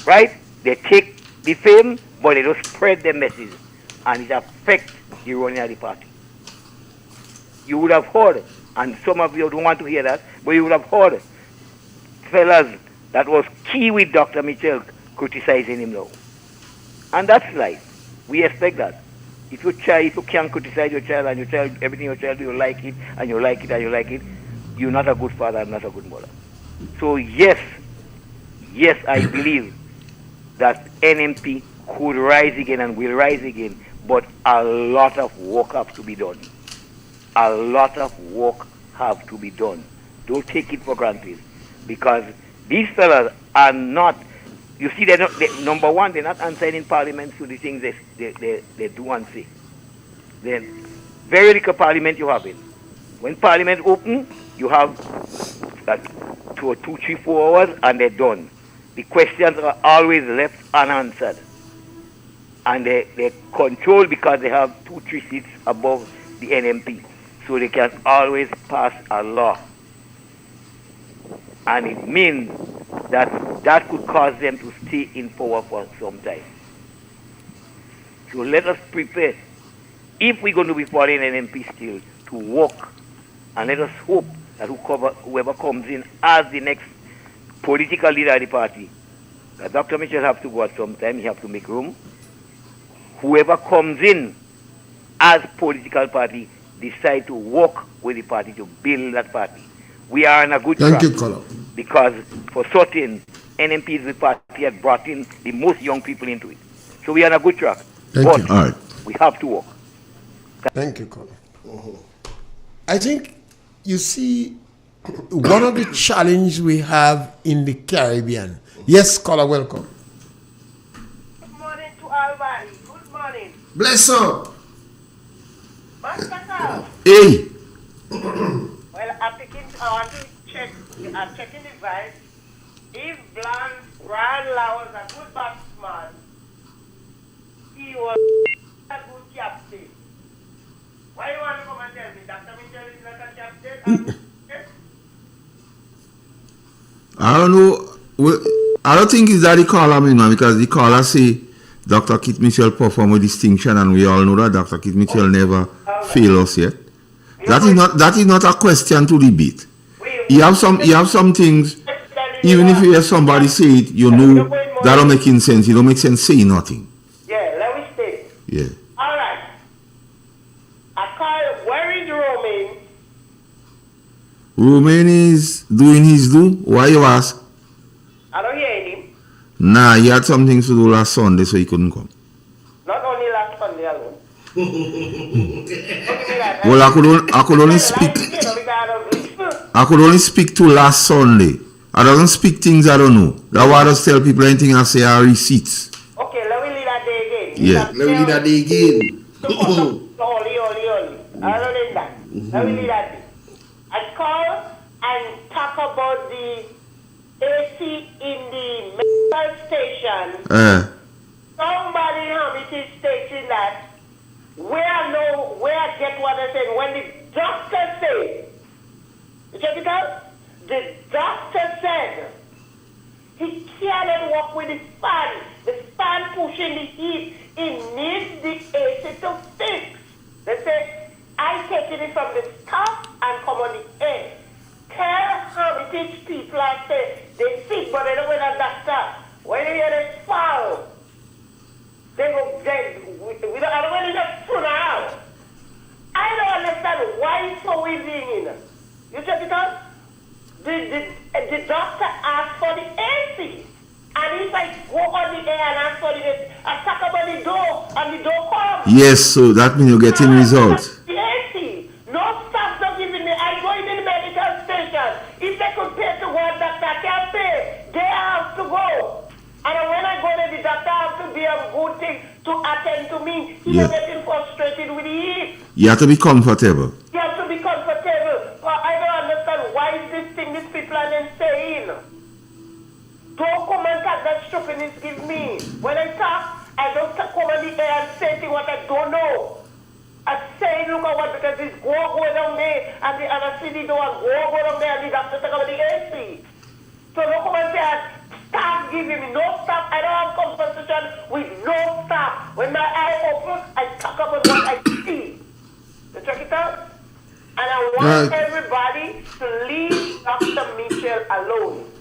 Right? They take the fame, but they don't spread their message, and it affects the running of the party. You would have heard, and some of you don't want to hear that, but you would have heard fellas that was key with Dr. Mitchell criticizing him now. And that's life. We expect that. If you can't criticize your child and your child, everything your child do, you like it, and you like it, and you like it, you're not a good father and not a good mother. So yes, I believe that NMP could rise again and will rise again, but a lot of work have to be done. A lot of work have to be done. Don't take it for granted, because these fellas are not, you see, number one, they're not answering in Parliament to the things they do and say. Then, very little Parliament you have it. When Parliament open, you have 2, 3, 4 hours and they're done. The questions are always left unanswered. And they're controlled because they have 2, 3 seats above the NMP. So they can always pass a law. And it means that could cause them to stay in power for some time. So let us prepare, if we're going to be following NMP still, to work. And let us hope that whoever comes in as the next political leader of the party, that Dr. Mitchell have to go at some time, he have to make room. Whoever comes in as political party, decide to work with the party to build that party. We are on a good track. Thank you, Colin. Because for certain, NMP is the party that brought in the most young people into it. So we are on a good track. Thank you. All right. We have to work. Thank you, Colin. I think, you see, one of the challenges we have in the Caribbean. Yes, Colin, welcome. Good morning to everybody. Good morning. Bless up. Master Carl. Hey. Well, I want to check. I'm checking the vibe. If Brian Lau was a good batsman, he was a good captain. Why you want to come and tell me Dr. Mitchell is not a captain? I don't know. I don't think it's that the caller, man, because the caller say Dr. Kit Mitchell performed with distinction, and we all know that Dr. Kit Mitchell never failed us yet. That is not a question to debate. You have some things, even if you hear somebody say it, you know that don't make sense. It don't make sense saying nothing. Yeah, let me stay. Yeah. All right. I call, where is Romain? Romain is doing his do. Why you ask? I don't hear him. Nah, he had some things to do last Sunday, so he couldn't come. Not only last Sunday alone. Well, I could only speak. I could only speak to last Sunday. I don't speak things I don't know. That's why I just tell people anything I say are receipts. Okay, let me leave that day again. Yeah. Let me leave that day again. Oli. I don't need that. Let me leave that day. I call and talk about the AC in the medical station. Somebody is stating that where I get what I said when the doctor said, check it out. The doctor said he cannot walk with the fan pushing the heat. He needs the AC to fix. They say, I taking it from the top and come on the end. Tell Heritage people I say they sick, but they don't want a doctor. When you hear they fall, they go dead. I don't want to just put out. I don't understand why it's so easy in. You check it out? The doctor asked for the AC, and if I go on the air and I saw it, I talk about the door and the door comes. Yes, so that means you're getting results. Yes, no staff don't give me. I go in the medical station. If they could pay to one doctor, I can't pay. They have to go. And when I go there, the doctor has to be a good thing to attend to me. He's getting frustrated with the heat. You have to be comfortable. You have to be comfortable. But I don't understand why is this thing these people are then saying. Don't come and talk that stupidness give me. When I talk, I don't come on the air and say things what I don't know. I say look at what because it's go down there and the other city door and go down there and the doctor talk about the AC. So don't come and say staff giving me no staff. I don't have compensation with no staff. When my eye open, I talk about what I see. You check it out? And I want everybody to leave Dr. Mitchell alone.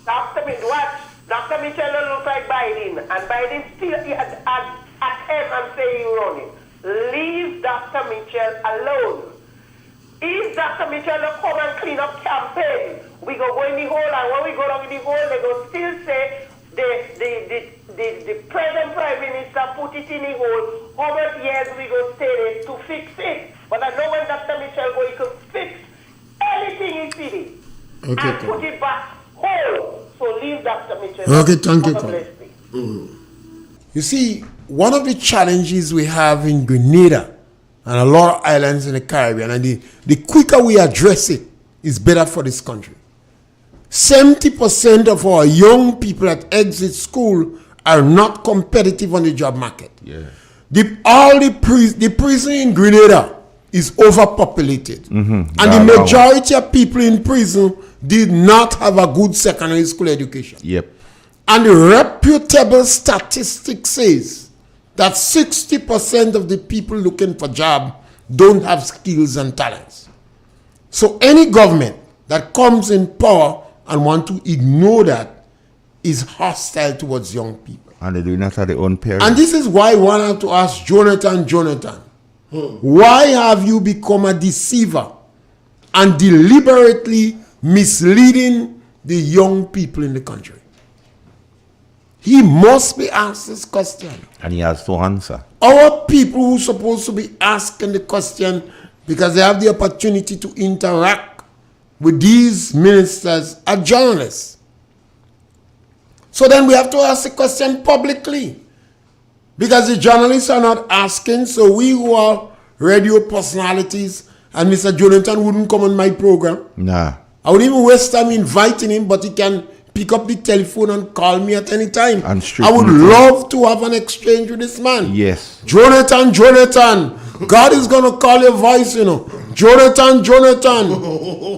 Dr. Mitchell looks like Biden, and Biden still at him and say he's running. Leave Dr. Mitchell alone. If Dr. Mitchell don't come and clean up campaign, we go in the hole, and when we go down in the hole, they go still say the present Prime Minister put it in the hole. How many years we go stay there to fix it? But I know when Dr. Mitchell go, he could fix anything in city and put it back whole. So leave Dr. Mitchell. Okay, thank you. You see, one of the challenges we have in Grenada and a lot of islands in the Caribbean, and the quicker we address it, is better for this country. 70% of our young people that exit school are not competitive on the job market. Yeah. The prison in Grenada is overpopulated. Mm-hmm. And the majority of people in prison did not have a good secondary school education. Yep. And the reputable statistic says that 60% of the people looking for job don't have skills and talents. So any government that comes in power and want to ignore that is hostile towards young people. And they do not have their own parents. And this is why I wanted to ask Jonathan, why have you become a deceiver and deliberately misleading the young people in the country? He must be asked this question. And he has to answer. Our people who are supposed to be asking the question because they have the opportunity to interact with these ministers are journalists. So then we have to ask the question publicly. Because the journalists are not asking, so we who are radio personalities, and Mr. Jonathan wouldn't come on my program. Nah. I would even waste time inviting him, but he can pick up the telephone and call me at any time. I would love to have an exchange with this man. Yes. Jonathan, God is going to call your voice, you know. Jonathan,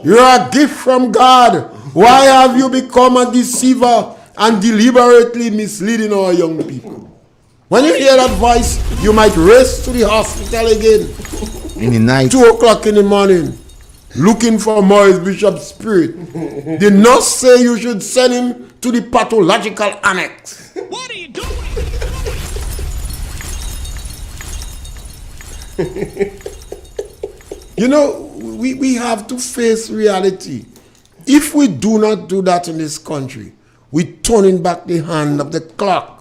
you're a gift from God. Why have you become a deceiver and deliberately misleading our young people? When you hear that voice, you might race to the hospital again. In the night. 2 o'clock in the morning. Looking for Morris Bishop's spirit. The nurse say you should send him to the pathological annex. What are you doing? You know, we have to face reality. If we do not do that in this country, we're turning back the hand of the clock.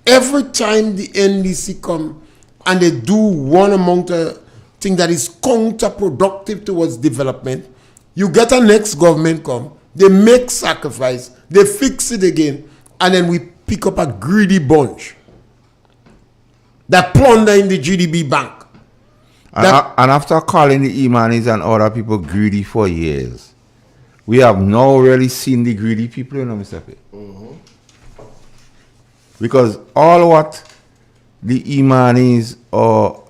Every time the NDC come and they do one among the thing that is counterproductive towards development, you get a next government come, they make sacrifice, they fix it again, and then we pick up a greedy bunch that plunder in the GDP bank. And after calling the Imanis and other people greedy for years, we have now really seen the greedy people, you know, Mr. P. Mm-hmm. Because all what the Imanis or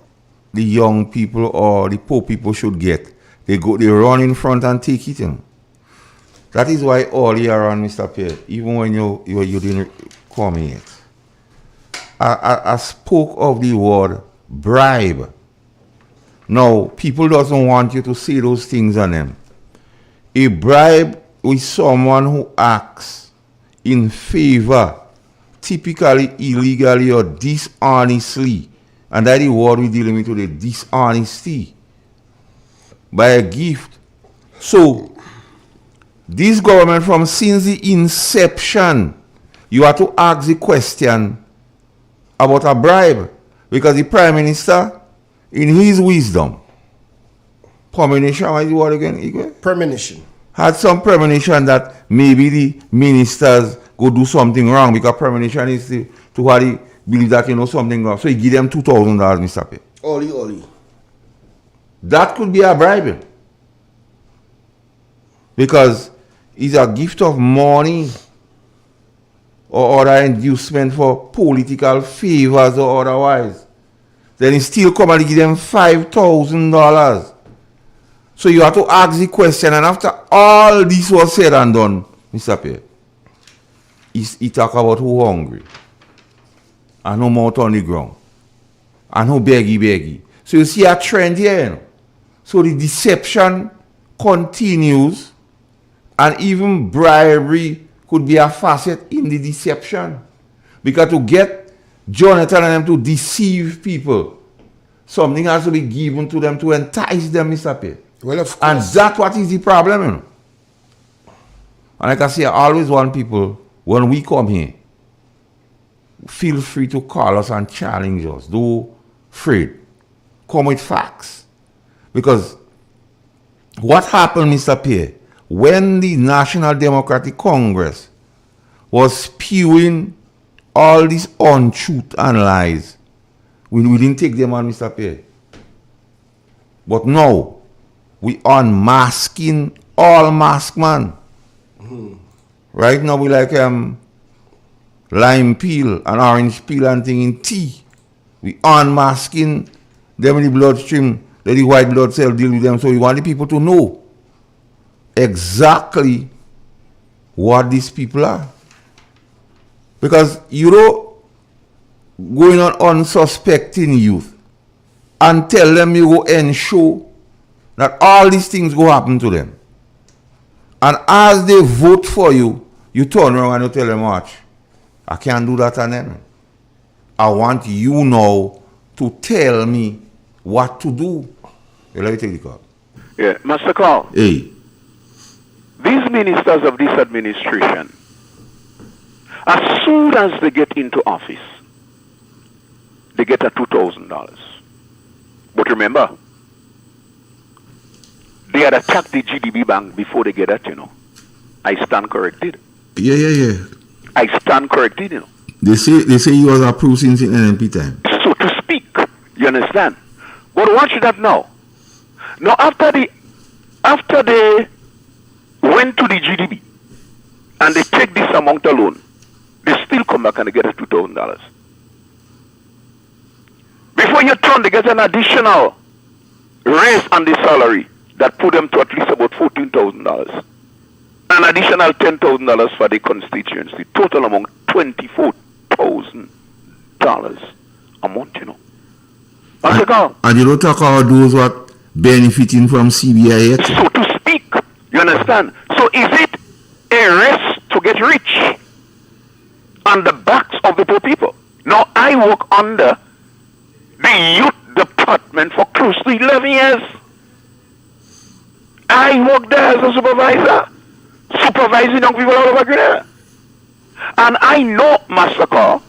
the young people or the poor people should get, they run in front and take it in. That is why all year on, Mr. Pierre, even when you didn't call me yet, I spoke of the word bribe. Now, people doesn't want you to say those things on them. A bribe is someone who acts in favor, typically illegally or dishonestly. And that is what we're dealing with today, dishonesty by a gift. So, This government, from since the inception, you have to ask the question about a bribe. Because the Prime Minister, in his wisdom, premonition, what is the word again? Premonition. Had some premonition that maybe the ministers go do something wrong, because premonition is to believe that you know something wrong. So he give them $2,000, Mr. P. Oli. That could be a bribe. Because it's a gift of money or other inducement for political favors or otherwise. Then he still come and give them $5,000. So you have to ask the question, and after all this was said and done, Mr. Pierre, he talk about who hungry, and who mouth on the ground, and who beggy. So you see a trend here, you know? So the deception continues, and even bribery could be a facet in the deception. Because to get Jonathan and them to deceive people, something has to be given to them to entice them, Mr. Pierre. Well, of course. And that's what is the problem, you know. And like I say, I always want people, when we come here, feel free to call us and challenge us. Don't afraid. Come with facts. Because what happened, Mr. Pierre, when the National Democratic Congress was spewing all this untruth and lies, we didn't take them on, Mr. Pierre. But now, we unmasking all mask man. Right now we like lime peel and orange peel and thing in tea. We unmasking them in the bloodstream, let the white blood cell deal with them. So we want the people to know exactly what these people are. Because you know, going on unsuspecting youth and tell them you go and show that all these things go happen to them. And as they vote for you, you turn around and you tell them, watch, I can't do that on them. I want you now to tell me what to do. Let me take the call. Yeah, Master Carl. Hey. These ministers of this administration, as soon as they get into office, they get a $2,000. But remember, they had attacked the GDB bank before they get that, you know. I stand corrected. Yeah. I stand corrected, you know. They say you was approved since in NNP time. So to speak, you understand? But watch that now. Now after they went to the GDB and they take this amount alone, they still come back and they get a $2,000. Before you turn, they get an additional raise on the salary that put them to at least about $14,000. An additional $10,000 for the constituency. Total amount $24,000 a month, you know. And you don't talk about those what benefiting from CBI yet? So to speak, you understand? So is it a race to get rich on the backs of the poor people? Now I work under the youth department for close to 11 years. I work there as a supervisor, supervising young people all over Grenada. And I know, Master Carl,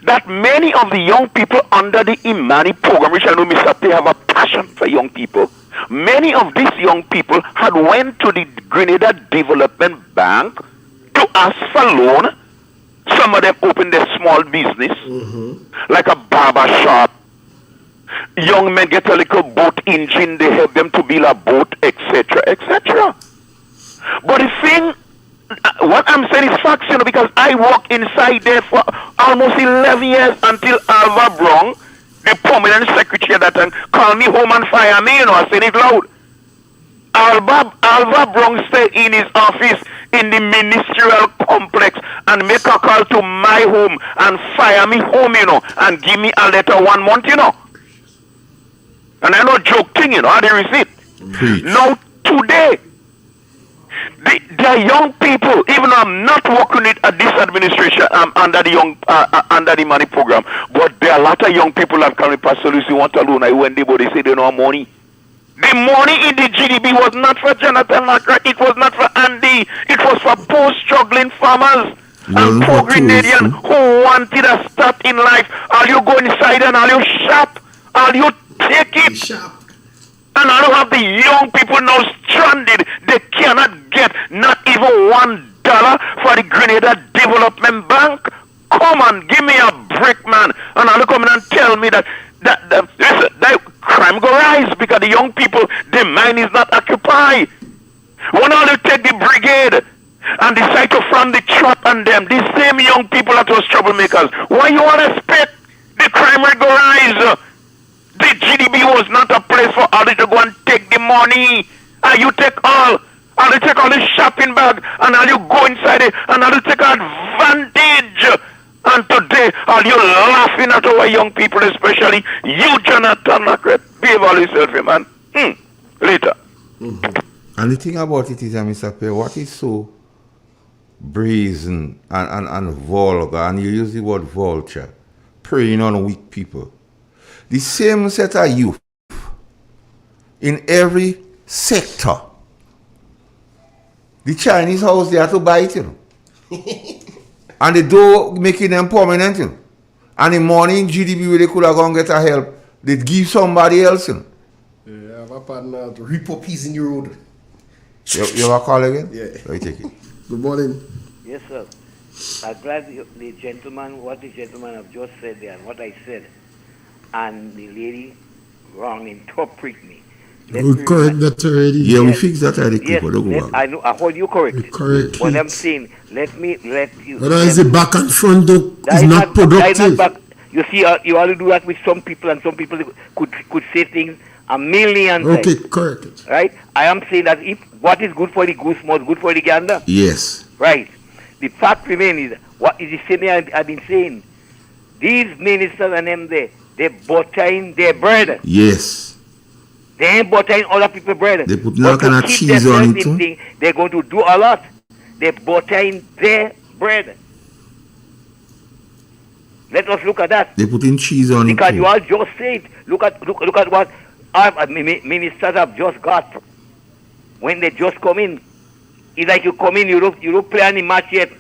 that many of the young people under the Imani program, which I know Mr. P have a passion for young people, many of these young people had went to the Grenada Development Bank to ask for loan. Some of them opened their small business, like a barber shop. Young men get a little boat engine, they help them to build a boat, etc., etc. But the thing, what I'm saying is facts, you know, because I worked inside there for almost 11 years until Alva Brown, the permanent secretary at that time, called me home and fire me, you know, I said it loud. Alva Brown stayed in his office in the ministerial complex and make a call to my home and fire me home, you know, and give me a letter 1 month, you know. And I know joking, you know, how they receive. Now today, there are young people, even though I'm not working it at this administration, I'm under the money program, but there are a lot of young people that come in Pastor Lucy want a loan. I went there, but they say they don't have money. The money in the GDP was not for Jonathan Lacroix, it was not for Andy, it was for poor struggling farmers and poor Grenadians who wanted a start in life. All you go inside and all you shop, all you take it. And all you have the young people now stranded. They cannot get not even $1 for the Grenada Development Bank. Come on, give me a break, man. And all you come in and tell me that crime go rise because the young people, their mind is not occupied. When all you take the brigade and decide to front the trap on them, these same young people that was troublemakers, why you want to expect the crime rate go rise? The GDP was not a place for all to go and take the money. And you take all you take all the shopping bag and all you go inside it and all you take advantage. And today, all you laughing at our young people, especially you, Jonathan Lacroix. Behave all yourself, man. Later. And the thing about it is, Mr. Perry, what is so brazen and vulgar, and you use the word vulture, preying on weak people. The same set of youth in every sector. The Chinese house, they have to buy it, you know. And they do making them permanent, you know. And the morning GDP where they could have gone get a help, they give somebody else, you know. Yeah, I have a partner to rip up peas in the road. You have a call again? Yeah. Right, take it. Good morning. Yes, sir. I'm glad the gentleman, what the gentleman have just said there and what I said, and the lady wrong interpret me. We correct that already. Yeah, we fixed that already. Yes, I know. I hold you correct. Correct. What I'm saying, let you. Whether it's the back and front though, is not productive. You see, you only do that with some people, and some people could say things a million times. Okay, correct. Right? I am saying that if what is good for the goose must good for the gander. Yes. Right. The fact remains is what is the same thing I've been saying. These ministers and them they buttering their bread. Yes. They ain't buttering other people's bread. They put no kind of cheese on it too. They're going to do a lot. They're buttering their bread. Let us look at that. They put in cheese on because it. Because you all just said, look at what our ministers have just got. When they just come in, it's like you come in, you don't play any match yet.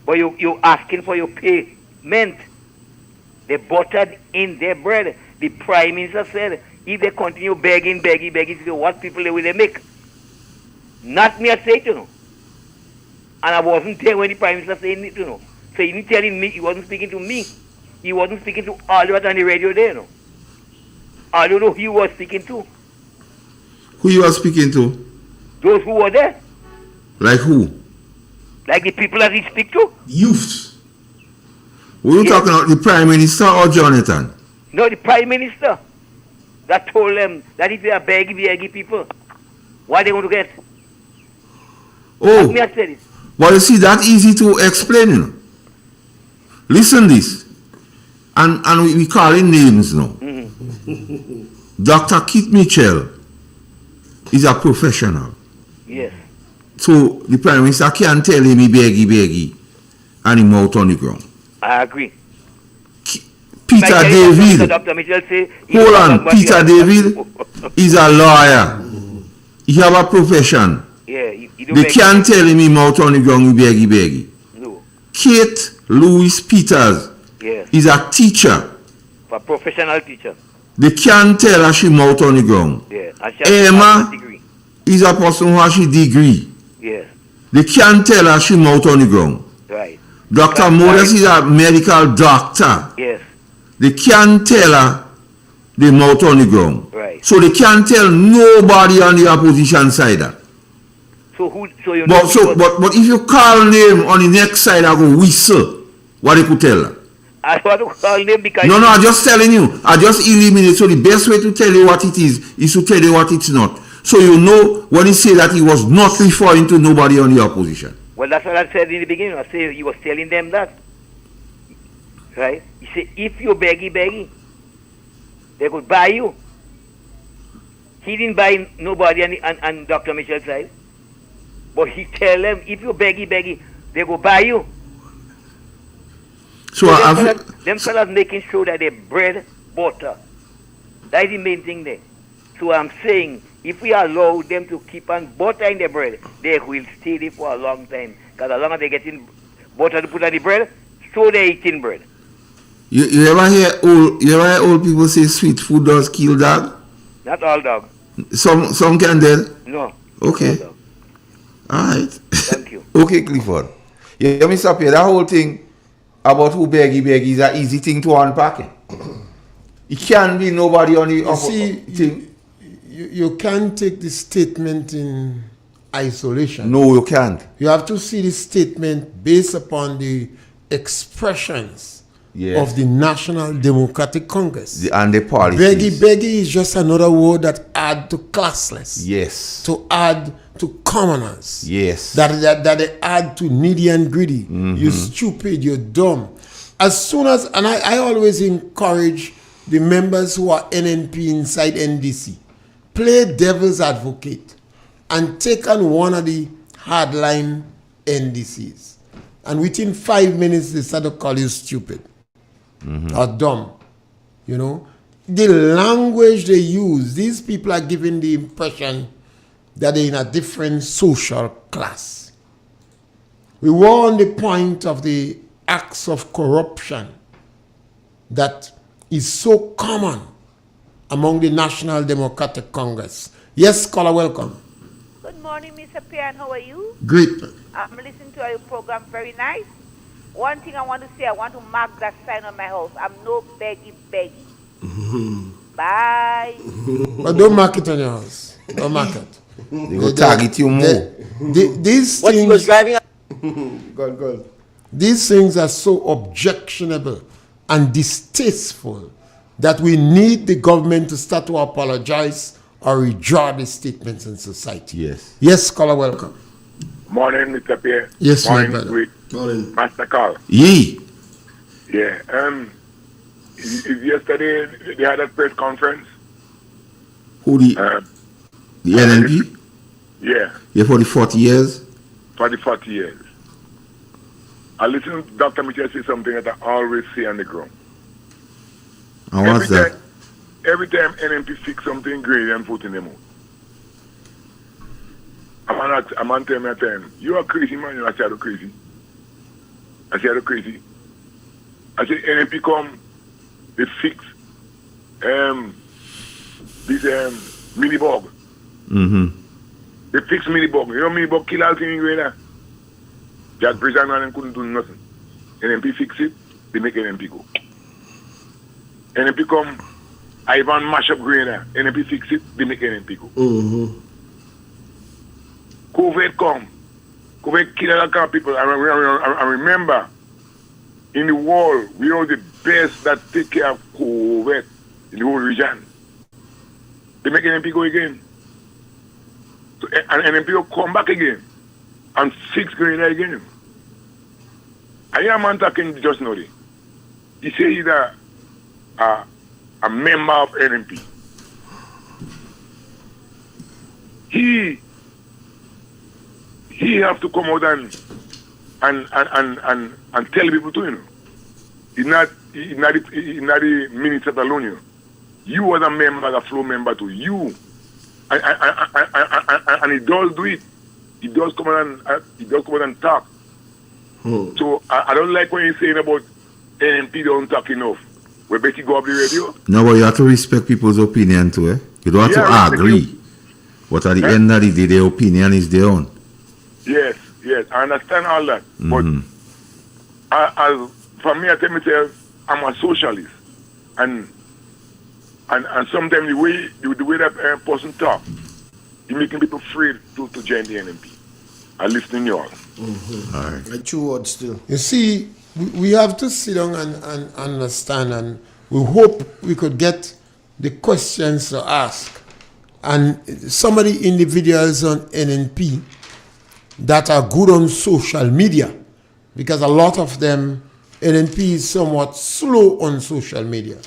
But you asking for your payment. They buttered in their bread. The Prime Minister said, if they continue begging, what people will they make? Not me, I say it, you know. And I wasn't there when the Prime Minister said it, you know. So he didn't telling me, he wasn't speaking to me. He wasn't speaking to all of us on the radio there, you know. I don't know who he was speaking to. Who you are speaking to? Those who were there. Like who? Like the people that he speak to. Youth. Were you talking about the Prime Minister or Jonathan? No, the Prime Minister that told them that if they are beggy people, what they going to get? Oh, me I said it. But you see, that's easy to explain, you know. Listen this, and we call in names now. Mm-hmm. Dr. Keith Mitchell is a professional. Yes. So the Prime Minister can't tell him he beggy, and him out on the ground. I agree. Peter David. Dr. Mitchell say, hold on, Peter David is a lawyer. He have a profession. Yeah, they can't tell him he out on the ground he beggy. No. Kate Louis Peters is a teacher. A professional teacher. They can't tell her she out on the ground. Yeah. Emma is a person who has a degree. Yes. They can't tell her she out on the ground. Right. Dr. Modest is a medical doctor. Yes. They can't tell her they out on the ground. Right. So they can't tell nobody on the opposition side that. So who? So you know. But if you call name on the next side, I go whistle. What they could tell her? I want to call name because. No, I'm just telling you. I just eliminate. So the best way to tell you what it is to tell you what it's not. So you know when he say that he was not referring to nobody on the opposition. Well, that's what I said in the beginning. I said he was telling them that. Right? He said, if you beggy, they could buy you. He didn't buy nobody on Dr. Mitchell's side. But he tell them, if you beggy, they go buy you. So them fellas making sure that they bread, butter. That is the main thing there. So I'm saying, if we allow them to keep on buttering the bread, they will stay there for a long time. Because as long as they get in butter to put on the bread, so they eating bread. You ever hear old people say sweet food does kill dog? Not all dog. Some can tell. No. Okay. Alright. Thank you. Okay, Clifford. Yeah, Mr. Pierre, that whole thing about who beggy is an easy thing to unpack. It can't be nobody on the thing. You can't take the statement in isolation. No, you can't. You have to see the statement based upon the expressions of the National Democratic Congress. And the policies. Beggy is just another word that add to classless. Yes. To add to commoners. Yes. That they add to needy and greedy. You stupid, you're dumb. As soon as, and I always encourage the members who are NNP inside NDC, play devil's advocate and take on one of the hardline NDCs. And within 5 minutes, they start to call you stupid or dumb. You know, the language they use, these people are giving the impression that they're in a different social class. We were on the point of the acts of corruption that is so common among the National Democratic Congress. Yes, caller, welcome. Good morning, Mr. Pierre, and how are you? Great. I'm listening to your program, very nice. One thing I want to say, I want to mark that sign on my house. I'm no beggy. Bye. But don't mark it on your house. Don't mark it. They will target you more. These what things, he was driving at? Go on. These things are so objectionable and distasteful that we need the government to start to apologize or withdraw the statements in society. Yes. Yes, caller, welcome. Morning, Mr. Pierre. Yes, morning, my brother. Morning. Master Carl. Yee. Yeah. Yesterday they had a press conference. Who the NNP? Yeah. Yeah, for the 40 years? For the 40 years. I listened to Dr. Mitchell say something that I always say on the ground. And what's that? Every time NNP fix something great and put in them out. I'm on tell me a time, you are crazy, man. I say, I'm crazy. I say, I'm crazy. I say, NNP come, they fix this mini bug. They fix mini bug. You know, mini bug kill all things in there. Jack Prison and couldn't do nothing. NNP fix it, they make NNP go. NNP come, Ivan mash up grainer. NNP fix it, they make NNP go. COVID come. COVID kill a lot of people. I remember in the world, we are the best that take care of COVID in the whole region. They make NNP go again. So, and NNP will come back again and fix grainer again. I hear a man talking just now. He say he's a member of NNP. He have to come out and tell people to, you know. He's not the minister alone, you know. You as a member, a flow member to you. And he does do it. He does come out and talk. So I don't like what he's saying about NNP don't talk enough. We better go up the radio. No, but you have to respect people's opinion too, eh? You don't have to agree. But at the end of the day, their opinion is their own. Yes, I understand all that. But for me, I tell myself, I'm a socialist. And sometimes the way that person talk, he's making people afraid to join the NNP. I listen to you all. All right. A true word still. You see, we have to sit down and understand, and we hope we could get the questions to ask. And some of the individuals on NNP that are good on social media, because a lot of them, NNP is somewhat slow on social media.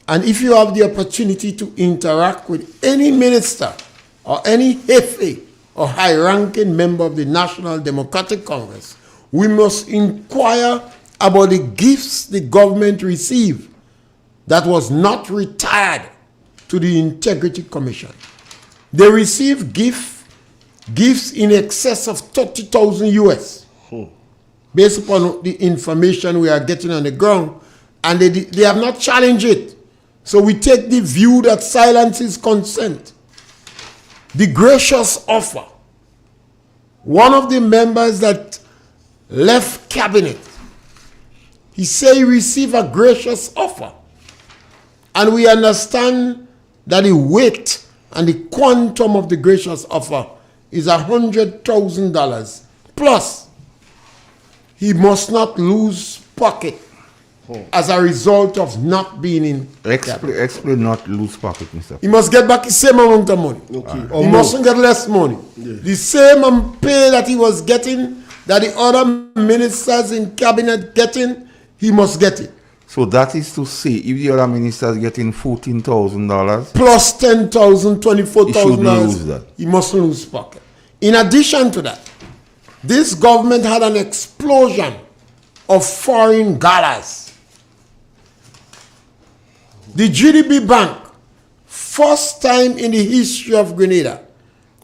And if you have the opportunity to interact with any minister or any jefe or high-ranking member of the National Democratic Congress, we must inquire about the gifts the government received that was not retired to the Integrity Commission. They receive gifts in excess of 30,000 US, based upon the information we are getting on the ground, and they have not challenged it. So we take the view that silence is consent. The gracious offer. One of the members that left cabinet, he said he received a gracious offer. And we understand that the weight and the quantum of the gracious offer is $100,000. Plus, he must not lose pocket as a result of not being in. Explain not lose pocket, Mr. He must get back the same amount of money. Okay. He mustn't get less money. Yeah. The same pay that he was getting, that the other ministers in cabinet getting, he must get it. So that is to say, if the other minister is getting $14,000 plus $10,000, $24,000, he mustn't lose pocket. In addition to that, this government had an explosion of foreign dollars. The GDP Bank, first time in the history of Grenada,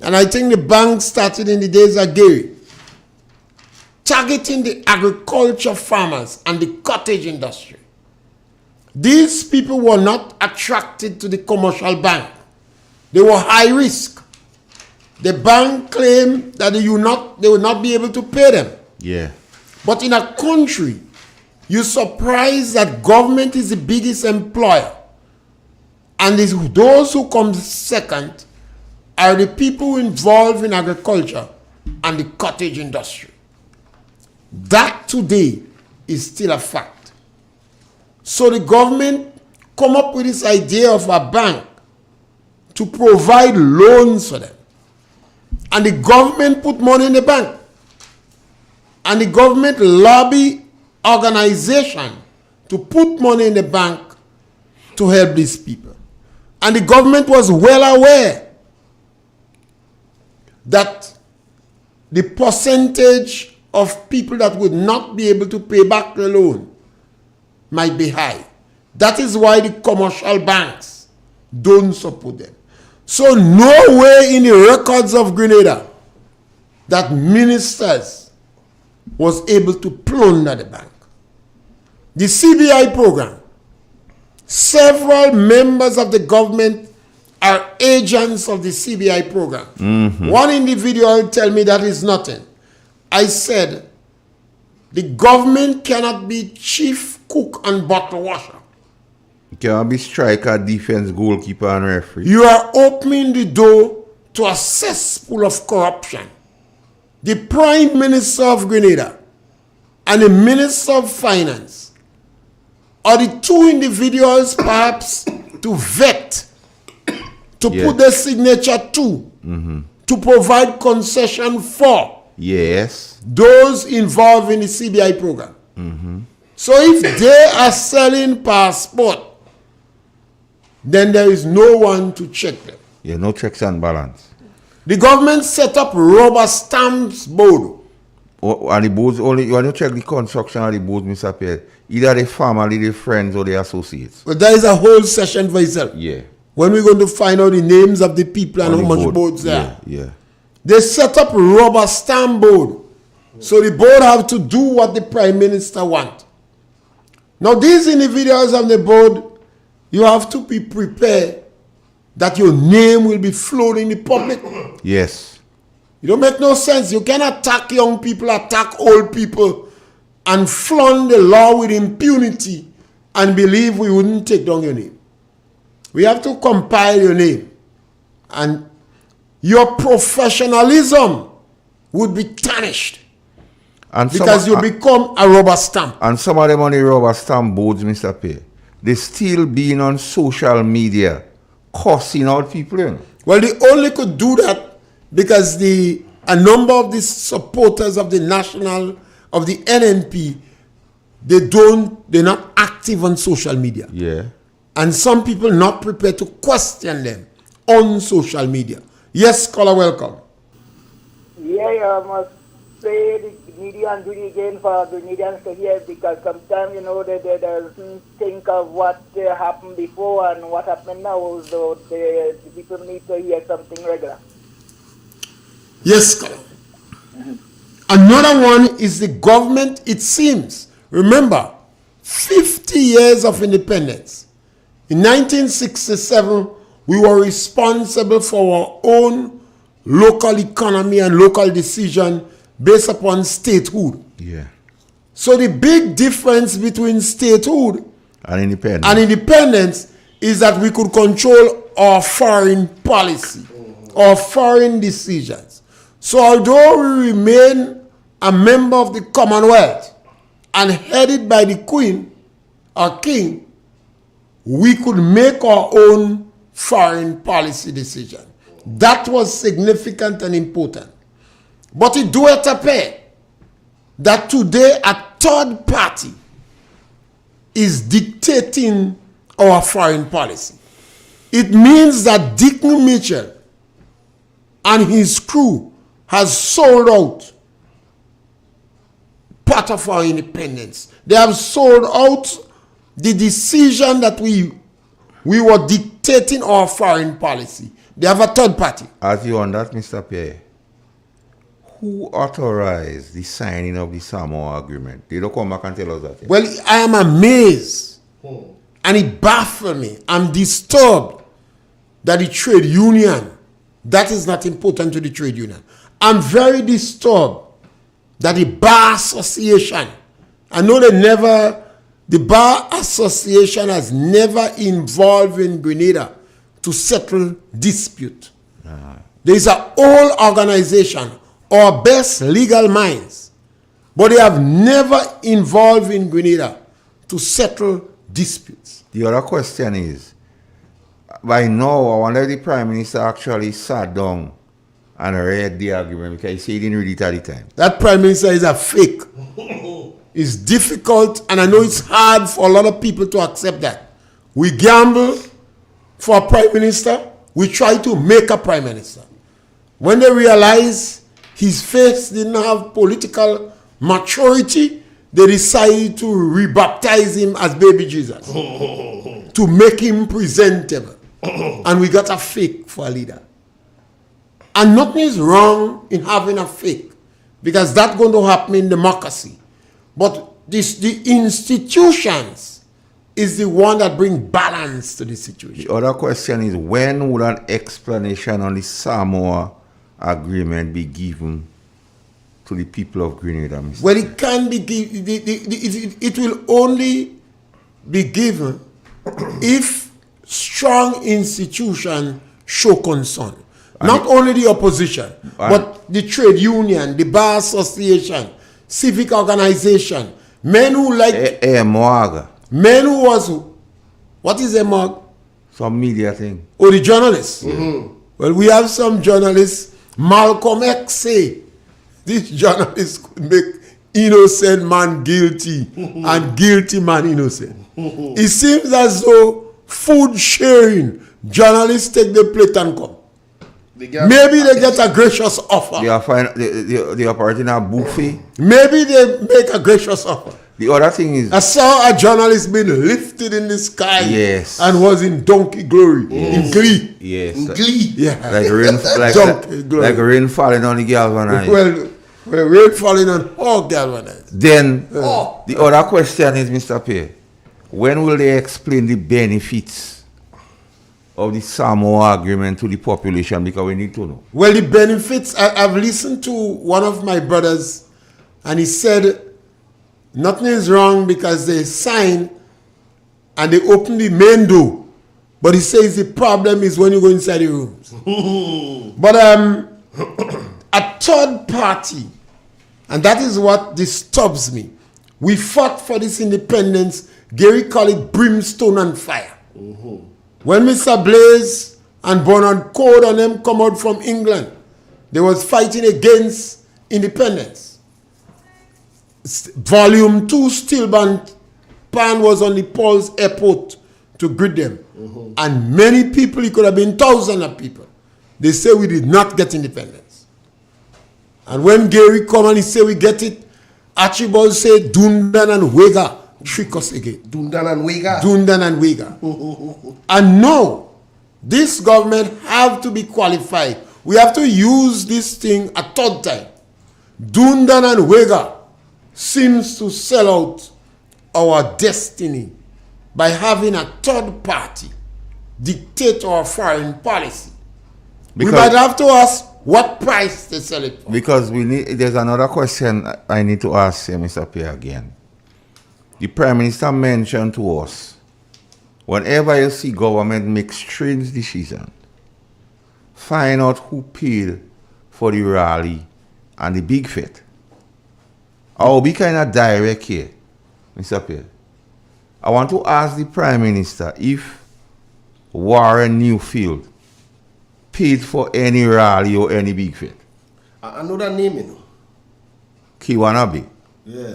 and I think the bank started in the days of Gary, targeting the agriculture farmers and the cottage industry. These people were not attracted to the commercial bank. They were high risk. The bank claimed that they would not be able to pay them. Yeah. But in a country, you're surprised that government is the biggest employer. And those who come second are the people involved in agriculture and the cottage industry. That today is still a fact. So the government come up with this idea of a bank to provide loans for them. And the government put money in the bank. And the government lobby organization to put money in the bank to help these people. And the government was well aware that the percentage of people that would not be able to pay back the loan might be high. That is why the commercial banks don't support them. So nowhere in the records of Grenada that ministers was able to plunder the bank. The CBI program, several members of the government are agents of the CBI program. Mm-hmm. One individual tell me that is nothing. I said, the government cannot be chief cook and bottle washer. You cannot be striker, defense, goalkeeper, and referee. You are opening the door to a cesspool of corruption. The Prime Minister of Grenada and the Minister of Finance are the two individuals perhaps to vet, to put their signature to, to provide concession for those involved in the CBI program. So if they are selling passport, then there is no one to check them. Yeah, no checks and balance. The government set up rubber stamps board. And the boards only, when you check the construction of the boards, Mr. Pierre, either the family, the friends, or the associates. But there is a whole session for itself. Yeah. When we're going to find out the names of the people and how much boards there are. Yeah. They set up rubber stamp board. So the board have to do what the Prime Minister wants. Now these individuals on the board, you have to be prepared that your name will be floating in the public. Yes. It don't make no sense. You can attack young people, attack old people, and flaunt the law with impunity and believe we wouldn't take down your name. We have to compile your name. And your professionalism would be tarnished. And because you become a rubber stamp. And some of them on the rubber stamp boards, Mr. P, they still being on social media, cussing out people. You know? Well, they only could do that because a number of the supporters of the NNP, they're not active on social media. Yeah. And some people not prepared to question them on social media. Yes, caller, welcome. Yeah, I must say needy and doing again for Grenadians to hear, because sometimes, you know, they doesn't think of what happened before and what happened now, so the people need to hear something regular. Yes, Colin. Another one is the government, it seems. Remember, 50 years of independence. In 1967, we were responsible for our own local economy and local decision based upon statehood. Yeah. So the big difference between statehood and independence is that we could control our foreign policy, our foreign decisions. So although we remain a member of the Commonwealth and headed by the Queen or King, we could make our own foreign policy decision. That was significant and important. But it does appear that today a third party is dictating our foreign policy. It means that Dick Mitchell and his crew has sold out part of our independence. They have sold out the decision that we were dictating our foreign policy. They have a third party. As you on that, Mr. Pierre, who authorized the signing of the Samoa Agreement? They don't come back and tell us that. Well, I am amazed and it baffles me. I'm disturbed that the trade union, that is not important to the trade union. I'm very disturbed that the Bar Association, I know the Bar Association has never involved in Grenada to settle dispute. There is a whole organization, our best legal minds, but they have never involved in Grenada to settle disputes. The other question is, by now, I wonder if the Prime Minister actually sat down and read the agreement, because he said he didn't read it at the time. That Prime Minister is a fake. It's difficult, and I know it's hard for a lot of people to accept that. We gamble for a Prime Minister. We try to make a Prime Minister. When they realize his face didn't have political maturity, they decided to rebaptize him as baby Jesus to make him presentable. And we got a fake for a leader. And nothing is wrong in having a fake, because that's going to happen in democracy. But the institutions is the one that bring balance to the situation. The other question is, when would an explanation on the Samoa Agreement be given to the people of Grenada, Mr. Well, it can be given. It will only be given if strong institutions show concern. Not only the opposition, but the trade union, the Bar Association, civic organization, men who like... Men who was... What is a MOG? Some media thing. Oh, the journalists. Well, we have some journalists. Malcolm X say this journalist could make innocent man guilty and guilty man innocent. It seems as though food sharing, journalists take the plate and come. Maybe they get a gracious offer. They operate in a buffet. Maybe they make a gracious offer. The other thing is, I saw a journalist being lifted in the sky. Yes. And was in donkey glory. Yes. In glee. Yes. In glee. Yeah. Like rain falling on the galvanized. Well, rain falling on all galvanized. Then the other question is, Mr. Pierre, when will they explain the benefits of the Samoa Agreement to the population? Because we need to know. Well, the benefits, I've listened to one of my brothers, and he said nothing is wrong because they sign and they open the main door. But he says the problem is when you go inside the rooms. But a third party, and that is what disturbs me. We fought for this independence. Gary called it brimstone and fire. When Mr. Blaze and Bernard Code and them come out from England, they was fighting against independence. Volume 2 Stillband Pan was on the Paul's airport to greet them. And many people, it could have been thousands of people. They say we did not get independence. And when Gary come and he say we get it, Archibald say Dundan and Wega trick us again. Dundan and Wega. Dundan and Wega. And no, this government have to be qualified. We have to use this thing a third time. Dundan and Wega seems to sell out our destiny by having a third party dictate our foreign policy. We might have to ask what price they sell it for. Because there's another question I need to ask you, Mr. Pierre, again. The Prime Minister mentioned to us, whenever you see government make strange decisions, find out who paid for the rally and the big fit. I will be kind of direct here, Mr. Pierre. I want to ask the Prime Minister if Warren Newfield paid for any rally or any big fit. I know that name, you know. Kiwanabe. Yeah.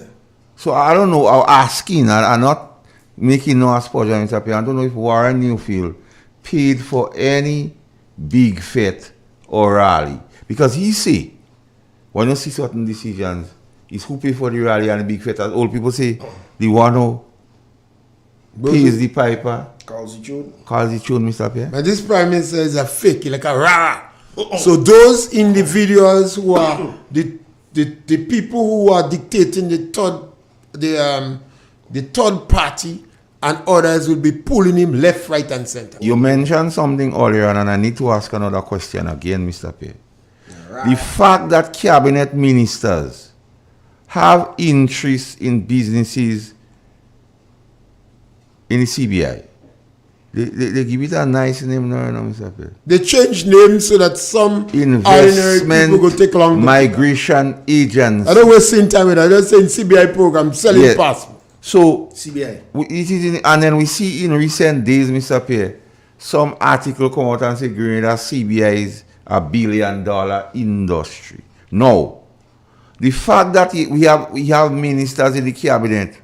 So I don't know, I'm asking, I'm not making no aspersion, Mr. Pierre. I don't know if Warren Newfield paid for any big fit or rally. Because he say, when you see certain decisions, it's who pay for the rally and the big fit. As old people say, the one who pays the piper. Calls the tune, Mr. Pierre. But this Prime Minister is a fake, like a rah. So those individuals who are the people who are dictating the third party, and others will be pulling him left, right, and center. You mentioned something earlier, and I need to ask another question again, Mr. Pierre. Right. The fact that cabinet ministers have interest in businesses in the CBI, they give it a nice name now, Mr. Pierre. They change names so that some ordinary people go take long. Migration agents. I don't waste time with that. I just say in CBI program, selling passport. So CBI. It is and then we see in recent days, Mr. Pierre, some article come out and say that CBI is $1 billion industry. No. The fact that we have ministers in the cabinet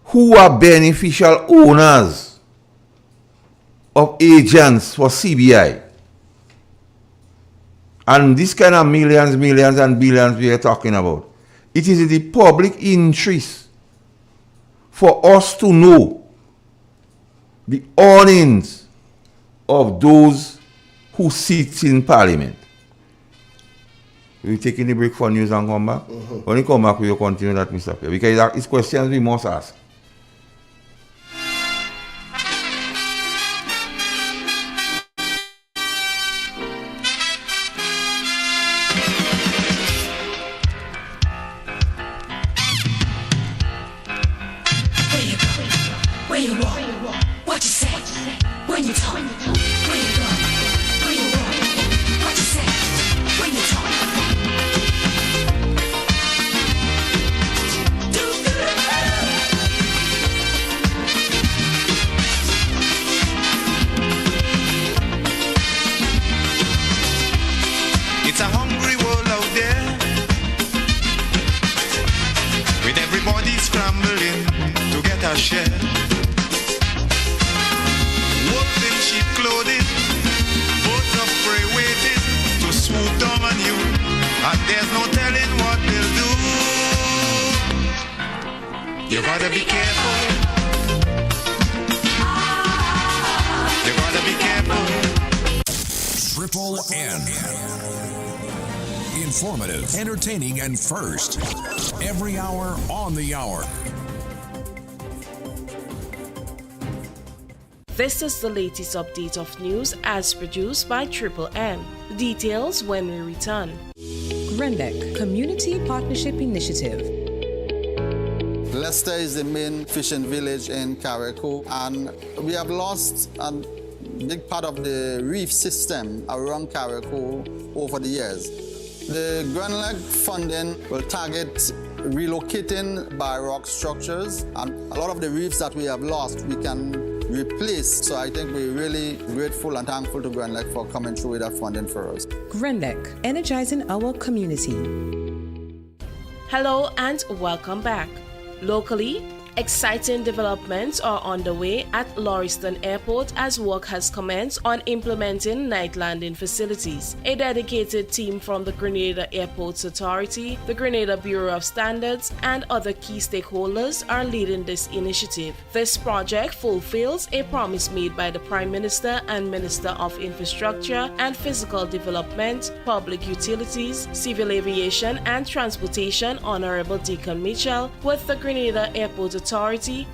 who are beneficial owners of agents for CBI. And this kind of millions and billions we are talking about. It is in the public interest for us to know the earnings of those who sit in Parliament. We're taking the break for news and come back. When we come back, we will continue that, Mr. Pierre, because it's questions we must ask. It's a hungry world out there, with everybody scrambling to get a share. Wolves in sheep clothing, both of prey waiting to swoop down on you, and there's no telling what they'll do. You gotta be careful. You gotta be careful. Triple N. Informative, entertaining, and first. Every hour on the hour. This is the latest update of news as produced by Triple N. Details when we return. Grendek Community Partnership Initiative. Leicester is the main fishing village in Carriacou, and we have lost a big part of the reef system around Carriacou over the years. The Grendek funding will target relocating by rock structures, and a lot of the reefs that we have lost we can replace. So I think we're really grateful and thankful to Grendek for coming through with that funding for us. Grendek, energizing our community. Hello and welcome back. Locally, Exciting developments are underway at Lauriston Airport as work has commenced on implementing night landing facilities. A dedicated team from the Grenada Airports Authority, the Grenada Bureau of Standards, and other key stakeholders are leading this initiative. This project fulfills a promise made by the Prime Minister and Minister of Infrastructure and Physical Development, Public Utilities, Civil Aviation and Transportation, Honorable Deacon Mitchell, with the Grenada Airport Authority,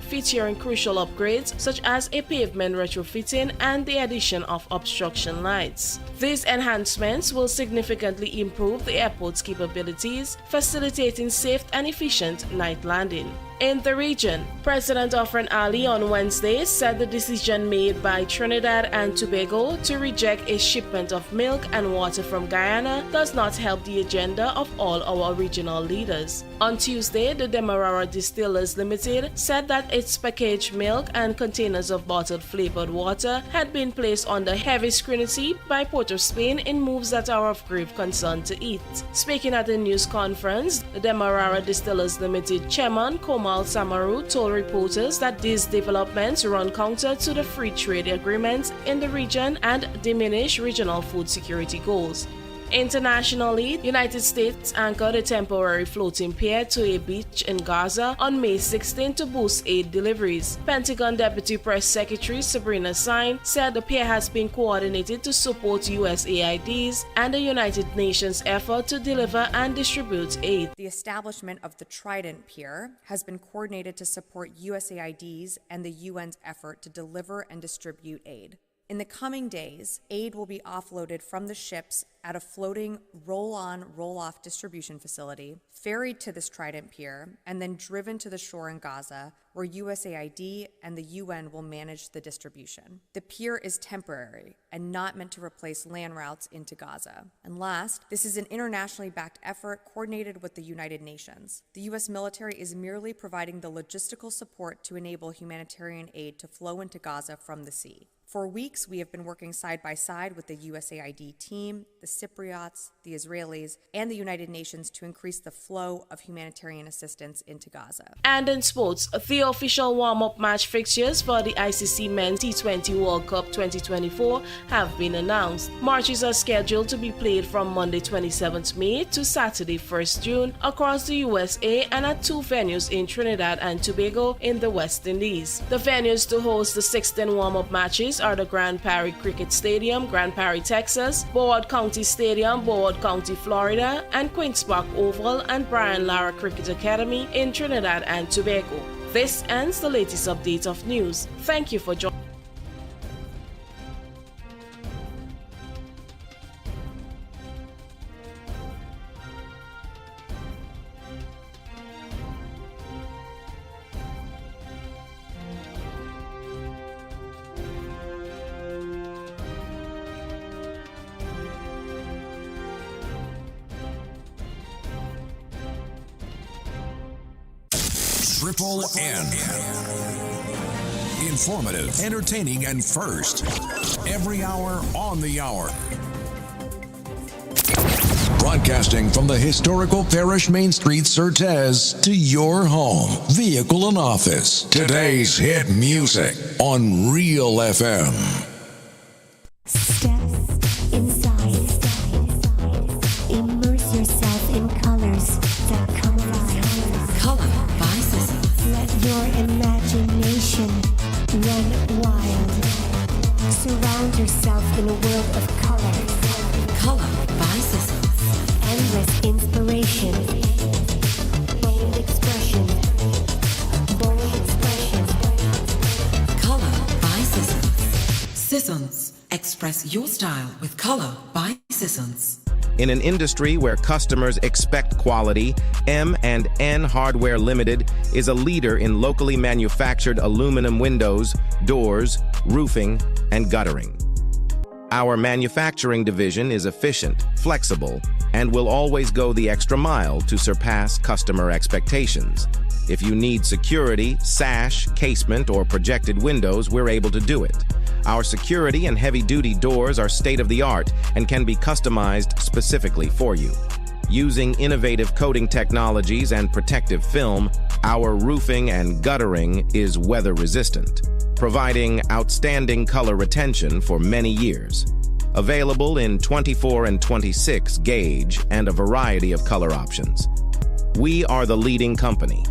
featuring crucial upgrades such as a pavement retrofitting and the addition of obstruction lights. These enhancements will significantly improve the airport's capabilities, facilitating safe and efficient night landing. In the region, President Ofran Ali on Wednesday said the decision made by Trinidad and Tobago to reject a shipment of milk and water from Guyana does not help the agenda of all our regional leaders. On Tuesday, the Demerara Distillers Limited said that its packaged milk and containers of bottled flavored water had been placed under heavy scrutiny by Port of Spain in moves that are of grave concern to it. Speaking at a news conference, the Demerara Distillers Limited chairman Komal Samaru told reporters that these developments run counter to the free trade agreements in the region and diminish regional food security goals. Internationally, the United States anchored a temporary floating pier to a beach in Gaza on May 16 to boost aid deliveries. Pentagon Deputy Press Secretary Sabrina Sine said the pier has been coordinated to support USAID's and the United Nations effort to deliver and distribute aid. The establishment of the Trident Pier has been coordinated to support USAID's and the UN's effort to deliver and distribute aid. In the coming days, aid will be offloaded from the ships at a floating roll-on, roll-off distribution facility, ferried to this Trident Pier, and then driven to the shore in Gaza, where USAID and the UN will manage the distribution. The pier is temporary and not meant to replace land routes into Gaza. And last, this is an internationally backed effort coordinated with the United Nations. The U.S. military is merely providing the logistical support to enable humanitarian aid to flow into Gaza from the sea. For weeks, we have been working side by side with the USAID team, the Cypriots, the Israelis, and the United Nations to increase the flow of humanitarian assistance into Gaza. And in sports, the official warm-up match fixtures for the ICC Men's T20 World Cup 2024 have been announced. Matches are scheduled to be played from Monday 27th May to Saturday 1st June across the USA and at 2 venues in Trinidad and Tobago in the West Indies. The venues to host the 16 warm-up matches are the Grand Prairie Cricket Stadium, Grand Prairie, Texas, Broward County Stadium, Broward County, Florida, and Queen's Park Oval and Brian Lara Cricket Academy in Trinidad and Tobago. This ends the latest update of news. Thank you for joining. Triple N. Informative, entertaining, and first. Every hour on the hour. Broadcasting from the historical Parish Main Street, Certez, to your home, vehicle, and office. Today's hit music on Real FM. Step inside. Immerse yourself in colors that come alive. Color by Sissons. Let your imagination run wild. Surround yourself in a world of color. Color by Sissons. Endless inspiration. Bold expression. Bold expression. Color by Sissons. Sissons. Express your style with Color by Sissons. In an industry where customers expect quality, M&N Hardware Limited is a leader in locally manufactured aluminum windows, doors, roofing, and guttering. Our manufacturing division is efficient, flexible, and will always go the extra mile to surpass customer expectations. If you need security, sash, casement, or projected windows, we're able to do it. Our security and heavy-duty doors are state-of-the-art and can be customized specifically for you. Using innovative coating technologies and protective film, Our roofing and guttering is weather resistant, providing outstanding color retention for many years. Available in 24 and 26 gauge and a variety of color options. We are the leading company,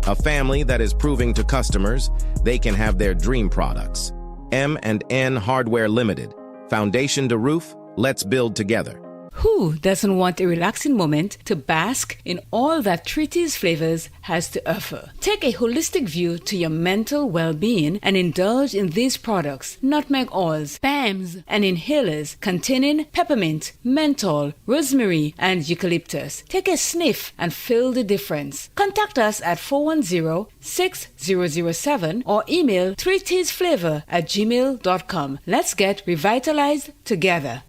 a family that is proving to customers they can have their dream products. M&N Hardware Limited. Foundation to roof, let's build together. Who doesn't want a relaxing moment to bask in all that Treaty's Flavors has to offer? Take a holistic view to your mental well-being and indulge in these products: nutmeg oils, balms, and inhalers containing peppermint, menthol, rosemary, and eucalyptus. Take a sniff and feel the difference. Contact us at 410-6007 or email treatiesflavor@gmail.com. Let's get revitalized together.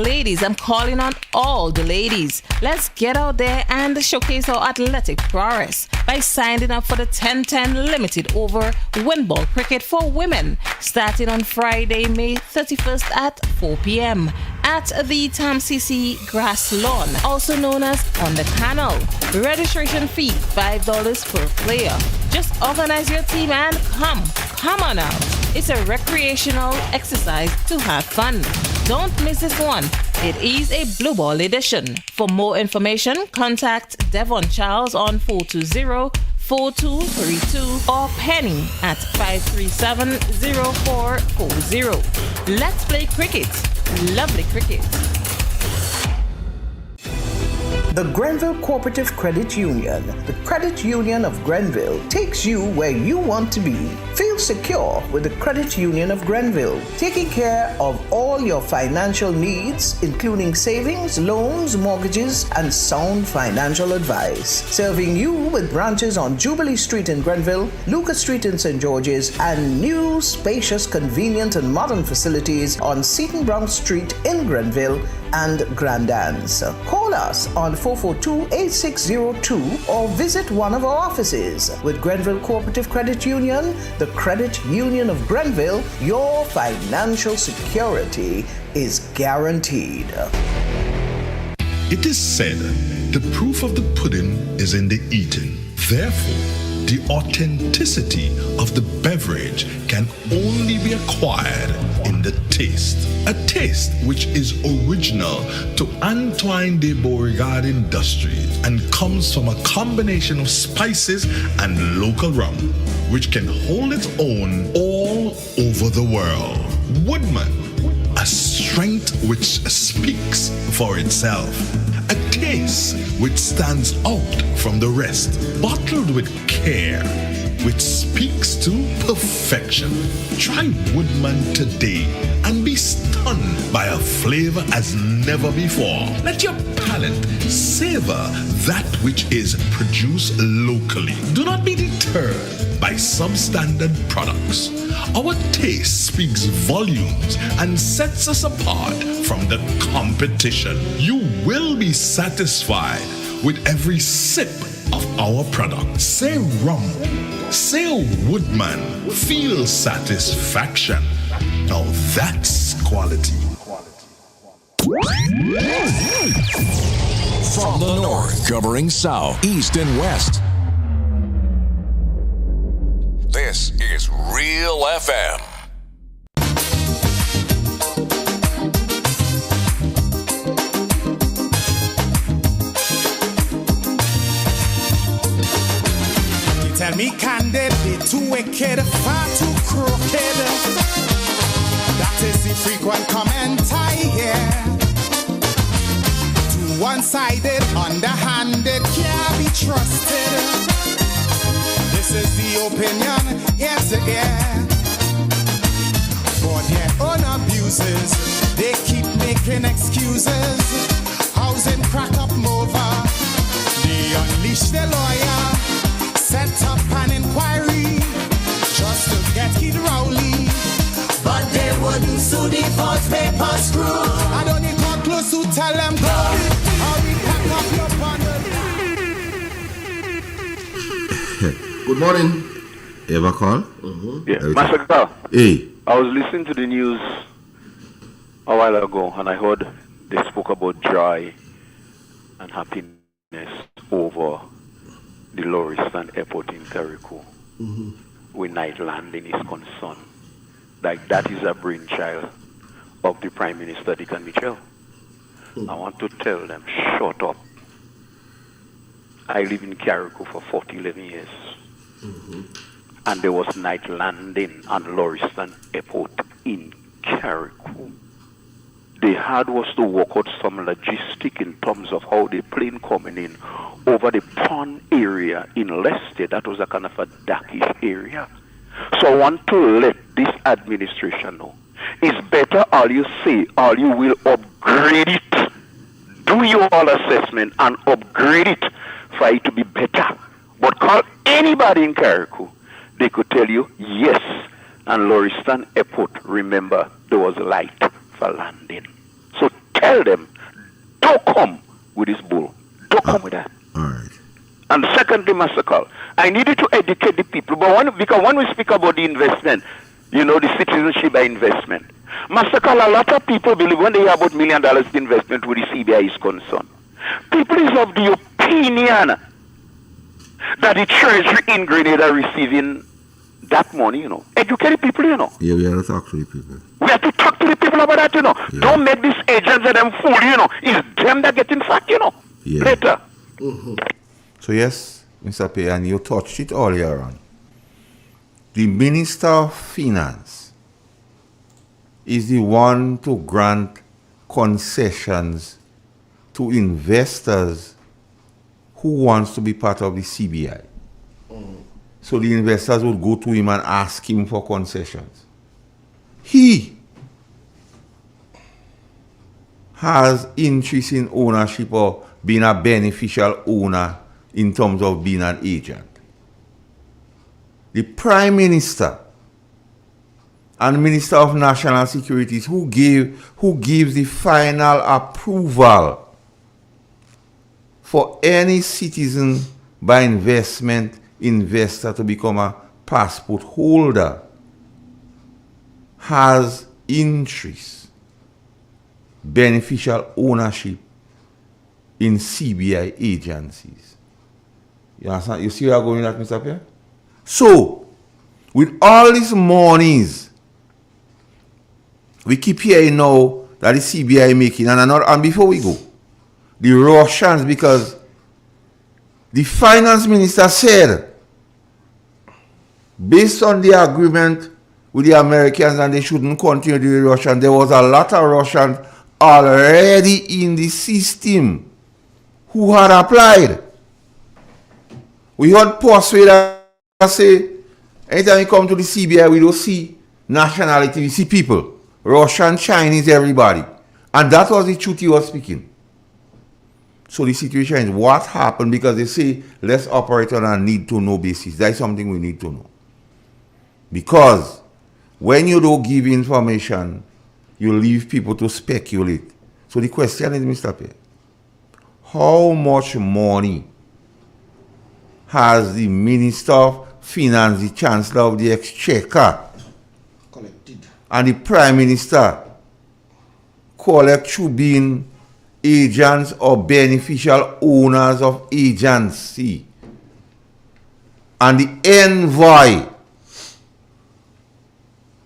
Ladies, I'm calling on all the ladies. Let's get out there and showcase our athletic prowess by signing up for the 10-10 Limited Over Windball Cricket for Women, starting on Friday, May 31st at 4 p.m. at the TAMCC Grass Lawn, also known as On the Canal. Registration fee $5 per player. Just organize your team and come on out. It's a recreational exercise to have fun. Don't miss this one. It is a Blue Ball edition. For more information, contact Devon Charles on 420-4232 or Penny at 537-0440. Let's play cricket. Lovely cricket. The Grenville Cooperative Credit Union, the credit union of Grenville, takes you where you want to be. Feel secure with the Credit Union of Grenville, taking care of all your financial needs, including savings, loans, mortgages, and sound financial advice. Serving you with branches on Jubilee Street in Grenville, Lucas Street in St. George's, and new, spacious, convenient, and modern facilities on Seton Brown Street in Grenville and Grand Anse. Call us on 442-8602 or visit one of our offices. With Grenville Cooperative Credit Union, the Credit Union of Grenville, your financial security is guaranteed. It is said, the proof of the pudding is in the eating. Therefore, the authenticity of the beverage can only be acquired in the taste. A taste which is original to Antoine de Beauregard Industries and comes from a combination of spices and local rum, which can hold its own all over the world. Woodman, a strength which speaks for itself. A taste which stands out from the rest, bottled with care, which speaks to perfection. Try Woodman today and be stunned by a flavor as never before. Let your palate savor that which is produced locally. Do not be deterred by substandard products. Our taste speaks volumes and sets us apart from the competition. You will be satisfied with every sip of our product. Say rum, say Woodman, feel satisfaction. Now that's quality. From the north, covering south, east, and west. This is Real FM. You tell me candid, they too wicked, far too crooked. That is the frequent comment I hear. Too one-sided, underhanded, can't be trusted. This is the opinion, ear to ear. For their own abuses, they keep making excuses. Housing crack up over. They unleash their lawyer, set up an inquiry just to get Kid Rowley. But they wouldn't sue the false paper screw. I don't need to come close to tell them go. Or we pack up your bundle. Good morning. You ever call? Yeah, Master Carl. Hey. I was listening to the news a while ago and I heard they spoke about joy and happiness over the Lauriston Airport in Carriacou, where night landing is concerned. Like that is a brainchild of the Prime Minister, Dickon Mitchell. I want to tell them, shut up. I live in Carriacou for 11 years. And there was night landing on Lauriston Airport in Carriacou. They had was to work out some logistic in terms of how the plane coming in over the pond area in Leicester. That was a kind of a darkish area. So I want to let this administration know. It's better all you say, all you will upgrade it. Do your all assessment and upgrade it for it to be better. But call anybody in Carriacou. They could tell you, yes, and Lauriston Airport, remember, there was light for landing. So tell them, don't come with this bull. Don't come with that. All right. And secondly, Master Carl, I needed to educate the people. But because when we speak about the investment, you know, the citizenship by investment, Master Carl, a lot of people believe when they hear about $1 million investment with the CBI is concerned. People is of the opinion that the treasury in Grenada are receiving that money, you know. Educate people, you know. Yeah, we have to talk to the people. We have to talk to the people about that, you know. Yeah. Don't make these agents and them fool, you know. It's them that get in fact, you know. Yeah. Later. So yes, Mr. Pay, and you touched it earlier on. The Minister of Finance is the one to grant concessions to investors who wants to be part of the CBI. So the investors would go to him and ask him for concessions. He has interest in ownership or being a beneficial owner in terms of being an agent. The Prime Minister and Minister of National Security who gives the final approval for any citizen by investor to become a passport holder has interest, beneficial ownership in CBI agencies. You understand? You see where I'm going at, Mr. Pierre? So, with all these monies, we keep hearing now that the CBI making, and before we go, the Russians, because the finance minister said, based on the agreement with the Americans and they shouldn't continue the Russians, there was a lot of Russians already in the system who had applied. We heard Persuader say, anytime we come to the CBI, we don't see nationality, we see people. Russian, Chinese, everybody. And that was the truth he was speaking. So the situation is what happened, because they say let's operate on a need to know basis. That's something we need to know. Because when you don't give information, you leave people to speculate. So the question is, Mr. P, how much money has the Minister of Finance, the Chancellor of the Exchequer, collected, and the Prime Minister collect through being agents or beneficial owners of agency? And the envoy,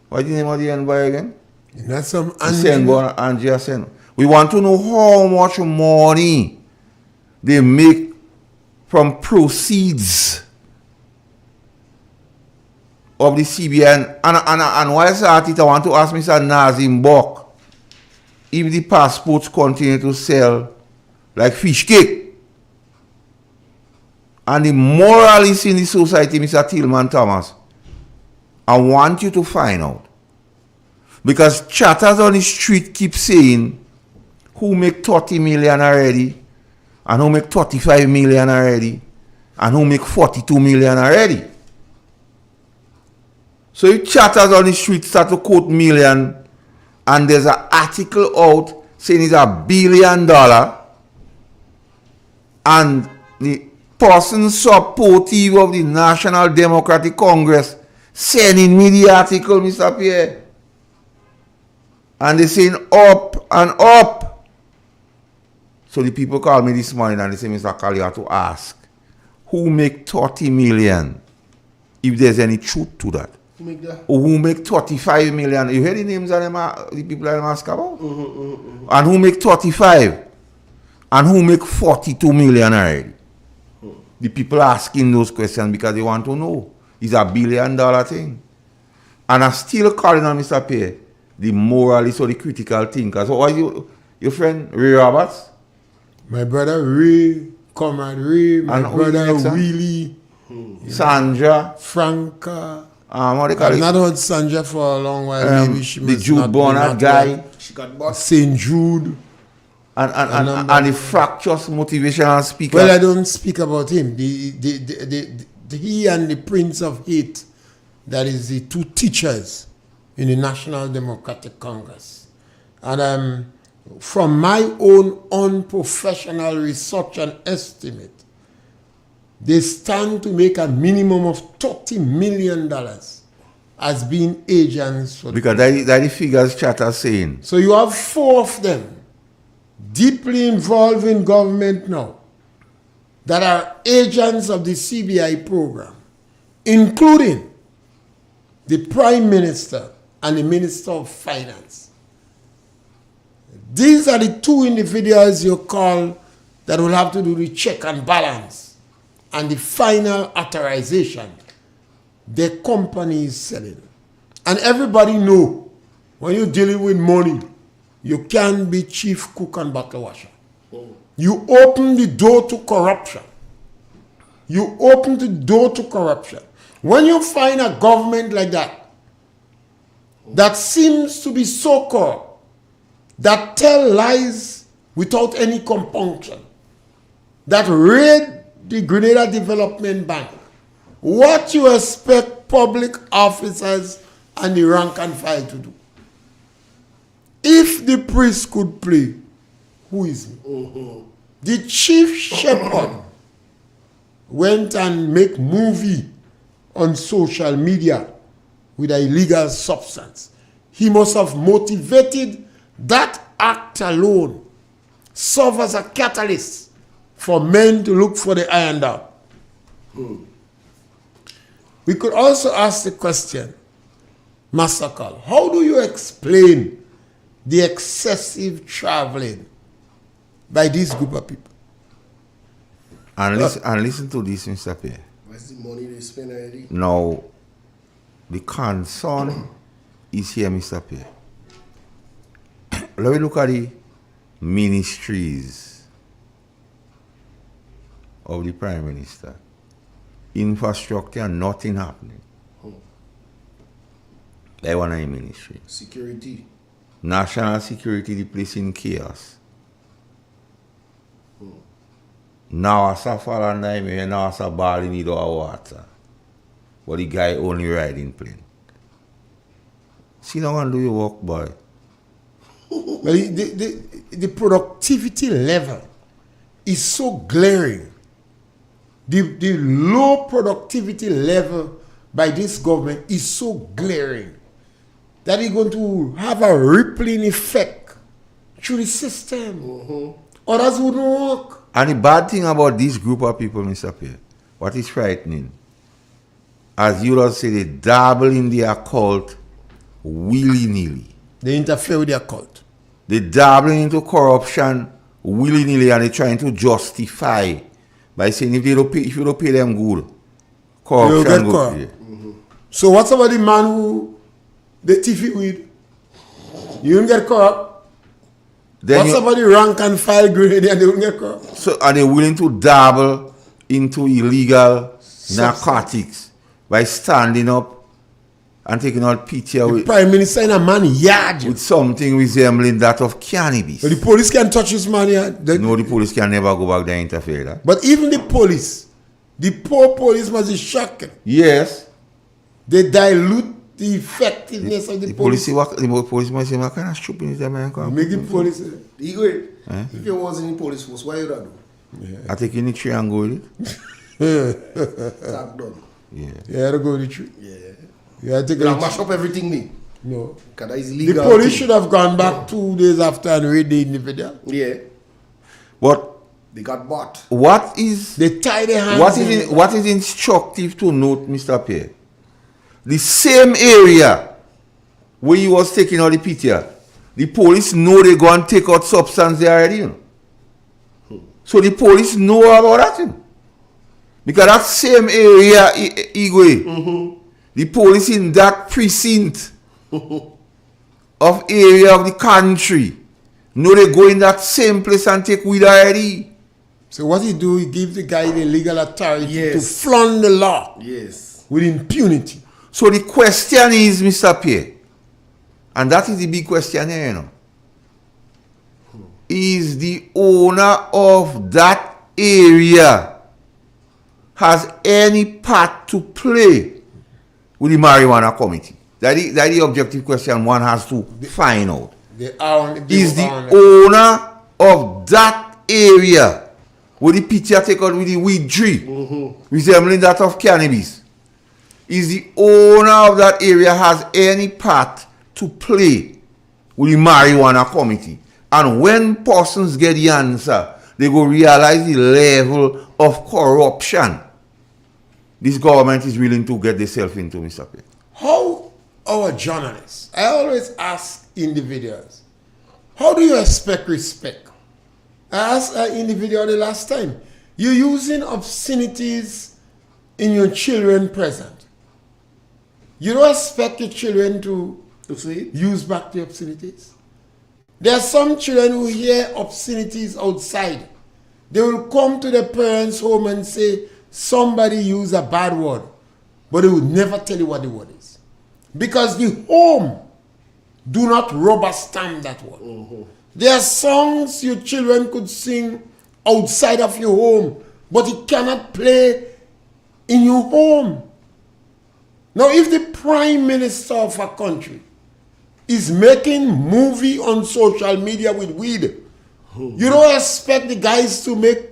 what's the name of the envoy again? That's some Angie. We want to know how much money they make from proceeds of the CBN. And while I start it, I want to ask Mr. Nazim Bok if the passports continue to sell like fish cake. And the moralists in the society, Mr. Tillman Thomas, I want you to find out. Because chatters on the street keep saying who make 30 million already, and who make 35 million already, and who make 42 million already. So if chatters on the street start to quote million, and there's an article out saying it's $1 billion, and the person supportive of the National Democratic Congress sending me the article, Mr. Pierre, and they saying up and up. So the people call me this morning and they say, Mr. Carl, you have to ask, who make 30 million, if there's any truth to that. Who make that? Or who make 35 million. You hear the names of them, the people that ask about? And who make 35? And who make 42 million already? The people asking those questions because they want to know. It's $1 billion thing. And I'm still calling on Mr. Pierre, the moralist or the critical thinker. So what is your friend Ray Roberts? My brother Ray, comrade Ray, my brother Willie, Sandra, Franca. What they call I've it? not heard Sandra for a long while. Maybe she the must Jude not Bonner guy. She got bought. St. Jude. And the fractious motivational speaker. Well, I don't speak about him. He and the Prince of Hate, that is the two teachers in the National Democratic Congress. And from my own unprofessional research and estimate, they stand to make a minimum of $30 million as being agents for because that the figures chat are saying. So you have 4 of them deeply involved in government now that are agents of the CBI program, including the Prime Minister and the Minister of Finance. These are the 2 individuals you call that will have to do the check and balance and the final authorization the company is selling. And everybody know when you're dealing with money, you can't be chief cook and bottle washer. You open the door to corruption. You open the door to corruption. When you find a government like that seems to be so corrupt, that tell lies without any compunction, that raid the Grenada Development Bank, what you expect public officers and the rank and file to do? If the priest could play, who is he? The chief shepherd went and make movie on social media with an illegal substance. He must have motivated that act alone, serve as a catalyst for men to look for the iron dog. We could also ask the question, Master Carl, how do you explain the excessive traveling by this group of people? And listen to this, Mr. Pierre. What's the money they spend already? Now, the concern is here, Mr. Pierre. Let me look at the ministries of the Prime Minister. Infrastructure, nothing happening. They want a ministry. Security. National security, the place in chaos. Now I suffer and now I ball in need of water. But the guy only riding plane. See now and do your work, boy. But the productivity level is so glaring. The low productivity level by this government is so glaring that it's going to have a rippling effect through the system. Others wouldn't work. And the bad thing about this group of people, Mr. Pierre, what is frightening, as you all say, they dabble in the occult willy-nilly. They interfere with the occult. They dabble into corruption willy-nilly and they're trying to justify by saying if you don't pay them good, corruption will pay. So what's about the man who they thief it with? You don't get corrupt. Then what's about the rank and file grade and they don't get corrupt? So are they willing to dabble into illegal narcotics by standing up and taking out picture with Prime Minister in a man yard with something resembling that of cannabis? But the police can touch his man yard. No, the police can never go back there and interfere that. But even the police, the poor police must be shocking. Yes. They dilute the effectiveness of the police. The police must say, what kind of stupid is that man? Make the police. If you was in the police force, why you that do? Yeah. I take in the tree and go with it. That done. Yeah. Yeah, I go with the tree. Yeah. You have to mash up everything, me. No. Because that is legal. The police should have gone back 2 days after and raid the individual. Yeah. But They got bought. What is They tie their hands. what is instructive to note, Mr. Pierre? The same area where he was taking out the picture, the police know they go and take out substance there already, you know. So the police know about that, you know. Because that same area, Igwe, the police in that precinct of area of the country know they go in that same place and take weed already. So what he do, he give the guy the legal authority to flaunt the law with impunity. So the question is, Mr. Pierre, and that is the big question here, you know. Is the owner of that area has any part to play with the marijuana committee? That is the objective question one has to find out. Is the owner of that area where the picture take out with the weed tree, resembling that of cannabis, is the owner of that area has any part to play with the marijuana committee? And when persons get the answer, they go realize the level of corruption this government is willing to get themselves into, Mr. Pierre. How our journalists, I always ask individuals, how do you expect respect? I asked an individual the last time, you're using obscenities in your children present. You don't expect your children to use back the obscenities. There are some children who hear obscenities outside. They will come to their parents' home and say, somebody used a bad word, but they would never tell you what the word is. Because the home do not rubber stamp that word. There are songs your children could sing outside of your home, but it cannot play in your home. Now, if the Prime Minister of a country is making movie on social media with weed, you don't expect the guys to make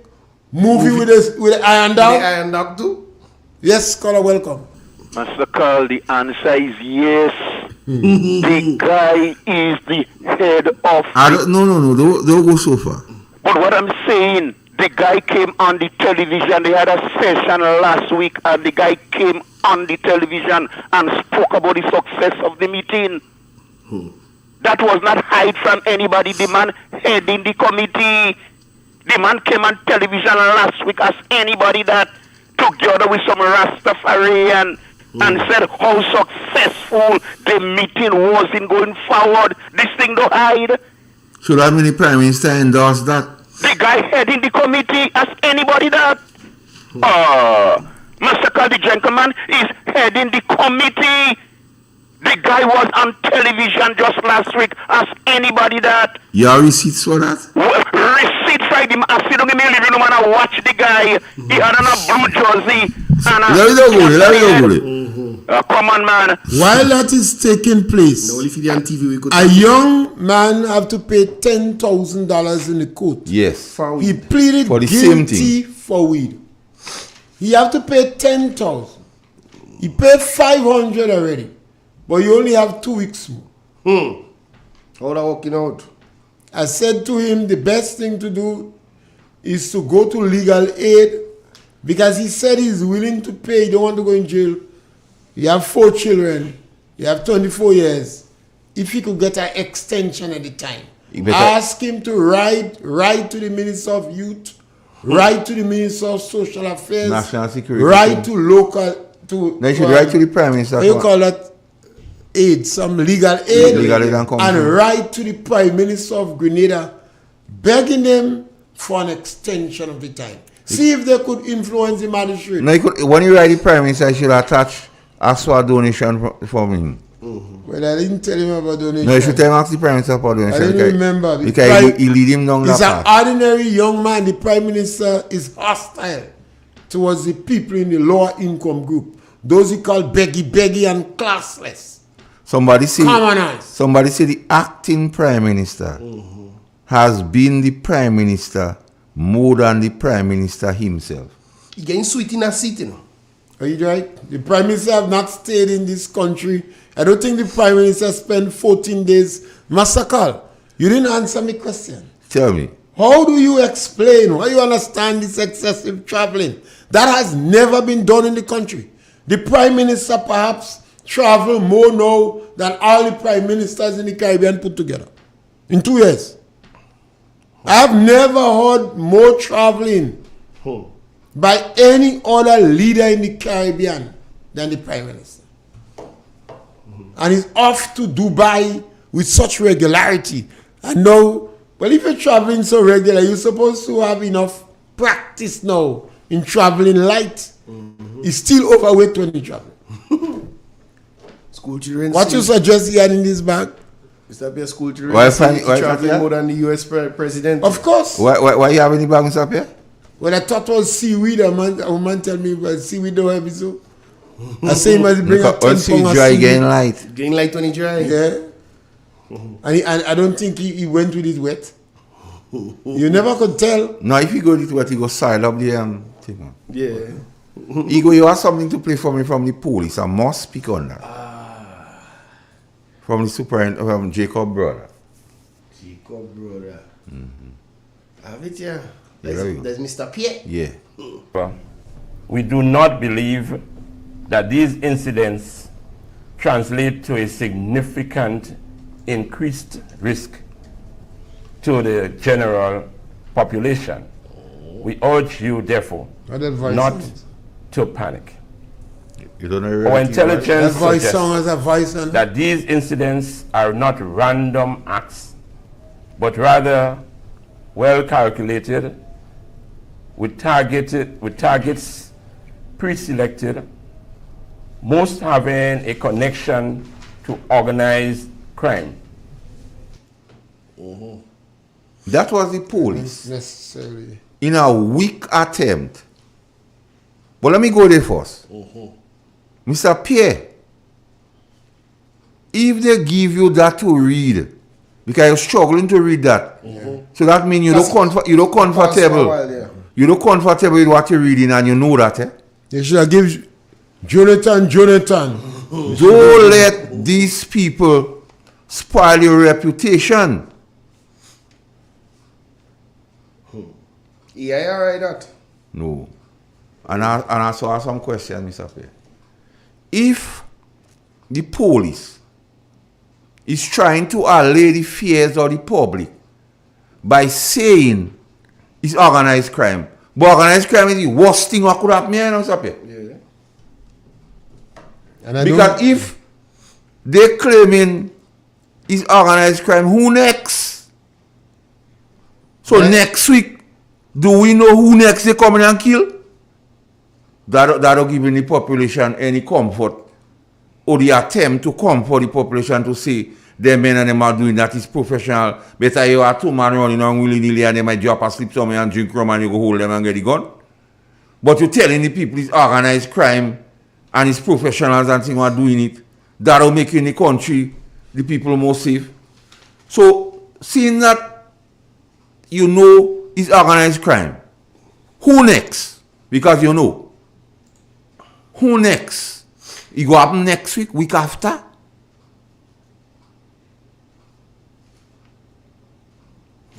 movie with the iron dog? The iron dog too? Yes, caller, welcome. Master Carl, the answer is yes. The guy is the head of... No, don't go so far. But what I'm saying, the guy came on the television. They had a session last week, and the guy came on the television and spoke about the success of the meeting. That was not hide from anybody. The man heading the committee. The man came on television last week as anybody that together with some Rastafarian and said how successful the meeting was in going forward. This thing don't hide. So that means the Prime Minister endorsed that? The guy heading the committee as anybody that. Mr. Carl, the gentleman, is heading the committee. The guy was on television just last week as anybody that. You have receipts for that? Receipt for him. I sit down in my living room and I watch the guy. He had on a blue jersey. And let me go. Come on, man. While that is taking place, a young man have to pay $10,000 in the court. Yes. He pleaded for the same guilty thing. for weed. He have to pay $10,000. He paid $500 already, but you only have 2 weeks more. How that working out? I said to him, the best thing to do is to go to legal aid, because he said he's willing to pay. He don't want to go in jail. You have 4 children. You have 24 years. If he could get an extension at the time, ask him to write to the Minister of Youth, write to the Minister of Social Affairs, National Security, write to local, they should write to the Prime Minister. What you call that? Aid, some legal aid, and write to the Prime Minister of Grenada, begging them for an extension of the time. See if they could influence the magistrate. No, when you write the Prime Minister, you should attach a small donation from him. Well, I didn't tell him about donation. No, you should tell him ask the Prime Minister for donation. I didn't remember. Because he lead him down that path. He's an ordinary young man. The Prime Minister is hostile towards the people in the lower income group. Those he call beggy and classless. Somebody say the acting Prime Minister has been the Prime Minister more than the Prime Minister himself. He getting sweet in a seat, you know. Are you right? The Prime Minister have not stayed in this country. I don't think the Prime Minister spent 14 days. Master Carl, you didn't answer my question. Tell me. How do you explain? How you understand this excessive traveling? That has never been done in the country. The Prime Minister perhaps travel more now than all the Prime Ministers in the Caribbean put together in 2 years. I have never heard more traveling by any other leader in the Caribbean than the Prime Minister. And he's off to Dubai with such regularity. And now, well, if you're traveling so regular, you're supposed to have enough practice now in traveling light. He's still overweight when he travels. School children. What you suggest he had in this bag? Mr. Pierre, school children. Why traveling more than the US president. Of course. Why you have in the bag, Mr. Pierre? Well, I thought it was seaweed. A man tell me, well, seaweed don't have it so. I say he must bring up 10 pounds of dry seaweed. getting light. Getting light when he dry. Yeah. And I don't think he went with it wet. You never could tell. No, if you go with it wet, you go side up the thing. Yeah. You have something to play for me from the police. I must speak on that. From the from Jacob brother. Jacob brother. Have it here. Yeah, There's Mr. Pierre. Yeah. We do not believe that these incidents translate to a significant increased risk to the general population. We urge you, therefore, not to panic. You don't know Our intelligence suggests that that these incidents are not random acts, but rather well calculated, with targets pre-selected, most having a connection to organized crime. That was the police. Necessarily. In a weak attempt. But let me go there first. Mr. Pierre, if they give you that to read, because you're struggling to read that, so that means you don't comfortable. You don't comfortable with what you're reading, and you know that. Eh? They should have given Jonathan. Don't let these people spoil your reputation. Yeah, all right, that. No. And I saw some questions, Mr. Pierre. If the police is trying to allay the fears of the public by saying it's organized crime, but organized crime is the worst thing what could happen here, Mr. Pierre. Yeah. Because if they claiming it's organized crime, who next? So next week, do we know who next they come in and kill? That'll give the population any comfort, or the attempt to comfort the population to say the men and them are doing that is professional. Better you are two men running on willy-nilly and they might drop asleep somewhere and drink rum and you go hold them and get the gun. But you're telling the people it's organized crime and it's professionals and things are doing it. That'll make in the country the people more safe. So seeing that you know it's organized crime, who next? Because you know. Who next? It go happen next week, week after?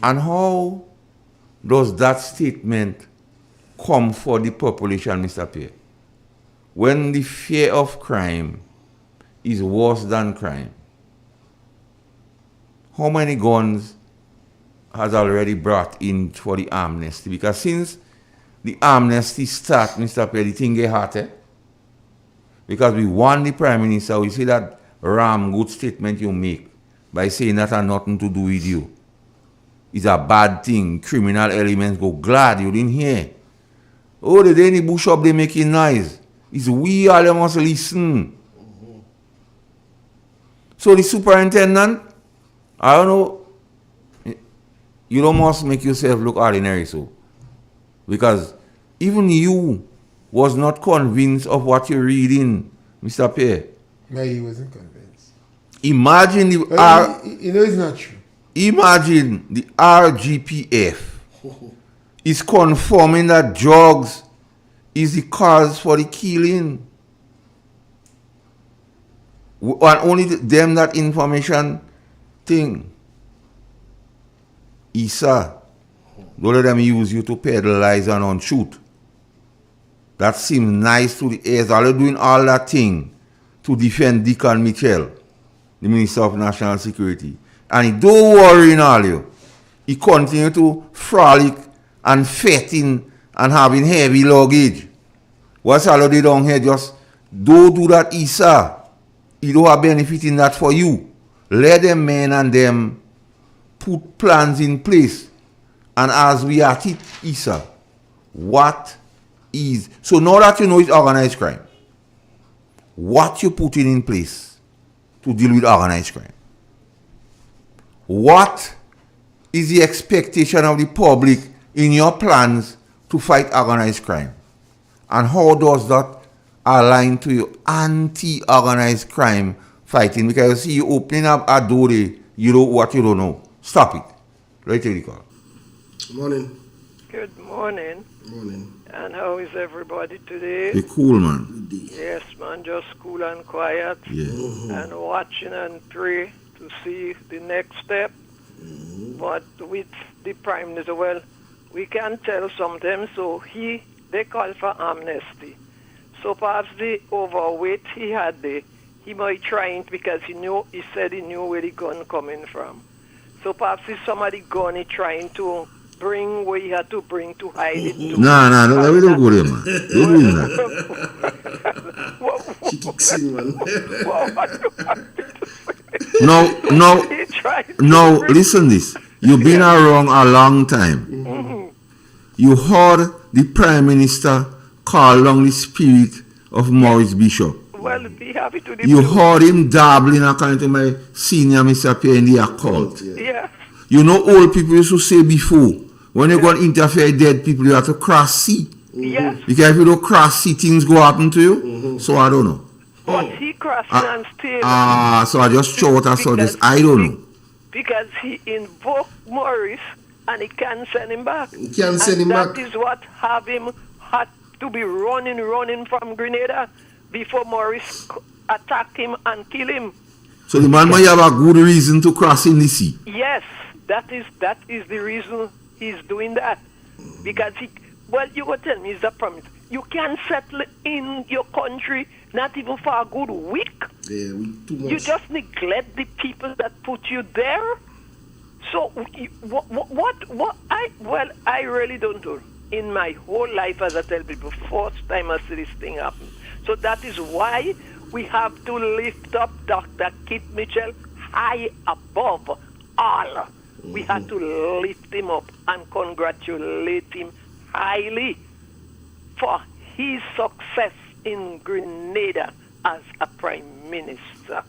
And how does that statement come for the population, Mr. Pierre? When the fear of crime is worse than crime, how many guns has already brought in for the amnesty? Because since the amnesty start, Mr. Pierre, the thing get hotter. Because we want the Prime Minister, we see that good statement you make by saying that has nothing to do with you. It's a bad thing. Criminal elements go glad you didn't hear. Oh, the day in the bush up they making noise. It's we all them must listen. So the superintendent, I don't know, you don't must make yourself look ordinary so. Because even you was not convinced of what you're reading, Mr. Pierre. No, he wasn't convinced. Imagine the you know it's not true. Imagine the RGPF is confirming that drugs is the cause for the killing. And only them that information thing. Isa, Don't let them use you to peddle lies and untruth. That seems nice to the ears. Are they doing all that thing to defend Deacon Mitchell, the Minister of National Security? And he don't worry in all you. He continue to frolic and fetting and having heavy luggage. What's all they down here? Just don't do that, Issa. He don't have benefit in that for you. Let them men and them put plans in place. And as we are at it, Issa, what is... So now that you know it's organized crime, what you putting in place to deal with organized crime? What is the expectation of the public in your plans to fight organized crime? And how does that align to your anti-organized crime fighting? Because you see, you opening up a door, you know what you don't know. Stop it. Right here, call. Good morning. Good morning. Morning. And how is everybody today? Hey, cool, man. Yes, man, just cool and quiet. Yeah. And watching and pray to see the next step. But with the Prime Minister, well, we can tell sometimes, so they call for amnesty. So perhaps the overweight he had there, he might trying because he said he knew where the gun coming from. So perhaps if somebody gun he trying to bring where he had to bring to hide it. No, we don't go there, man. Don't do that. She kicks in, man. No, listen this. You've been around a long time. You heard the Prime Minister call on the spirit of Maurice Bishop. Well, be happy to the You heard him dabbling according to my senior Mr. Pierre in the occult. Yeah. You know old people used to say before, when you're going to interfere with dead people, you have to cross sea. Yes. Because if you don't cross sea, things go happen to you. So I don't know. But he crossing and staying. So I just thought I saw this. I don't know. Because he invoked Maurice and he can't send him back. He can't send him back. That is what have him had to be running from Grenada before Maurice attacked him and kill him. So the man might have a good reason to cross in the sea. Yes, that is the reason he's doing that. Because you go tell me it's a promise. You can't settle in your country not even for a good week. Yeah, too much. You just neglect the people that put you there. So I really don't know. In my whole life, as I tell people, first time I see this thing happen. So that is why we have to lift up Dr. Kit Mitchell high above all. We have to lift him up and congratulate him highly for his success in Grenada as a prime minister.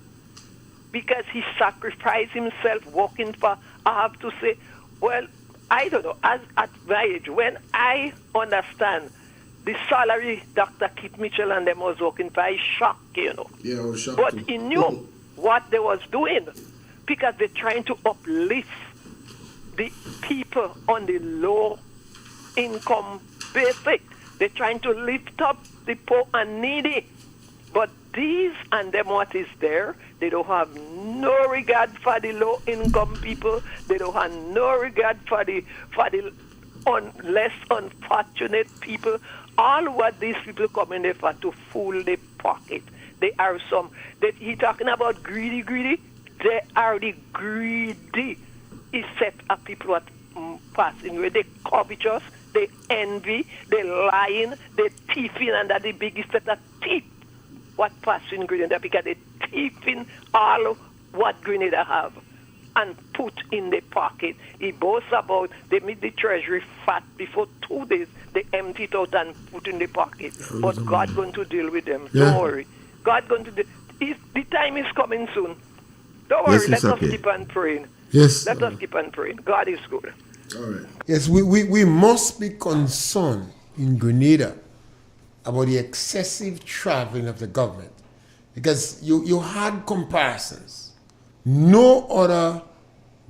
Because he sacrificed himself working for, I have to say, well, I don't know, as at my age, when I understand the salary Dr. Kit Mitchell and them was working for, I shocked, you know. Yeah, I was shocked. But too. he knew what they was doing because they're trying to uplift the people on the low income basic. They're trying to lift up the poor and needy. But these and them what is there, they don't have no regard for the low income people. They don't have no regard for the less unfortunate people. All what these people come in there for to fool their pocket. They are he talking about greedy. They are the greedy. He set up people what passing where they covetous, they envy, they lying, they thieving, and that the biggest set of thief. What passing Grenada because they thieving all what Grenada have and put in the pocket. He boasts about they made the treasury fat before 2 days. They empty it out and put in the pocket. But God going to deal with them. Yeah. Don't worry. God going to the time is coming soon. Don't worry. Yes, Let us keep on praying. Yes. Let us keep on praying. God is good. All right. Yes, we must be concerned in Grenada about the excessive traveling of the government. Because you had comparisons. No other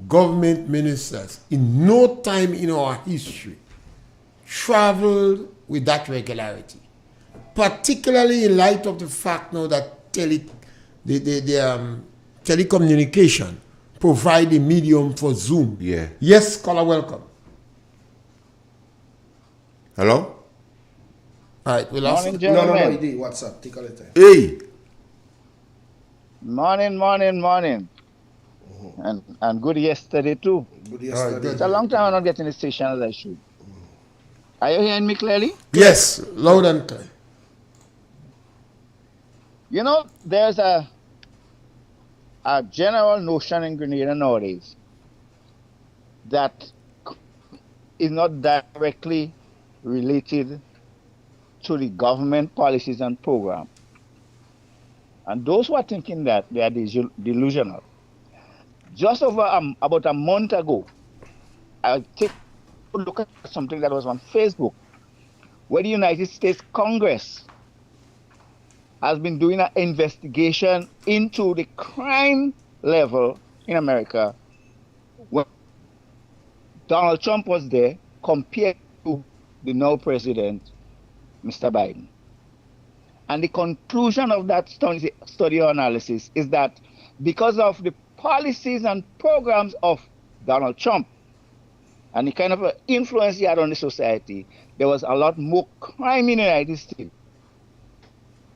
government ministers in no time in our history traveled with that regularity. Particularly in light of the fact now that telecommunication provide a medium for Zoom. Yeah. Yes, caller, welcome. Hello? All right, we lost Morning, it. gentlemen. No, ID. What's up? Take a little. Hey. Morning. And good yesterday too. Good yesterday. It's a long time I'm not getting the station as I should. Are you hearing me clearly? Yes, loud and clear. You know, there's a general notion in Grenada nowadays that is not directly related to the government policies and program. And those who are thinking that, they are delusional. Just about a month ago, I take a look at something that was on Facebook, where the United States Congress has been doing an investigation into the crime level in America when Donald Trump was there compared to the now president, Mr. Biden. And the conclusion of that study or analysis is that because of the policies and programs of Donald Trump and the kind of influence he had on the society, there was a lot more crime in the United States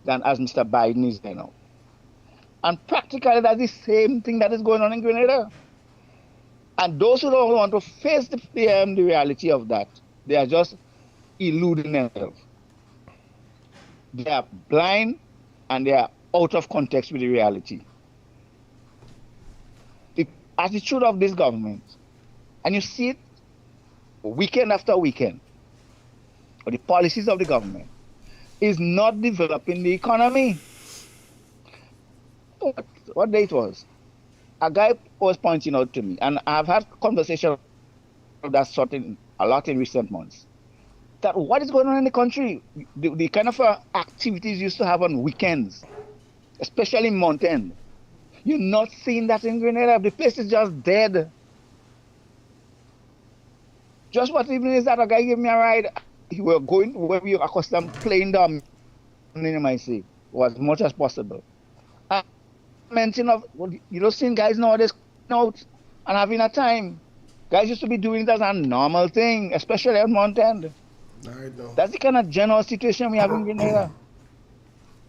than as Mr. Biden is there now. And practically that's the same thing that is going on in Grenada. And those who don't want to face the reality of that, they are just eluding themselves. They are blind and they are out of context with the reality. The attitude of this government, and you see it weekend after weekend, or the policies of the government, is not developing the economy. What day it was? A guy was pointing out to me, and I've had conversations of that sort a lot in recent months, that what is going on in the country, the kind of activities used to have on weekends, especially in Mountain, you're not seeing that in Grenada. The place is just dead. Just what evening is that a guy gave me a ride. We were going where we were accustomed playing down in my sea, or as much as possible. And mention of, you don't see guys nowadays out and having a time. Guys used to be doing it as a normal thing, especially at Mountain. That's the kind of general situation we have in Grenada.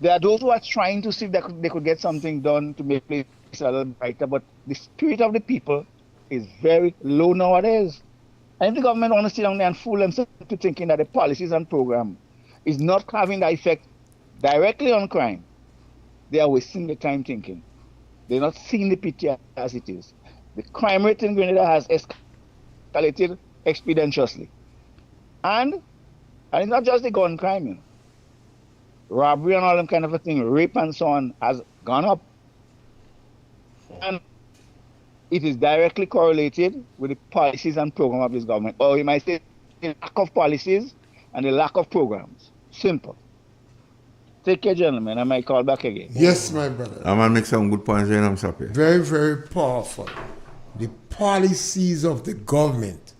There are those who are trying to see if they could get something done to make place a little brighter, but the spirit of the people is very low nowadays. And if the government want to sit down there and fool themselves to thinking that the policies and program is not having the effect directly on crime, they are wasting their time thinking. They're not seeing the picture as it is. The crime rate in Grenada has escalated exponentially. And it's not just the gun crime, you know. Robbery and all them kind of a thing, rape and so on, has gone up. And it is directly correlated with the policies and program of this government. Or you might say the lack of policies and the lack of programs. Simple. Take care, gentlemen. I might call back again. Yes, my brother. I'm going to make some good points here, I'm sorry. Very, very powerful. The policies of the government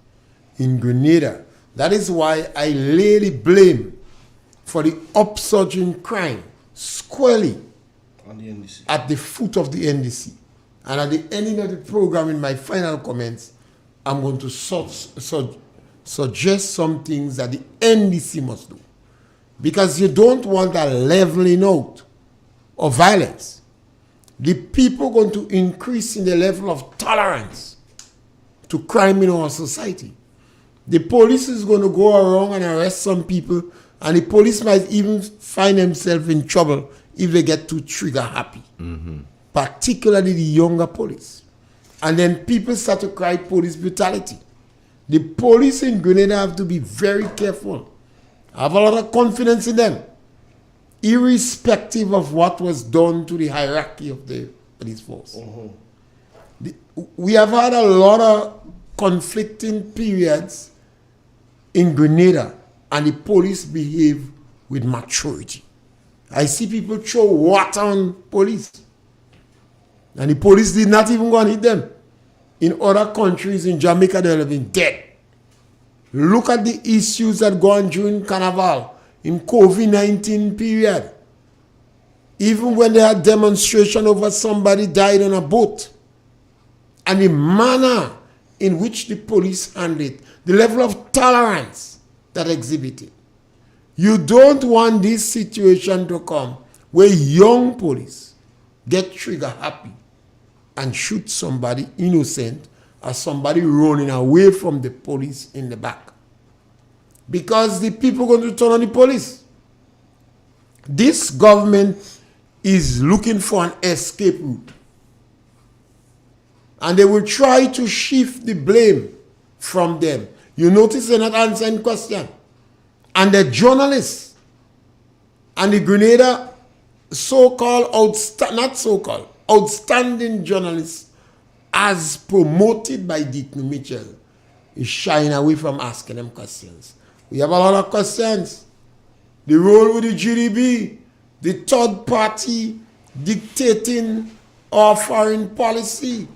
in Grenada. That is why I lay the blame for the upsurge in crime squarely on the NDC. At the foot of the NDC. And at the ending of the program, in my final comments, I'm going to suggest some things that the NDC must do. Because you don't want a leveling out of violence. The people are going to increase in the level of tolerance to crime in our society. The police is going to go around and arrest some people, and the police might even find themselves in trouble if they get too trigger happy. Mm-hmm. Particularly the younger police. And then people start to cry police brutality. The police in Grenada have to be very careful. I have a lot of confidence in them, irrespective of what was done to the hierarchy of the police force. Mm-hmm. We have had a lot of conflicting periods in Grenada, and the police behave with maturity. I see people throw water on police, and the police did not even go and hit them. In other countries, in Jamaica, they would have been dead. Look at the issues that go on during Carnival, in COVID-19 period. Even when they had demonstration over somebody died on a boat, and the manner in which the police handled it, the level of tolerance that exhibited. You don't want this situation to come where young police get trigger happy and shoot somebody innocent or somebody running away from the police in the back. Because the people are going to turn on the police. This government is looking for an escape route. And they will try to shift the blame from them. You notice they're not answering questions. And the journalists and the Grenada outstanding journalists as promoted by Dxtention Mitchell is shying away from asking them questions. We have a lot of questions. The role with the GDP, the third party dictating our foreign policy.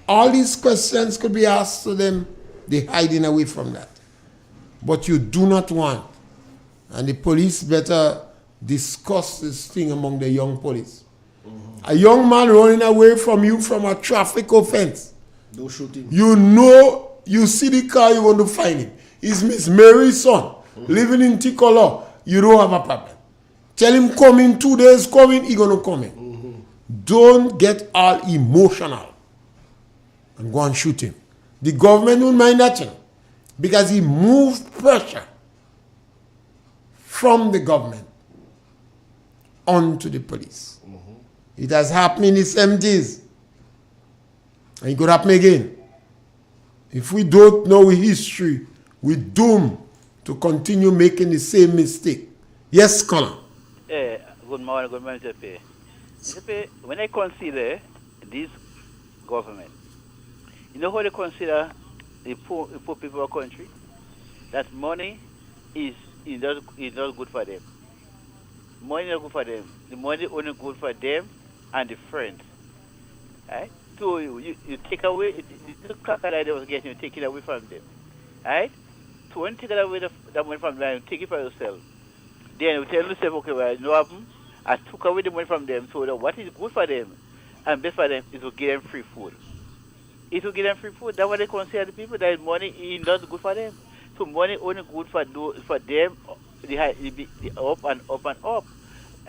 All these questions could be asked to them. They're hiding away from that. But you do not want, and the police better discuss this thing among the young police. A young man running away from you from a traffic offense. No shooting. You know, you see the car, you want to find him. It's Miss Mary's son, living in Ticolor. You don't have a problem. Tell him come in 2 days, coming, he gonna come in. Don't get all emotional and go and shoot him. The government won't mind that, you know, because he moved pressure from the government onto the police. It has happened in the 70s. And it could happen again. If we don't know history, we're doomed to continue making the same mistake. Yes, Colin? Good morning, Mr. P. Mr. P, when I consider this government, you know how they consider the poor people of the country? That money is not good for them. Money is not good for them. The money is only good for them and the friends. Right? So you take away the crocodile they was getting, you take it away from them. Right? So when you take away the money from them, you take it for yourself. Then you tell yourself, okay, well, you know what happened? I took away the money from them, so that what is good for them and best for them is to give them free food. It will give them free food. That's what they consider the people, that money is not good for them. So money only good for them, the up and up and up.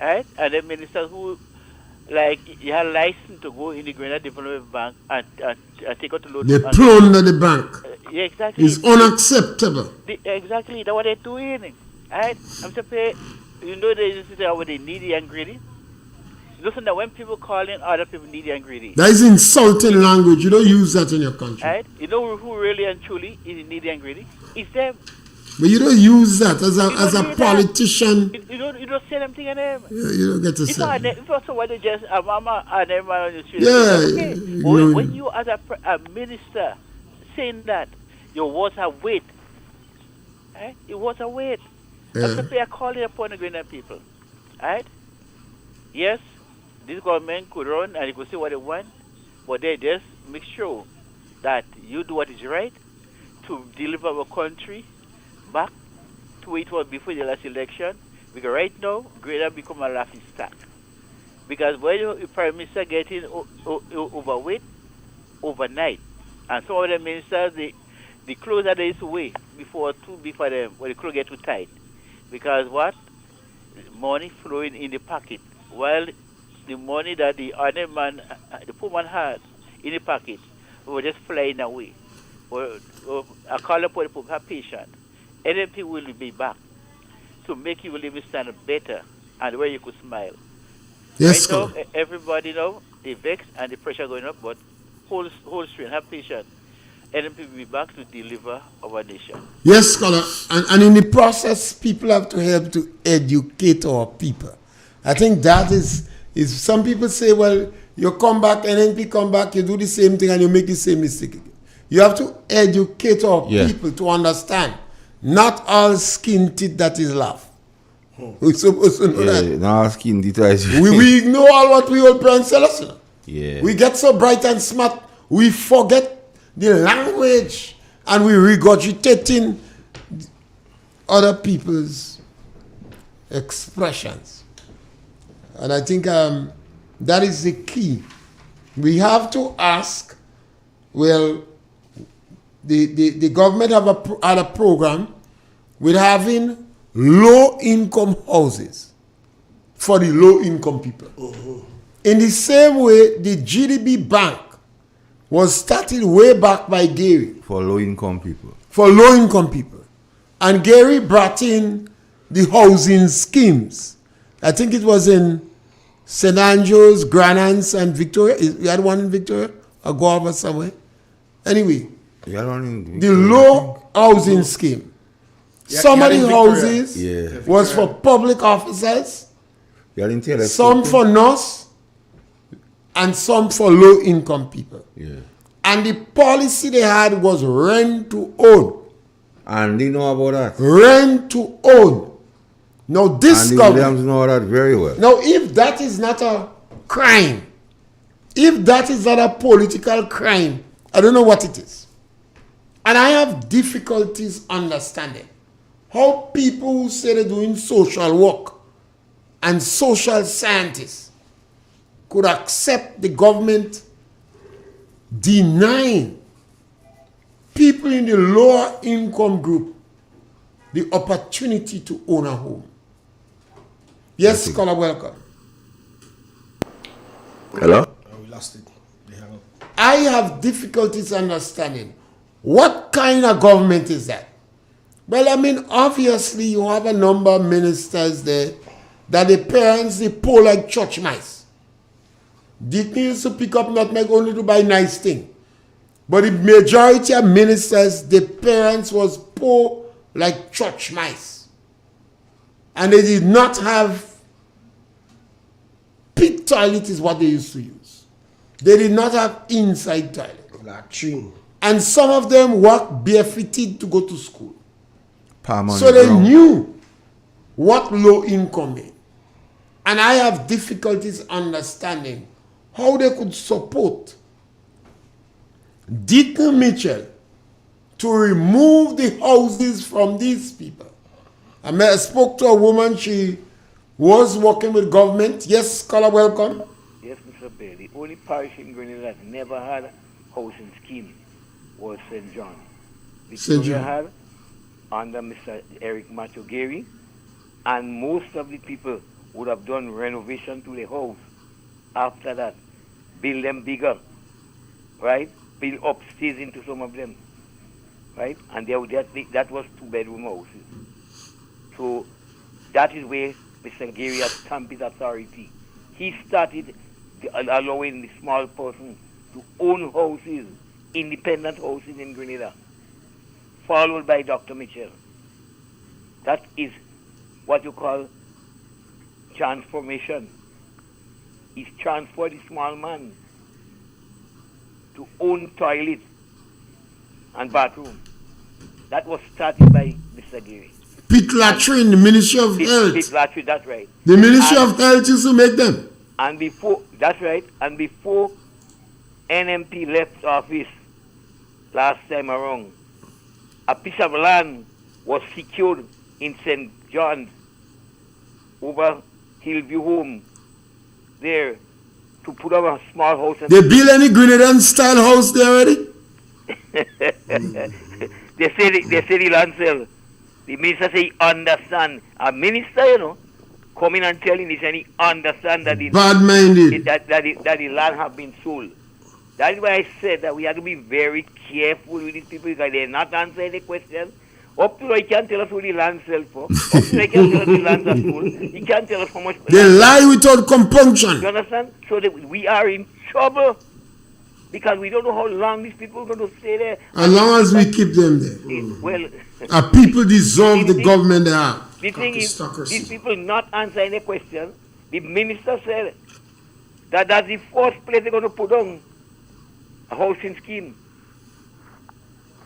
Right? And the ministers who, like, you have license to go in the Grenada Development Bank and take out the loan. They plunder the bank. Yeah, exactly. It's unacceptable. Exactly. That's what they're doing. Right? I'm saying, you know, they used to say about the needy and greedy. Listen, that when people call in other people needy and greedy. That is insulting language. You don't use that in your country. Right? You know who really and truly is needy and greedy? It's them. But you don't use that as a politician. You don't say them thing in them. Yeah, you don't get to say that. If also what they just a mama and everyone on the street. Yeah. Okay. When you as a minister saying that, your words have weight. Right? Your words have weight. That's the way I call it upon the Grenadian people. Right? Yes, this government could run and you could say what they want, but they just make sure that you do what is right to deliver our country back to where it was before the last election. Because right now, Grenada become a laughing stock. Because when the Prime Minister getting overweight overnight, and some of the ministers, the clothes that they used to wear before too big for them, when the clothes get too tight. Because what? Money flowing in the pocket. While the money that the other man, the poor man had in the pocket, was just flying away. I call upon the people, have patience. NMP will be back to make you live stand better and where you could smile. Yes, right now, everybody now, they vex and the pressure going up, but hold straight, have patience. NMP will be back to deliver our nation. Yes, scholar. And in the process, people have to help to educate our people. I think that is some people say, well, you come back, NNP come back, you do the same thing and you make the same mistake again. You have to educate our people to understand. Not all skin teeth that is love. We're supposed to know that. Not all skin teeth is we ignore all what we old parents tell us. Yeah. We get so bright and smart, we forget the language and we regurgitating other people's expressions. And I think that is the key. We have to ask, well, the government had a program with having low-income houses for the low-income people. In the same way, the GDB Bank was started way back by Gary. For low-income people. For low-income people. And Gary brought in the housing schemes. I think it was in St. Andrews, Grand Anse, and Victoria. You had one in Victoria? Or go over somewhere? Anyway, You had one in the Victoria, low housing scheme. Some of the houses was for public officers, some for nurse, and some for low-income people. And the policy they had was rent to own. And they know about that. Rent to own. Now this and the Williams know that very well. Now if that is not a crime, if that is not a political crime, I don't know what it is. And I have difficulties understanding how people who say they're doing social work and social scientists could accept the government denying people in the lower income group the opportunity to own a home. Yes, scholar, welcome. Hello? We lost it. I have difficulties understanding what kind of government is that. Well, I mean, obviously you have a number of ministers there that the parents, they poor like church mice. They used to pick up nutmeg only to buy nice thing. But the majority of ministers, the parents was poor like church mice. And they did not have pit toilet is what they used to use. They did not have inside toilet. Latrine. And some of them walked barefooted to go to school. So they knew what low income meant. And I have difficulties understanding how they could support Deacon Mitchell to remove the houses from these people. I spoke to a woman, she was working with government. Yes, scholar, welcome. Yes, Mr. Bear. The only parish in Grenada that never had a housing scheme was St. John. Victoria had under Mr. Eric Matthew Gary, and most of the people would have done renovation to the house. After that, build them bigger, right? Build upstairs into some of them, right? And that was 2-bedroom houses. So that is where Mr. Gary has stamped his authority. He started allowing the small person to own houses, independent houses in Grenada, followed by Dr. Mitchell. That is what you call transformation. He's transferred the small man to own toilet and bathroom. That was started by Mr. Gary. Pit latrine, the Ministry of Health. Pit latrine, that's right. The Ministry of Health used to make them. And before, that's right, and before NMP left office last time around, a piece of land was secured in St. John's over Hillview Home there to put up a small house. They build any Grenadian style house there already? They say the land sell. The minister say he understand. A minister, you know, coming and telling this and he understand that the bad-minded that the land have been sold. That is why I said that we have to be very careful with these people because they're not answering the question. Up to now, he can't tell us who the land sells for. Up to now, he can't tell us the lands are sold. He can't tell us how much. They lie without compunction. You understand? So that we are in trouble because we don't know how long these people are going to stay there. As long as we keep them there. Well, people dissolve the government they have. The thing is, these people not answering the question. The minister said that that's the first place they're going to put on a housing scheme.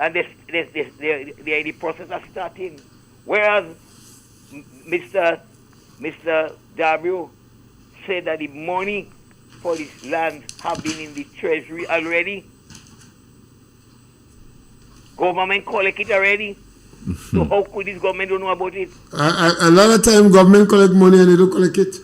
And they're in the process of starting. Whereas Mr. W said that the money for this land have been in the treasury already. Government collect it already. So how could this government don't know about it? A lot of time government collect money and they don't collect it.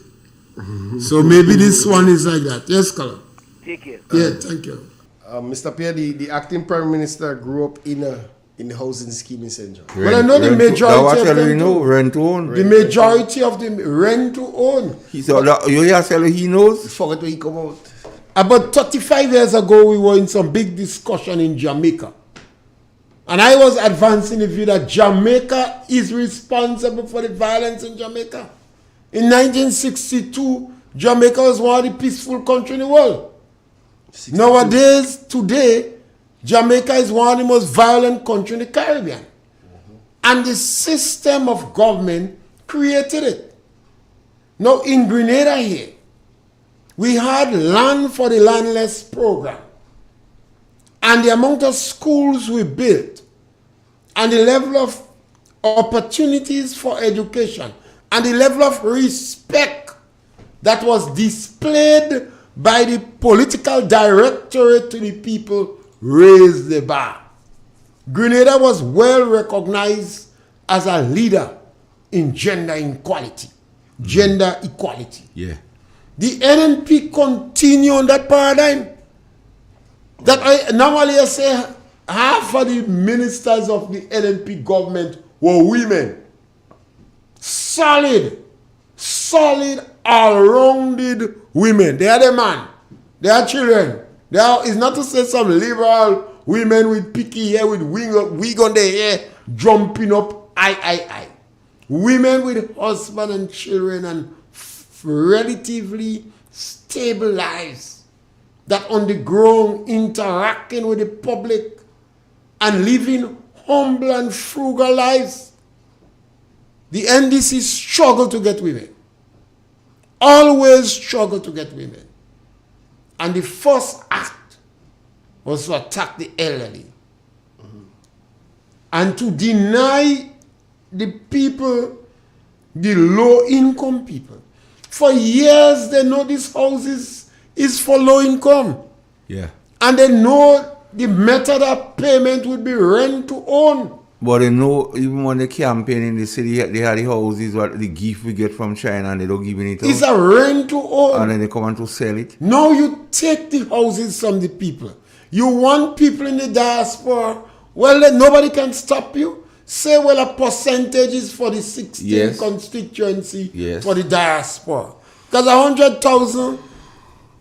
So maybe this one is like that. Yes, Colin. Take care. Yeah, thank you. Mr. Pierre, the acting prime minister grew up in a in the housing scheme in St. John. Well, I know the majority of them know, rent to own. The majority of them rent to own. He said, you hear he knows? Forget where he come out. About 35 years ago, we were in some big discussion in Jamaica. And I was advancing the view that Jamaica is responsible for the violence in Jamaica. In 1962, Jamaica was one of the peaceful countries in the world. 62. Nowadays, today, Jamaica is one of the most violent countries in the Caribbean. And the system of government created it. Now, in Grenada here, we had land for the landless program. And the amount of schools we built, and the level of opportunities for education, and the level of respect that was displayed by the political directorate to the people raised the bar. Grenada was well recognized as a leader in gender equality. Yeah. The NNP continue on that paradigm. That I normally say half of the ministers of the NNP government were women. Solid, all-rounded women. They are the man. They are children. It's not to say some liberal women with picky hair, with wig on their hair, jumping up, I. Women with husband and children and relatively stable lives that on the ground interacting with the public and living humble and frugal lives. The NDC struggle to get women. Always struggle to get women. And the first act was to attack the elderly. And to deny the people, the low-income people. For years, they know these houses is for low income. Yeah. And they know the method of payment would be rent to own. But they know, even when they campaign in the city, they have the houses, what the gift we get from China, and they don't give it out. It's a rent to own. And then they come on to sell it. Now you take the houses from the people. You want people in the diaspora, well, then nobody can stop you. Say, well, a percentage is for the 16th constituency for the diaspora. Because 100,000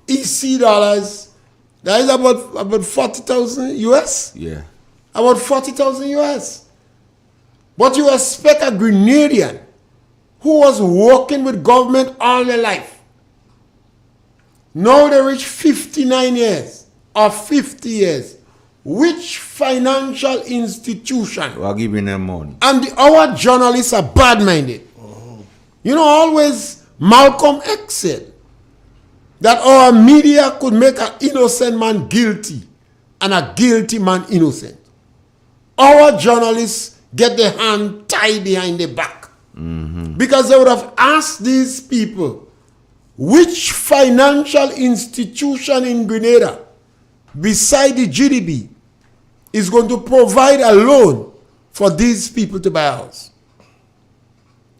EC dollars, that is about 40,000 US. Yeah. About 40,000 US. But you expect a Grenadian who was working with government all their life. Now they reach 59 years or 50 years. Which financial institution? We are giving them money. And our journalists are bad-minded. You know, always Malcolm X said that our media could make an innocent man guilty and a guilty man innocent. Our journalists get their hand tied behind their back. Because they would have asked these people, which financial institution in Grenada, beside the GDP, is going to provide a loan for these people to buy a house.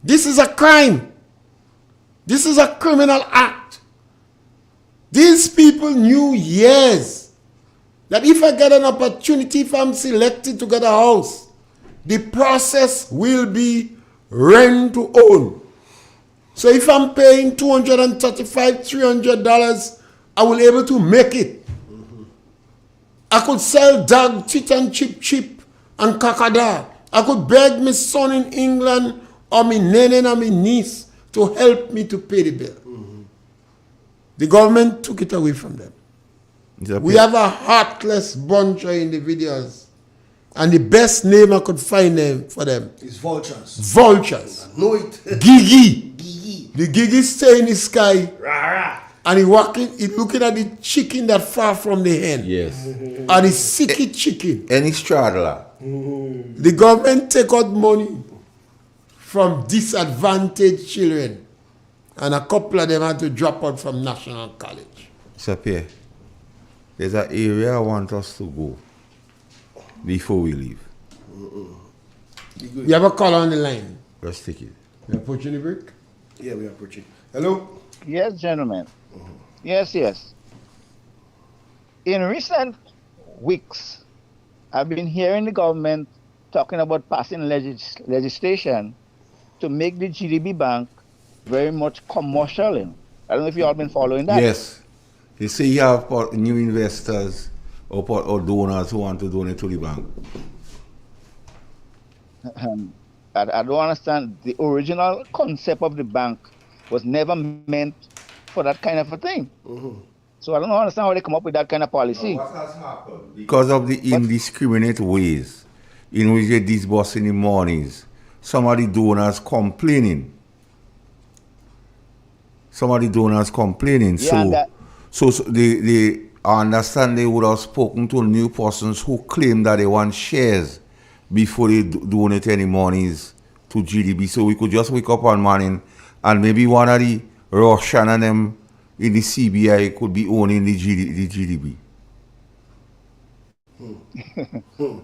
This is a crime. This is a criminal act. These people knew years that if I get an opportunity, if I'm selected to get a house, the process will be rent to own. So if I'm paying $235, $300, I will be able to make it. I could sell dog tit and chip and kakada. I could beg my son in England or my nene or my niece to help me to pay the bill. The government took it away from them. We have a heartless bunch of individuals. And the best name I could find for them is vultures. Vultures. I know it. Gigi. The Gigi stay in the sky. And he looking at the chicken that far from the hen. Yes. Or the sicky chicken. Any straddler. The government take out money from disadvantaged children. And a couple of them had to drop out from National College. Sir Pierre, there's an area I want us to go before we leave. You have a call on the line? Let's take it. We're approaching the break? Yeah, we are approaching. Hello? Yes, gentlemen. Yes. In recent weeks, I've been hearing the government talking about passing legislation to make the GDB Bank very much commercial. I don't know if you all been following that. Yes. You see, you have new investors or donors who want to donate to the bank. I don't understand. The original concept of the bank was never meant for that kind of a thing. So I don't understand how they come up with that kind of policy. What has happened? Because of the indiscriminate ways in which they disburse in the mornings, some of the donors complaining. Yeah, So they I understand they would have spoken to new persons who claim that they want shares before they donate any monies to GDB. So we could just wake up one morning and maybe one of the Russian and them in the CBI could be owning the GDB.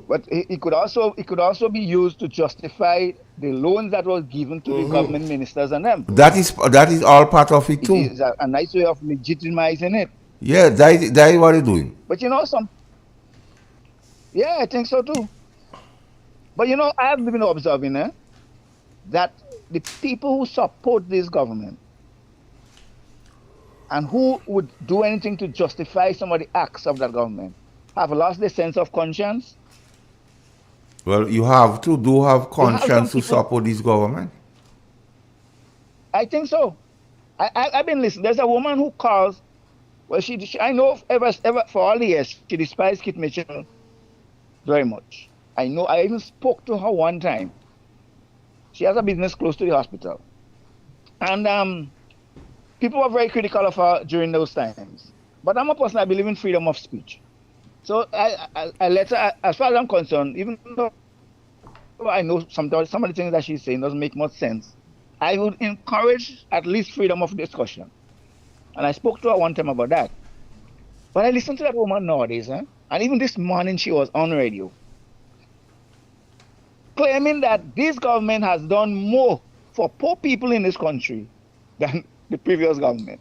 But it could also be used to justify the loans that was given to the government ministers and them. That is all part of it too. It is a nice way of legitimizing it. Yeah, that is what they're doing. But yeah, I think so too. But I have been observing that the people who support this government and who would do anything to justify some of the acts of that government have lost their sense of conscience. Well, you have conscience to support this government. I think so. I've been listening. There's a woman who calls. Well, I know ever for all the years she despised Kit Mitchell very much. I know. I even spoke to her one time. She has a business close to the hospital, and people were very critical of her during those times. But I'm a person, I believe in freedom of speech. So I let her, as far as I'm concerned, even though I know sometimes some of the things that she's saying doesn't make much sense, I would encourage at least freedom of discussion. And I spoke to her one time about that. But I listen to that woman nowadays, and even this morning she was on radio, claiming that this government has done more for poor people in this country than the previous government.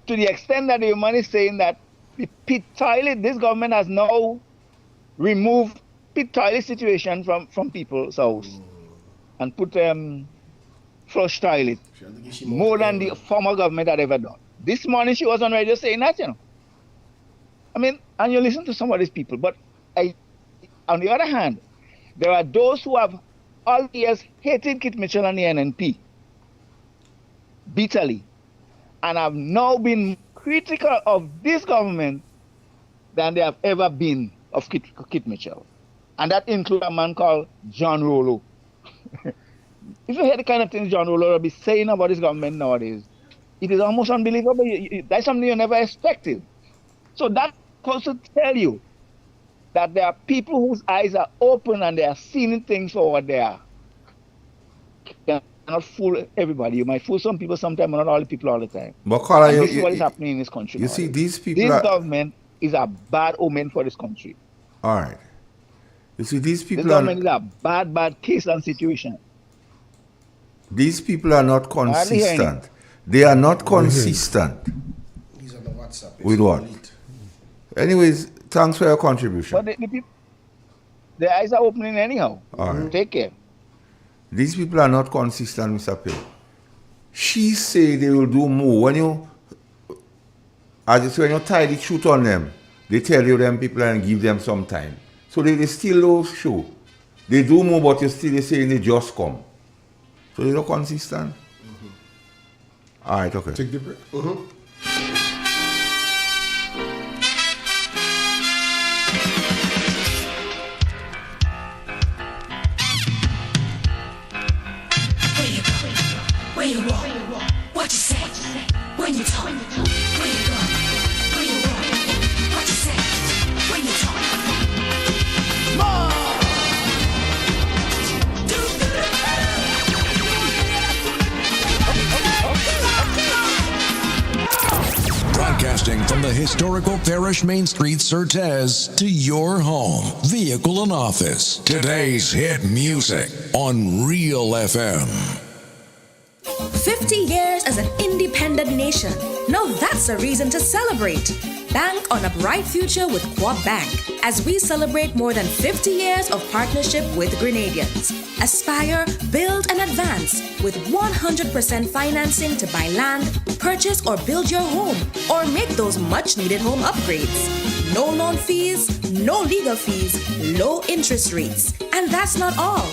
To the extent that the woman is saying that the pit toilet, this government has now removed pit toilet situation from people's house and put flush toilet more than the former government had ever done. This morning she was on radio saying that, I mean, and you listen to some of these people, but on the other hand, there are those who have all years hated Kit Mitchell and the NNP bitterly and have now been critical of this government than they have ever been of Kit Mitchell. And that includes a man called John Rollo. If you hear the kind of things John Rollo will be saying about his government nowadays, it is almost unbelievable. That's something you never expected. So that also tell you that there are people whose eyes are open and they are seeing things for what they are. You cannot fool everybody. You might fool some people sometimes, but not all the people all the time. But Carla, this is what is happening in this country. You see, these people. This government is a bad omen for this country. All right. You see, these people. This government is a bad case and situation. These people are not consistent. They are not consistent. He's on the WhatsApp. With what? Anyways, thanks for your contribution. But the people, their eyes are opening anyhow. All right. Take care. These people are not consistent, Mr. Pill. She say they will do more. When you tie the truth on them, they tell you them people and give them some time. So they still don't show. They do more, but they say they just come. So they're not consistent. All right, okay. Take the break. Where you walk, what you say, when you talk, where you go, where you walk, what you say, when you talk. Broadcasting from the historical Parish Main Street, Surtez, to your home, vehicle and office. Today's hit music on Real FM. 50 years as an independent nation. Now that's a reason to celebrate. Bank on a bright future with Co-op Bank as we celebrate more than 50 years of partnership with Grenadians. Aspire, build, and advance with 100% financing to buy land, purchase or build your home, or make those much-needed home upgrades. No loan fees, no legal fees, low interest rates. And that's not all.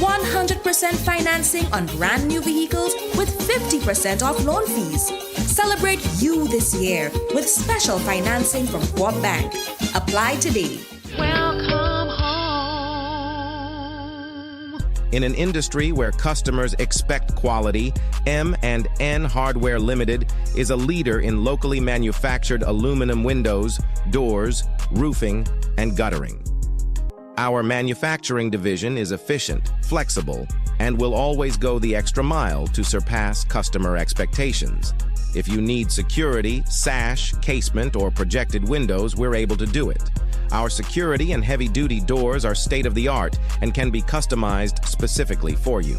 100% financing on brand new vehicles with 50% off loan fees. Celebrate you this year with special financing from Co-op Bank. Apply today. Welcome home. In an industry where customers expect quality, M&N Hardware Limited is a leader in locally manufactured aluminum windows, doors, roofing, and guttering. Our manufacturing division is efficient, flexible, and will always go the extra mile to surpass customer expectations. If you need security, sash, casement, or projected windows, we're able to do it. Our security and heavy-duty doors are state-of-the-art and can be customized specifically for you.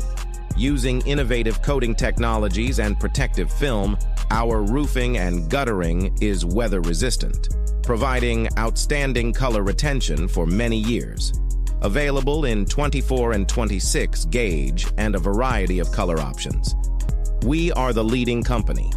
Using innovative coating technologies and protective film, our roofing and guttering is weather-resistant, providing outstanding color retention for many years. Available in 24 and 26 gauge and a variety of color options. We are the leading company,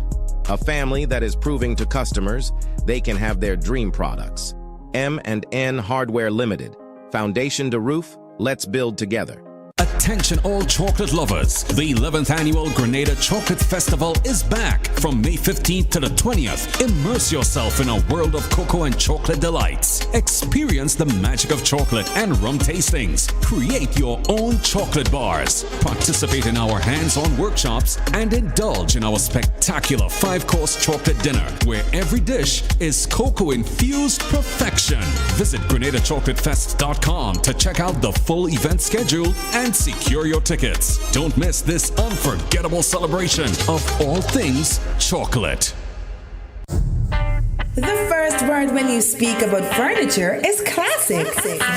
a family that is proving to customers they can have their dream products. M&N Hardware Limited. Foundation to roof, let's build together. Attention all chocolate lovers. The 11th annual Grenada Chocolate Festival is back from May 15th to the 20th. Immerse yourself in a world of cocoa and chocolate delights. Experience the magic of chocolate and rum tastings. Create your own chocolate bars. Participate in our hands-on workshops and indulge in our spectacular 5-course chocolate dinner where every dish is cocoa-infused perfection. Visit GrenadaChocolateFest.com to check out the full event schedule and secure your tickets. Don't miss this unforgettable celebration of all things chocolate. The first word when you speak about furniture is classic.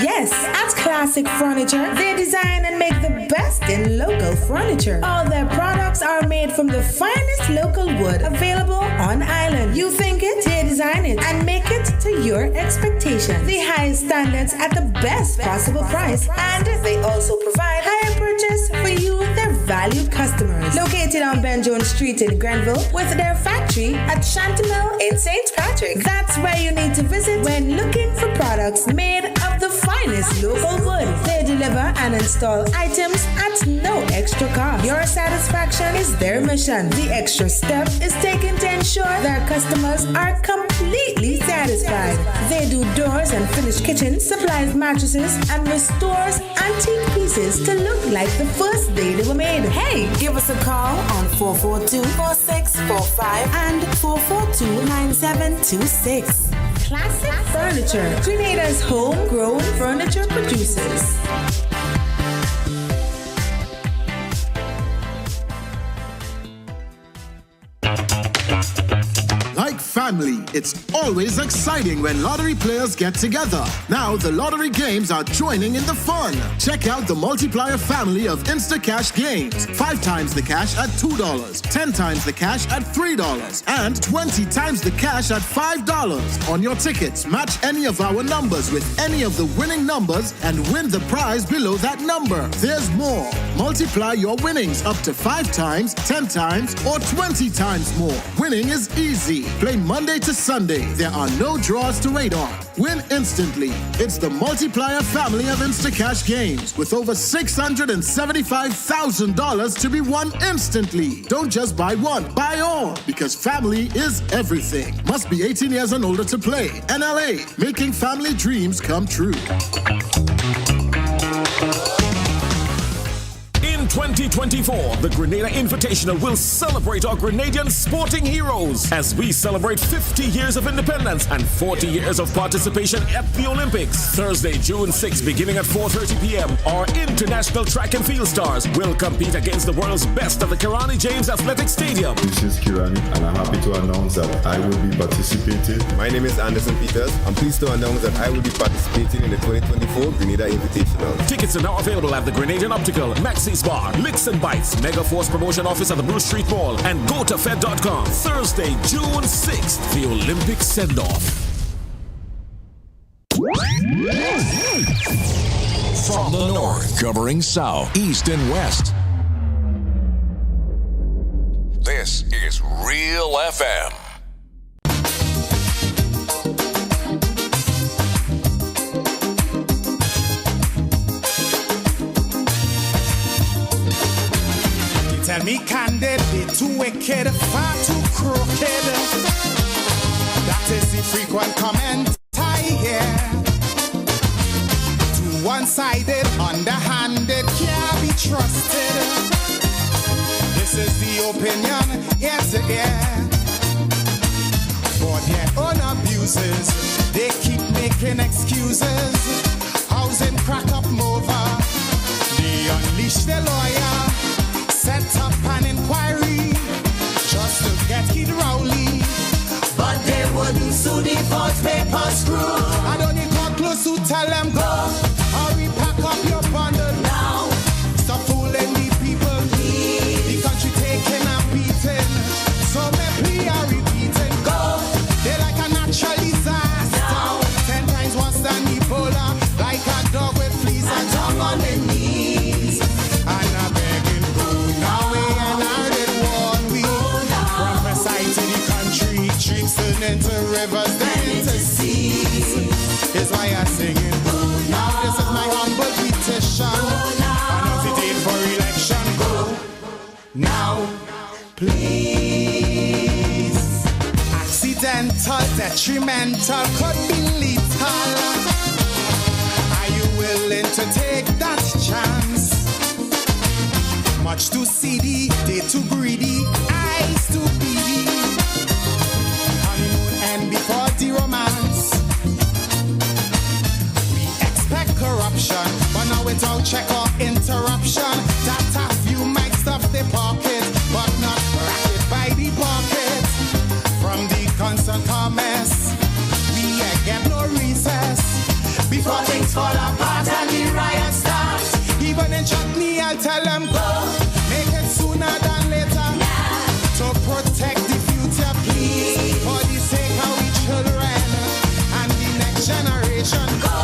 Yes, at Classic Furniture, they design and make the best in local furniture. All their products are made from the finest local wood available on island. You think it, they design it, and make it to your expectations. The highest standards at the best possible price, and they also provide higher purchase for you, their valued customers. Located on Ben Jones Street in Grenville, with their factory at Chantemelle in St. Patrick. That's where you need to visit when looking for products made of the finest local wood. They deliver and install items at no extra cost. Your satisfaction is their mission. The extra step is taken to ensure their customers are completely satisfied. They do doors and finished kitchens, supplies mattresses, and restores antique pieces to look like the first day they were made. Hey, give us a call on 442-4645 and 442-9726. Classic Furniture, Grenada's homegrown furniture producers. Like family, it's always exciting when lottery players get together. Now the lottery games are joining in the fun. Check out the multiplier family of Instacash games. 5 times the cash at $2, 10 times the cash at $3, and 20 times the cash at $5. On your tickets, match any of our numbers with any of the winning numbers and win the prize below that number. There's more. Multiply your winnings up to 5 times, 10 times, or 20 times more. Winning is easy. Play Monday to Sunday. There are no draws to wait on. Win instantly. It's the multiplier family of Instacash games with over $675,000 to be won instantly. Don't just buy one, buy all, because family is everything. Must be 18 years and older to play. NLA, making family dreams come true. In 2024, the Grenada Invitational will celebrate our Grenadian sporting heroes as we celebrate 50 years of independence and 40 years of participation at the Olympics. Thursday, June 6, beginning at 4:30 p.m., our international track and field stars will compete against the world's best at the Kirani James Athletic Stadium. This is Kirani, and I'm happy to announce that I will be participating. My name is Anderson Peters. I'm pleased to announce that I will be participating in the 2024 Grenada Invitational. Tickets are now available at the Grenadian Optical, Maxis Bar, Licks and Bites, Mega Force Promotion Office at the Bruce Street Mall, and GoToFed.com. Thursday, June 6th, the Olympic send-off. From the north, covering south, east, and west. This is Real FM. Tell me candid, they too wicked, far too crooked. That is the frequent comment I hear. Too one-sided, underhanded, can't be trusted. This is the opinion, ear to ear. For their own abuses, they keep making excuses. Housing crack up over. They unleash their lawyer. Set up an inquiry just to get Kid Rowley. But they wouldn't sue the false paper screw. I don't need come close to tell them go. Hurry, pack up your bundle now. Stop fooling the people. The country taking a beating. So me plea are repeating. Go. They like a natural disaster. Now. 10 times worse than Ebola. Like a dog with fleas and tongue on the knees. And I begging now we and I did one week. From the side to the country, streams turn into rivers, then into seas. Is why I'm singing. Now this is my humble petition. Announce the date for election. Go now, please. Accidental, detrimental, could be lethal. Are you willing to take that chance? Much too seedy, they too greedy, eyes too beady. Honeymoon end before the romance. We expect corruption, but now without check or interruption. That a few might stuff the pocket, but not racket by the pocket. From the constant comments, we get no recess. Before things fall apart and the riot starts. Even in chutney, I'll tell them go. Make it sooner than later. To protect the future, please. For the sake of we children and the next generation. Go.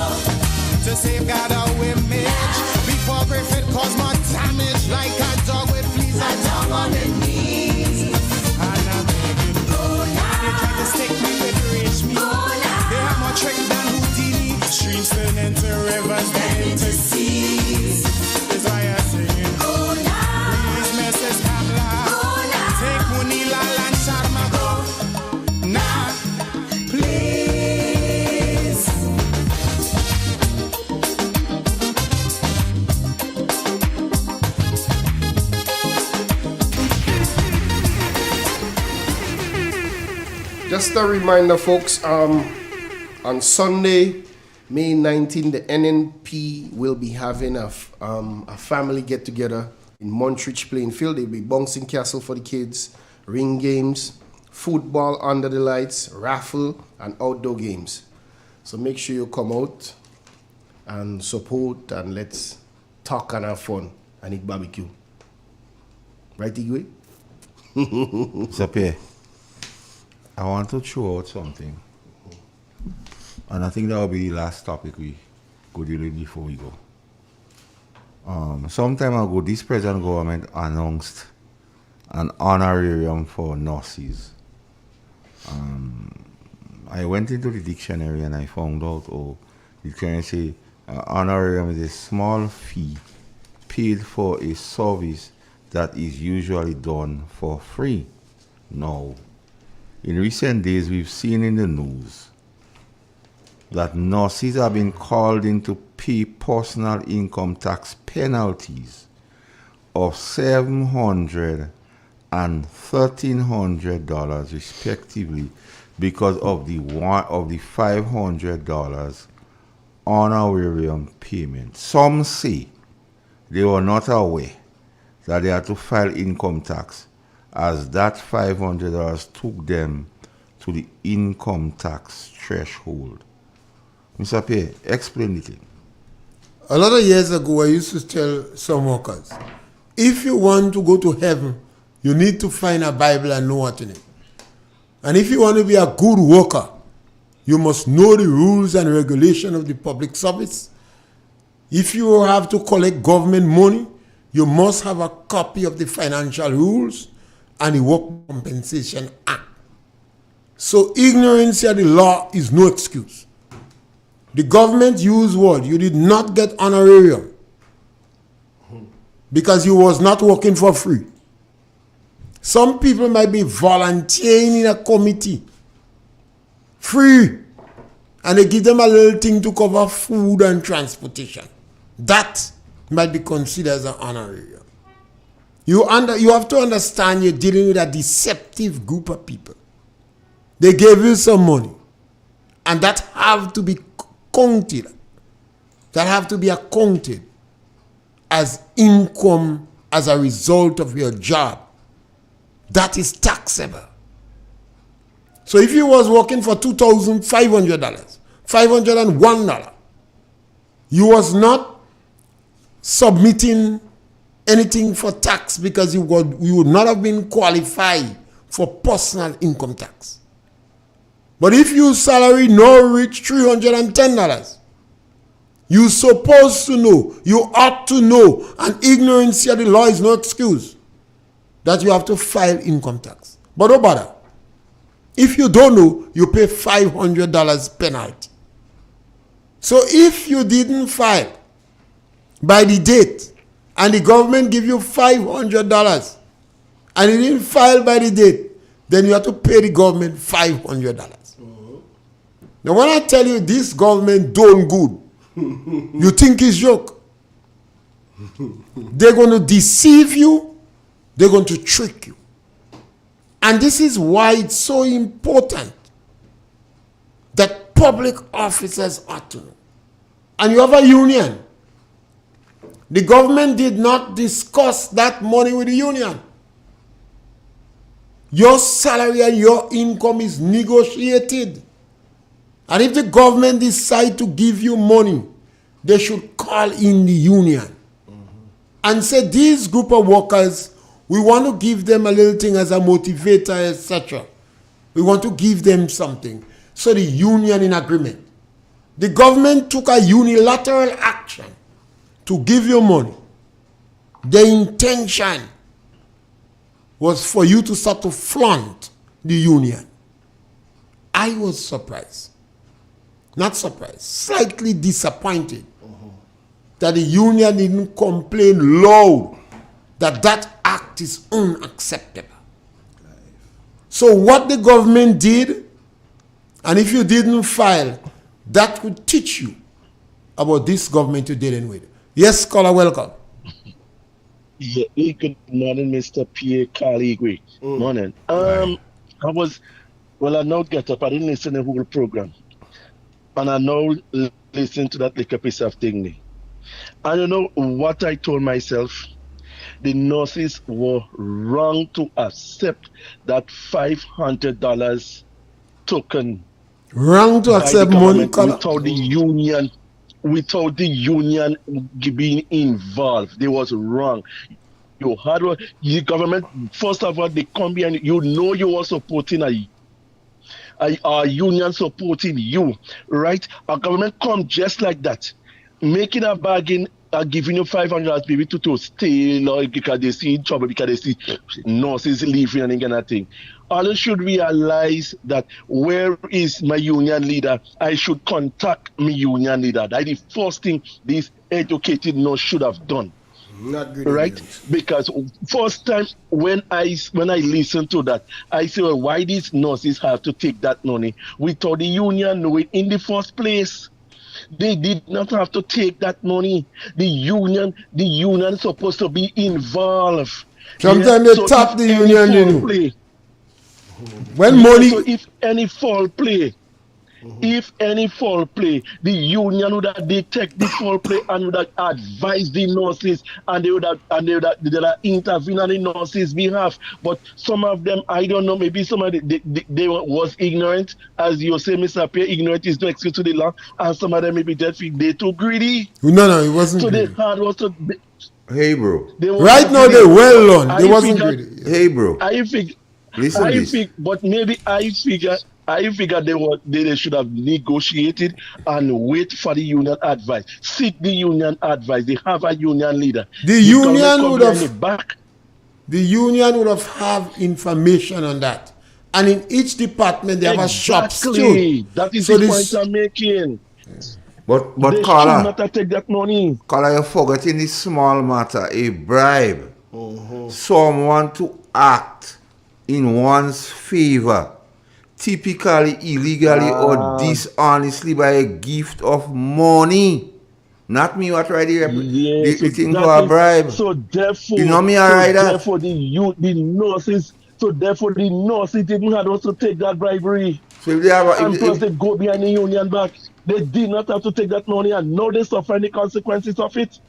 To safeguard our image. Before Griffith cause more damage. Like a dog with fleas and tongue on the knees. And I'm begging, go now. They try to stick me with rage me. They have more trick than Houdini. Streams turn into rivers, then into seas. That's why I'm singing. Please, Mrs. Kamla. Take Munila and Sharma. Go now, please. Just a reminder, folks, on Sunday, May 19, the NNP will be having a family get-together in Montreach playing field. They'll be bouncing castle for the kids, ring games, football under the lights, raffle, and outdoor games. So make sure you come out and support, and let's talk and have fun and eat barbecue. Right, Igwe? Sapir, I want to throw out something. And I think that will be the last topic we go deal with before we go. Some time ago, this present government announced an honorarium for nurses. I went into the dictionary and I found out, it can say honorarium is a small fee paid for a service that is usually done for free. Now, in recent days, we've seen in the news that nurses have been called in to pay personal income tax penalties of $700 and $1,300 respectively because of the $500 honorarium payment. Some say they were not aware that they had to file income tax, as that $500 took them to the income tax threshold. Mr. Pierre, explain it. A lot of years ago, I used to tell some workers, if you want to go to heaven, you need to find a Bible and know what's in it. And if you want to be a good worker, you must know the rules and regulation of the public service If you have to collect government money, you must have a copy of the financial rules and the Work Compensation Act. So ignorance of the law is no excuse. The government used what? You did not get honorarium because you was not working for free. Some people might be volunteering in a committee free, and they give them a little thing to cover food and transportation. That might be considered as an honorarium. You have to understand you're dealing with a deceptive group of people. They gave you some money, and that have to be counted. That have to be accounted as income as a result of your job. That is taxable. So if you was working for $2,500, $501, you was not submitting anything for tax because you would not have been qualified for personal income tax. But if your salary no reach $310, you supposed to know, you ought to know, and ignorance of the law is no excuse that you have to file income tax. But don't bother. If you don't know, you pay $500 penalty. So if you didn't file by the date and the government give you $500 and you didn't file by the date, then you have to pay the government $500. Now when I tell you this government done good, you think it's joke. They're going to deceive you. They're going to trick you. And this is why it's so important that public officers ought to know. And you have a union. The government did not discuss that money with the union. Your salary and your income is negotiated. And if the government decide to give you money, they should call in the union and say, these group of workers, we want to give them a little thing as a motivator, etc. We want to give them something. So the union in agreement. The government took a unilateral action to give you money. The intention was for you to start to flaunt the union. I was surprised. Not surprised, slightly disappointed that the union didn't complain loud that that act is unacceptable. So what the government did, and if you didn't file, that would teach you about this government you're dealing with. Yes, caller, welcome. Yeah, good morning, Mr. Pierre Caligui. Morning. I now get up. I didn't listen to the whole program. And I now listen to that little piece of thing. And you know what I told myself? The nurses were wrong to accept that $500 token. Wrong to accept money without the union being involved. They was wrong. You had the government, first of all, they come behind you. You know you are supporting a union supporting you, right? Our government come just like that, making a bargain, giving you $500 maybe to steal, or because they see trouble, because they see nurses leaving and kind of thing. All should realize that where is my union leader? I should contact my union leader. That's the first thing this educated nurse should have done. Not good, right? Because first time when I listen to that, I say, well, why these nurses have to take that money? We thought the union knew it in the first place. They did not have to take that money. The union is supposed to be involved. Sometimes they tap the union, you know. When money. So if any foul play, the union would have detected the foul play and would have advised the nurses, and they would have intervened on the nurses' behalf. But some of them, I don't know, maybe some of they was ignorant, as you say, Mr. Pierre. Ignorant is no excuse to the law, and some of them maybe they too greedy. No, it wasn't. So greedy. they had was to. Hey, bro. Right now they well on. They wasn't greedy. Hey, bro. I think. Listen but maybe I figure I figure they should have negotiated and wait for the union advice. Seek the union advice. They have a union leader. The union would have information on that. And in each department they have a shop steward. That is the point I'm making. But they Carla, should not have take that money. Carla, you're forgetting this small matter, a bribe. Someone to act in one's favor, typically illegally or dishonestly by a gift of money. Not me what right here. The thing for a bribe. So therefore, you know me alright. Therefore the nurses didn't have us to take that bribery. So if plus they go behind the union back. They did not have to take that money, and now they suffer the consequences of it.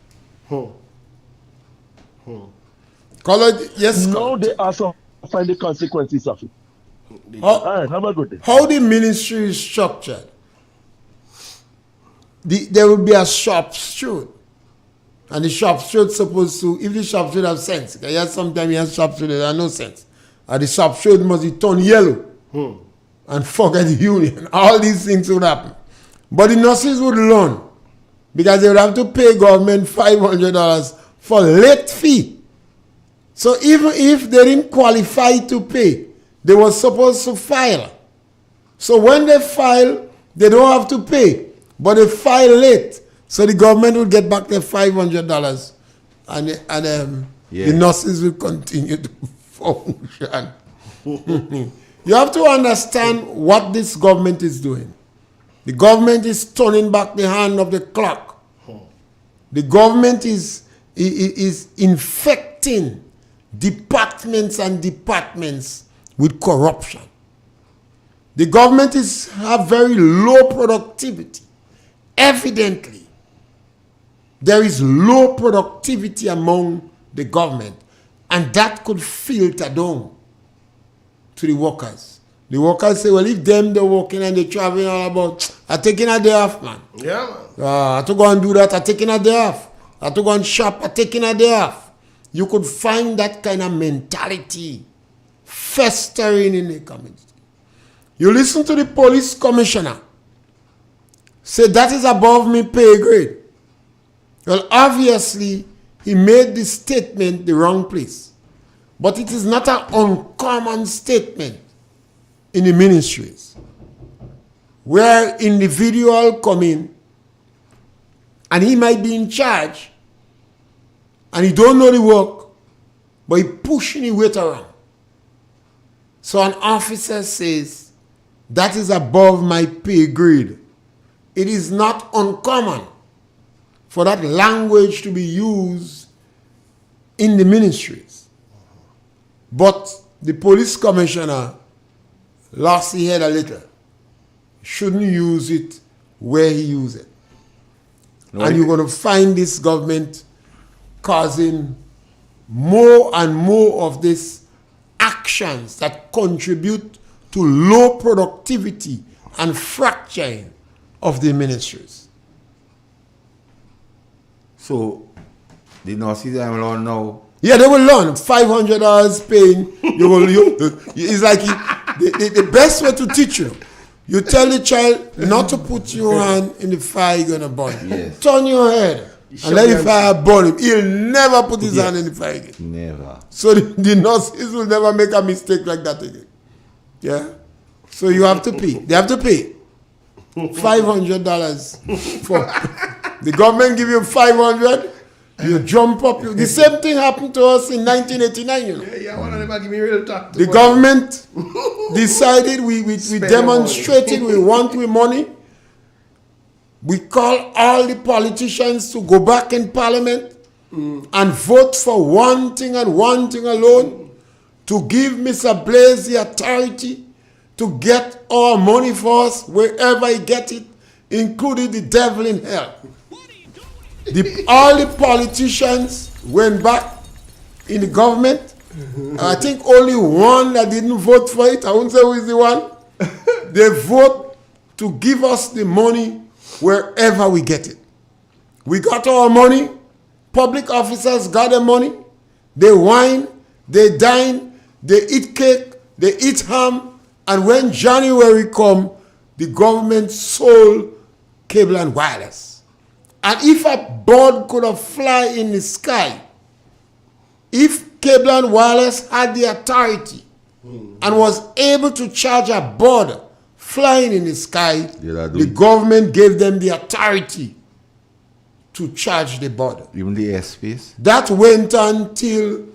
Yes, now they are suffering the consequences of it. All right, have a good day. How the ministry is structured? There will be a shop steward. And the shop steward supposed to, if the shop steward have sense, because sometimes you have shop steward that have no sense. And the shop steward must be turned yellow and forget the union. All these things would happen. But the nurses would learn because they would have to pay government $500 for late fee. So even if they didn't qualify to pay, they were supposed to file. So when they file, they don't have to pay, but they file late. So the government will get back their $500 and the nurses will continue to function. You have to understand what this government is doing. The government is turning back the hand of the clock. The government is infecting departments and departments with corruption. The government have very low productivity. Evidently, there is low productivity among the government, and that could filter down to the workers. The workers say, well, if they're working and they're traveling all about, I'm taking a day off, man. Yeah, man. I have to go and do that, I'm taking a day off. I have to go and shop, I'm taking a day off. You could find that kind of mentality festering in the community. You listen to the police commissioner say that is above me pay grade. Well, obviously, he made this statement the wrong place. But it is not an uncommon statement in the ministries where individual come in and he might be in charge and he don't know the work, but he pushing the weight around. So an officer says, that is above my pay grade. It is not uncommon for that language to be used in the ministries. But the police commissioner lost his head a little. Shouldn't use it where he used it. No, and you're going to find this government causing more and more of these actions that contribute to low productivity and fracturing of the ministries. So, the nurses are learn now. Yeah, they will learn. $500 paying. It's like the best way to teach you. You tell the child not to put your hand in the fire you're going to burn. Yes. Turn your head and let the fire burn him. He'll never put his hand in the fire again. Never. So the nurses will never make a mistake like that again. Yeah? So you have to pay. They have to pay $500 for the government give you $500. You jump up. The same thing happened to us in 1989, you know. The government decided we demonstrated we want money. We call all the politicians to go back in parliament and vote for one thing and one thing alone, to give Mr. Blaze the authority to get our money for us wherever he get it, including the devil in hell. All the politicians went back in the government. I think only one that didn't vote for it. I won't say who is the one. They vote to give us the money wherever we get it. We got our money. Public officers got the money. They wine, they dine, they eat cake, they eat ham, And when January come, the government sold cable and wireless. And if a bird could have fly in the sky, if cable and wireless had the authority and was able to charge a bird flying in the sky, the government gave them the authority to charge the bird. Even the airspace? That went on till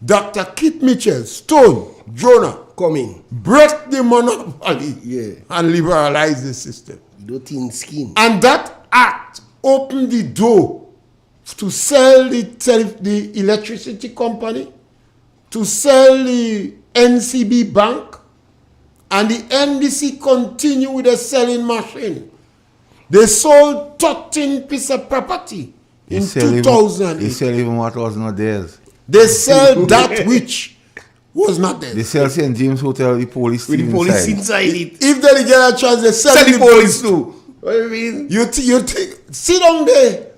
Dr. Kit Mitchell, Stone, Jonah, come in, break the monopoly and liberalize the system. Skin. And that act opened the door to sell the electricity company, to sell the NCB Bank, and the NDC continue with the selling machine. They sold 13 pieces of property in 2000. They sell even what was not theirs. They sell that which was not there. They sell St. James Hotel, the police with the police inside it. If they get a chance, they sell the police too. What do you mean? You think, sit down there.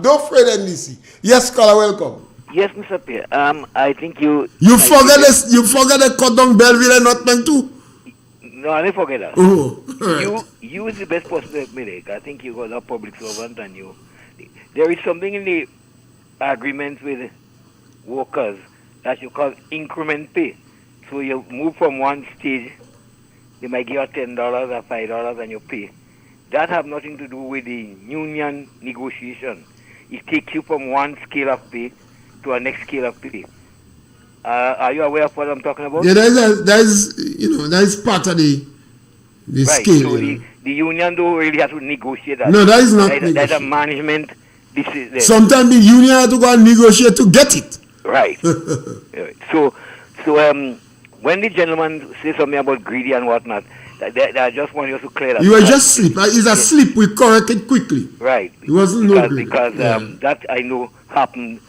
Don't afraid NDC. Yes, caller, welcome. Yes, Mr. Pierre. I think you forget this. You forget the cut down Belleville and Northbank too. No, I didn't forget that. Right. You is the best person to make. I think you got a public servant, and there is something in the agreement with workers that you call increment pay. So you move from one stage, they might give you $10 or $5 and you pay. That have nothing to do with the union negotiation. It takes you from one scale of pay to a next scale of pay. Are you aware of what I'm talking about? Yeah, that is part of the right. scale. So the union don't really have to negotiate that. No, that is not That's a management. Sometimes the union have to go and negotiate to get it. Right. So when the gentleman says something about greedy and whatnot, I just want you to clear that. You were just sleep. It's a sleep. We correct it quickly. Right. It wasn't no greed. Because that I know happened.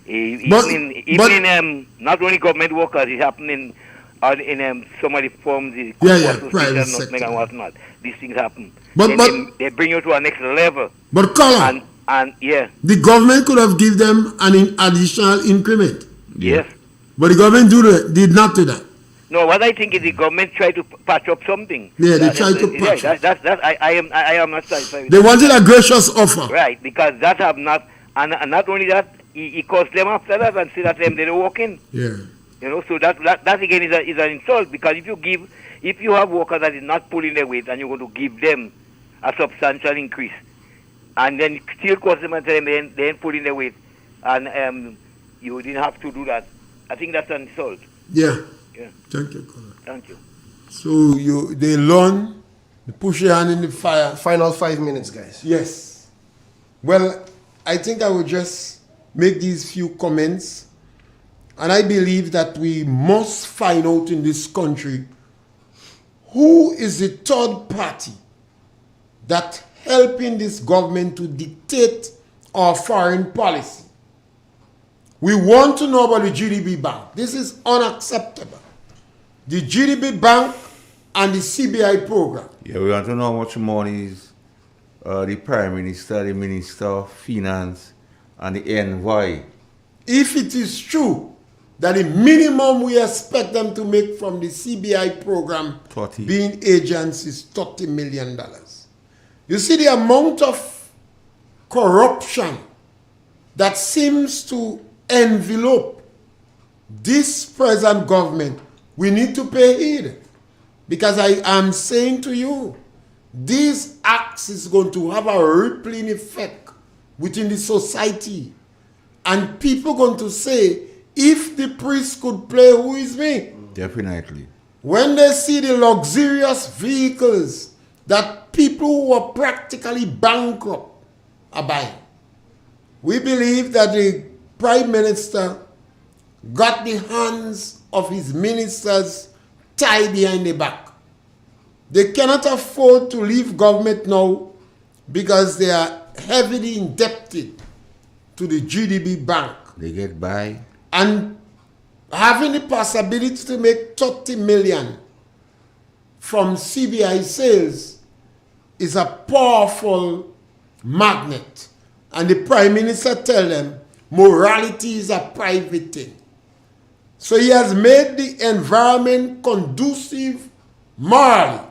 Even in not only government workers, it happened in some of the firms, the private sector and whatnot. These things happen. But they bring you to a next level. But Colin, and the government could have given them an additional increment. Yes. But the government did not do that. No, what I think is the government tried to patch up something. Yeah, they tried to patch up. I am not satisfied. They wanted a gracious offer. Right, because that have not, and not only that, he caused them after that and see that them they don't walk in. Yeah. So that again is an insult, because if you have workers that is not pulling their weight and you're going to give them a substantial increase, and then still cause them and tell them they ain't pulling their weight, and you didn't have to do that, I think that's an insult. Yeah. Yeah. Thank you, Colin. Thank you. So they learn, they push your hand in the fire. Final 5 minutes, guys. Yes. Well, I think I will just make these few comments. And I believe that we must find out in this country who is the third party that helping this government to dictate our foreign policy. We want to know about the GDP Bank. This is unacceptable. The GDP Bank and the CBI program. Yeah, we want to know how much money is the Prime Minister, the Minister of Finance, and the NY. If it is true that the minimum we expect them to make from the CBI program 30. being agents is $30 million. You see the amount of corruption that seems to envelope this present government. We need to pay heed, because I am saying to you, these acts is going to have a rippling effect within the society, and people going to say, if the priest could play, who is me? Definitely. When they see the luxurious vehicles that people who are practically bankrupt are buying, we believe that the Prime Minister got the hands of his ministers tied behind the back. They cannot afford to leave government now because they are heavily indebted to the GDP Bank. They get by. And having the possibility to make 30 million from CBI sales is a powerful magnet. And the Prime Minister tell them morality is a private thing. So he has made the environment conducive morally.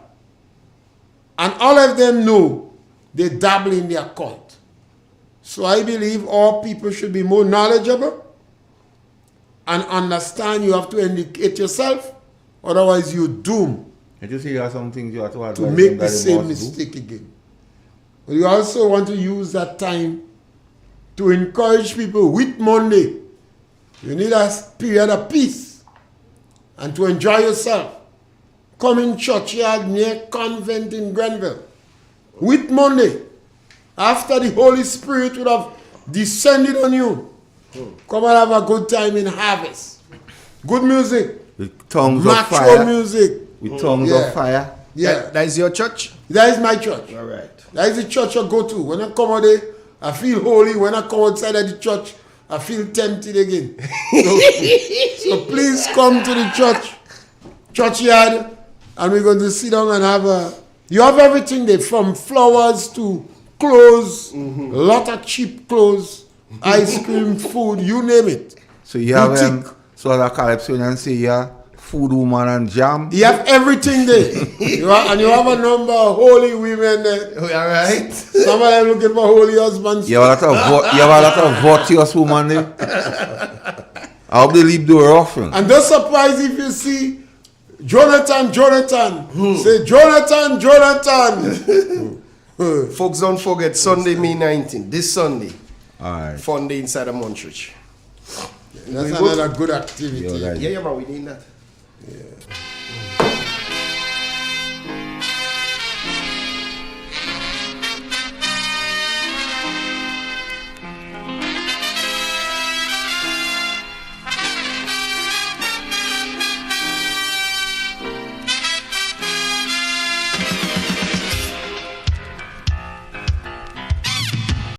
And all of them know they dabble in the occult. So I believe all people should be more knowledgeable and understand you have to educate yourself, otherwise you're doomed You see, there are some things you have to advise to make them the that they same must do. mistake again. But you also want to use that time to encourage people with Monday. You need a period of peace and to enjoy yourself. Come in churchyard near convent in Grenville. With Monday, after the Holy Spirit would have descended on you, come and have a good time in harvest. Good music. With tongues of mature fire. music. With tongues of fire. Yeah. That is your church? That is my church. All right. That is the church I go to. When I come out there, I feel holy. When I come outside of the church, I feel tempted again. So please come to the churchyard, and we're going to sit down and have a... You have everything there, from flowers to clothes, a lot of cheap clothes, ice cream, food, you name it. So you have so the Calypsonian say yeah, food, woman, and jam. You have everything there. You have a number of holy women there. All right. Some of them looking for holy husbands. You have a lot of virtuous woman there. I hope they leave the door open. And don't surprise if you see Jonathan. Say Jonathan. Folks, don't forget Sunday, May 19th. This Sunday. All right. Fun day inside of Montrich. That's another good activity. Yeah, man, we need that. Yeah.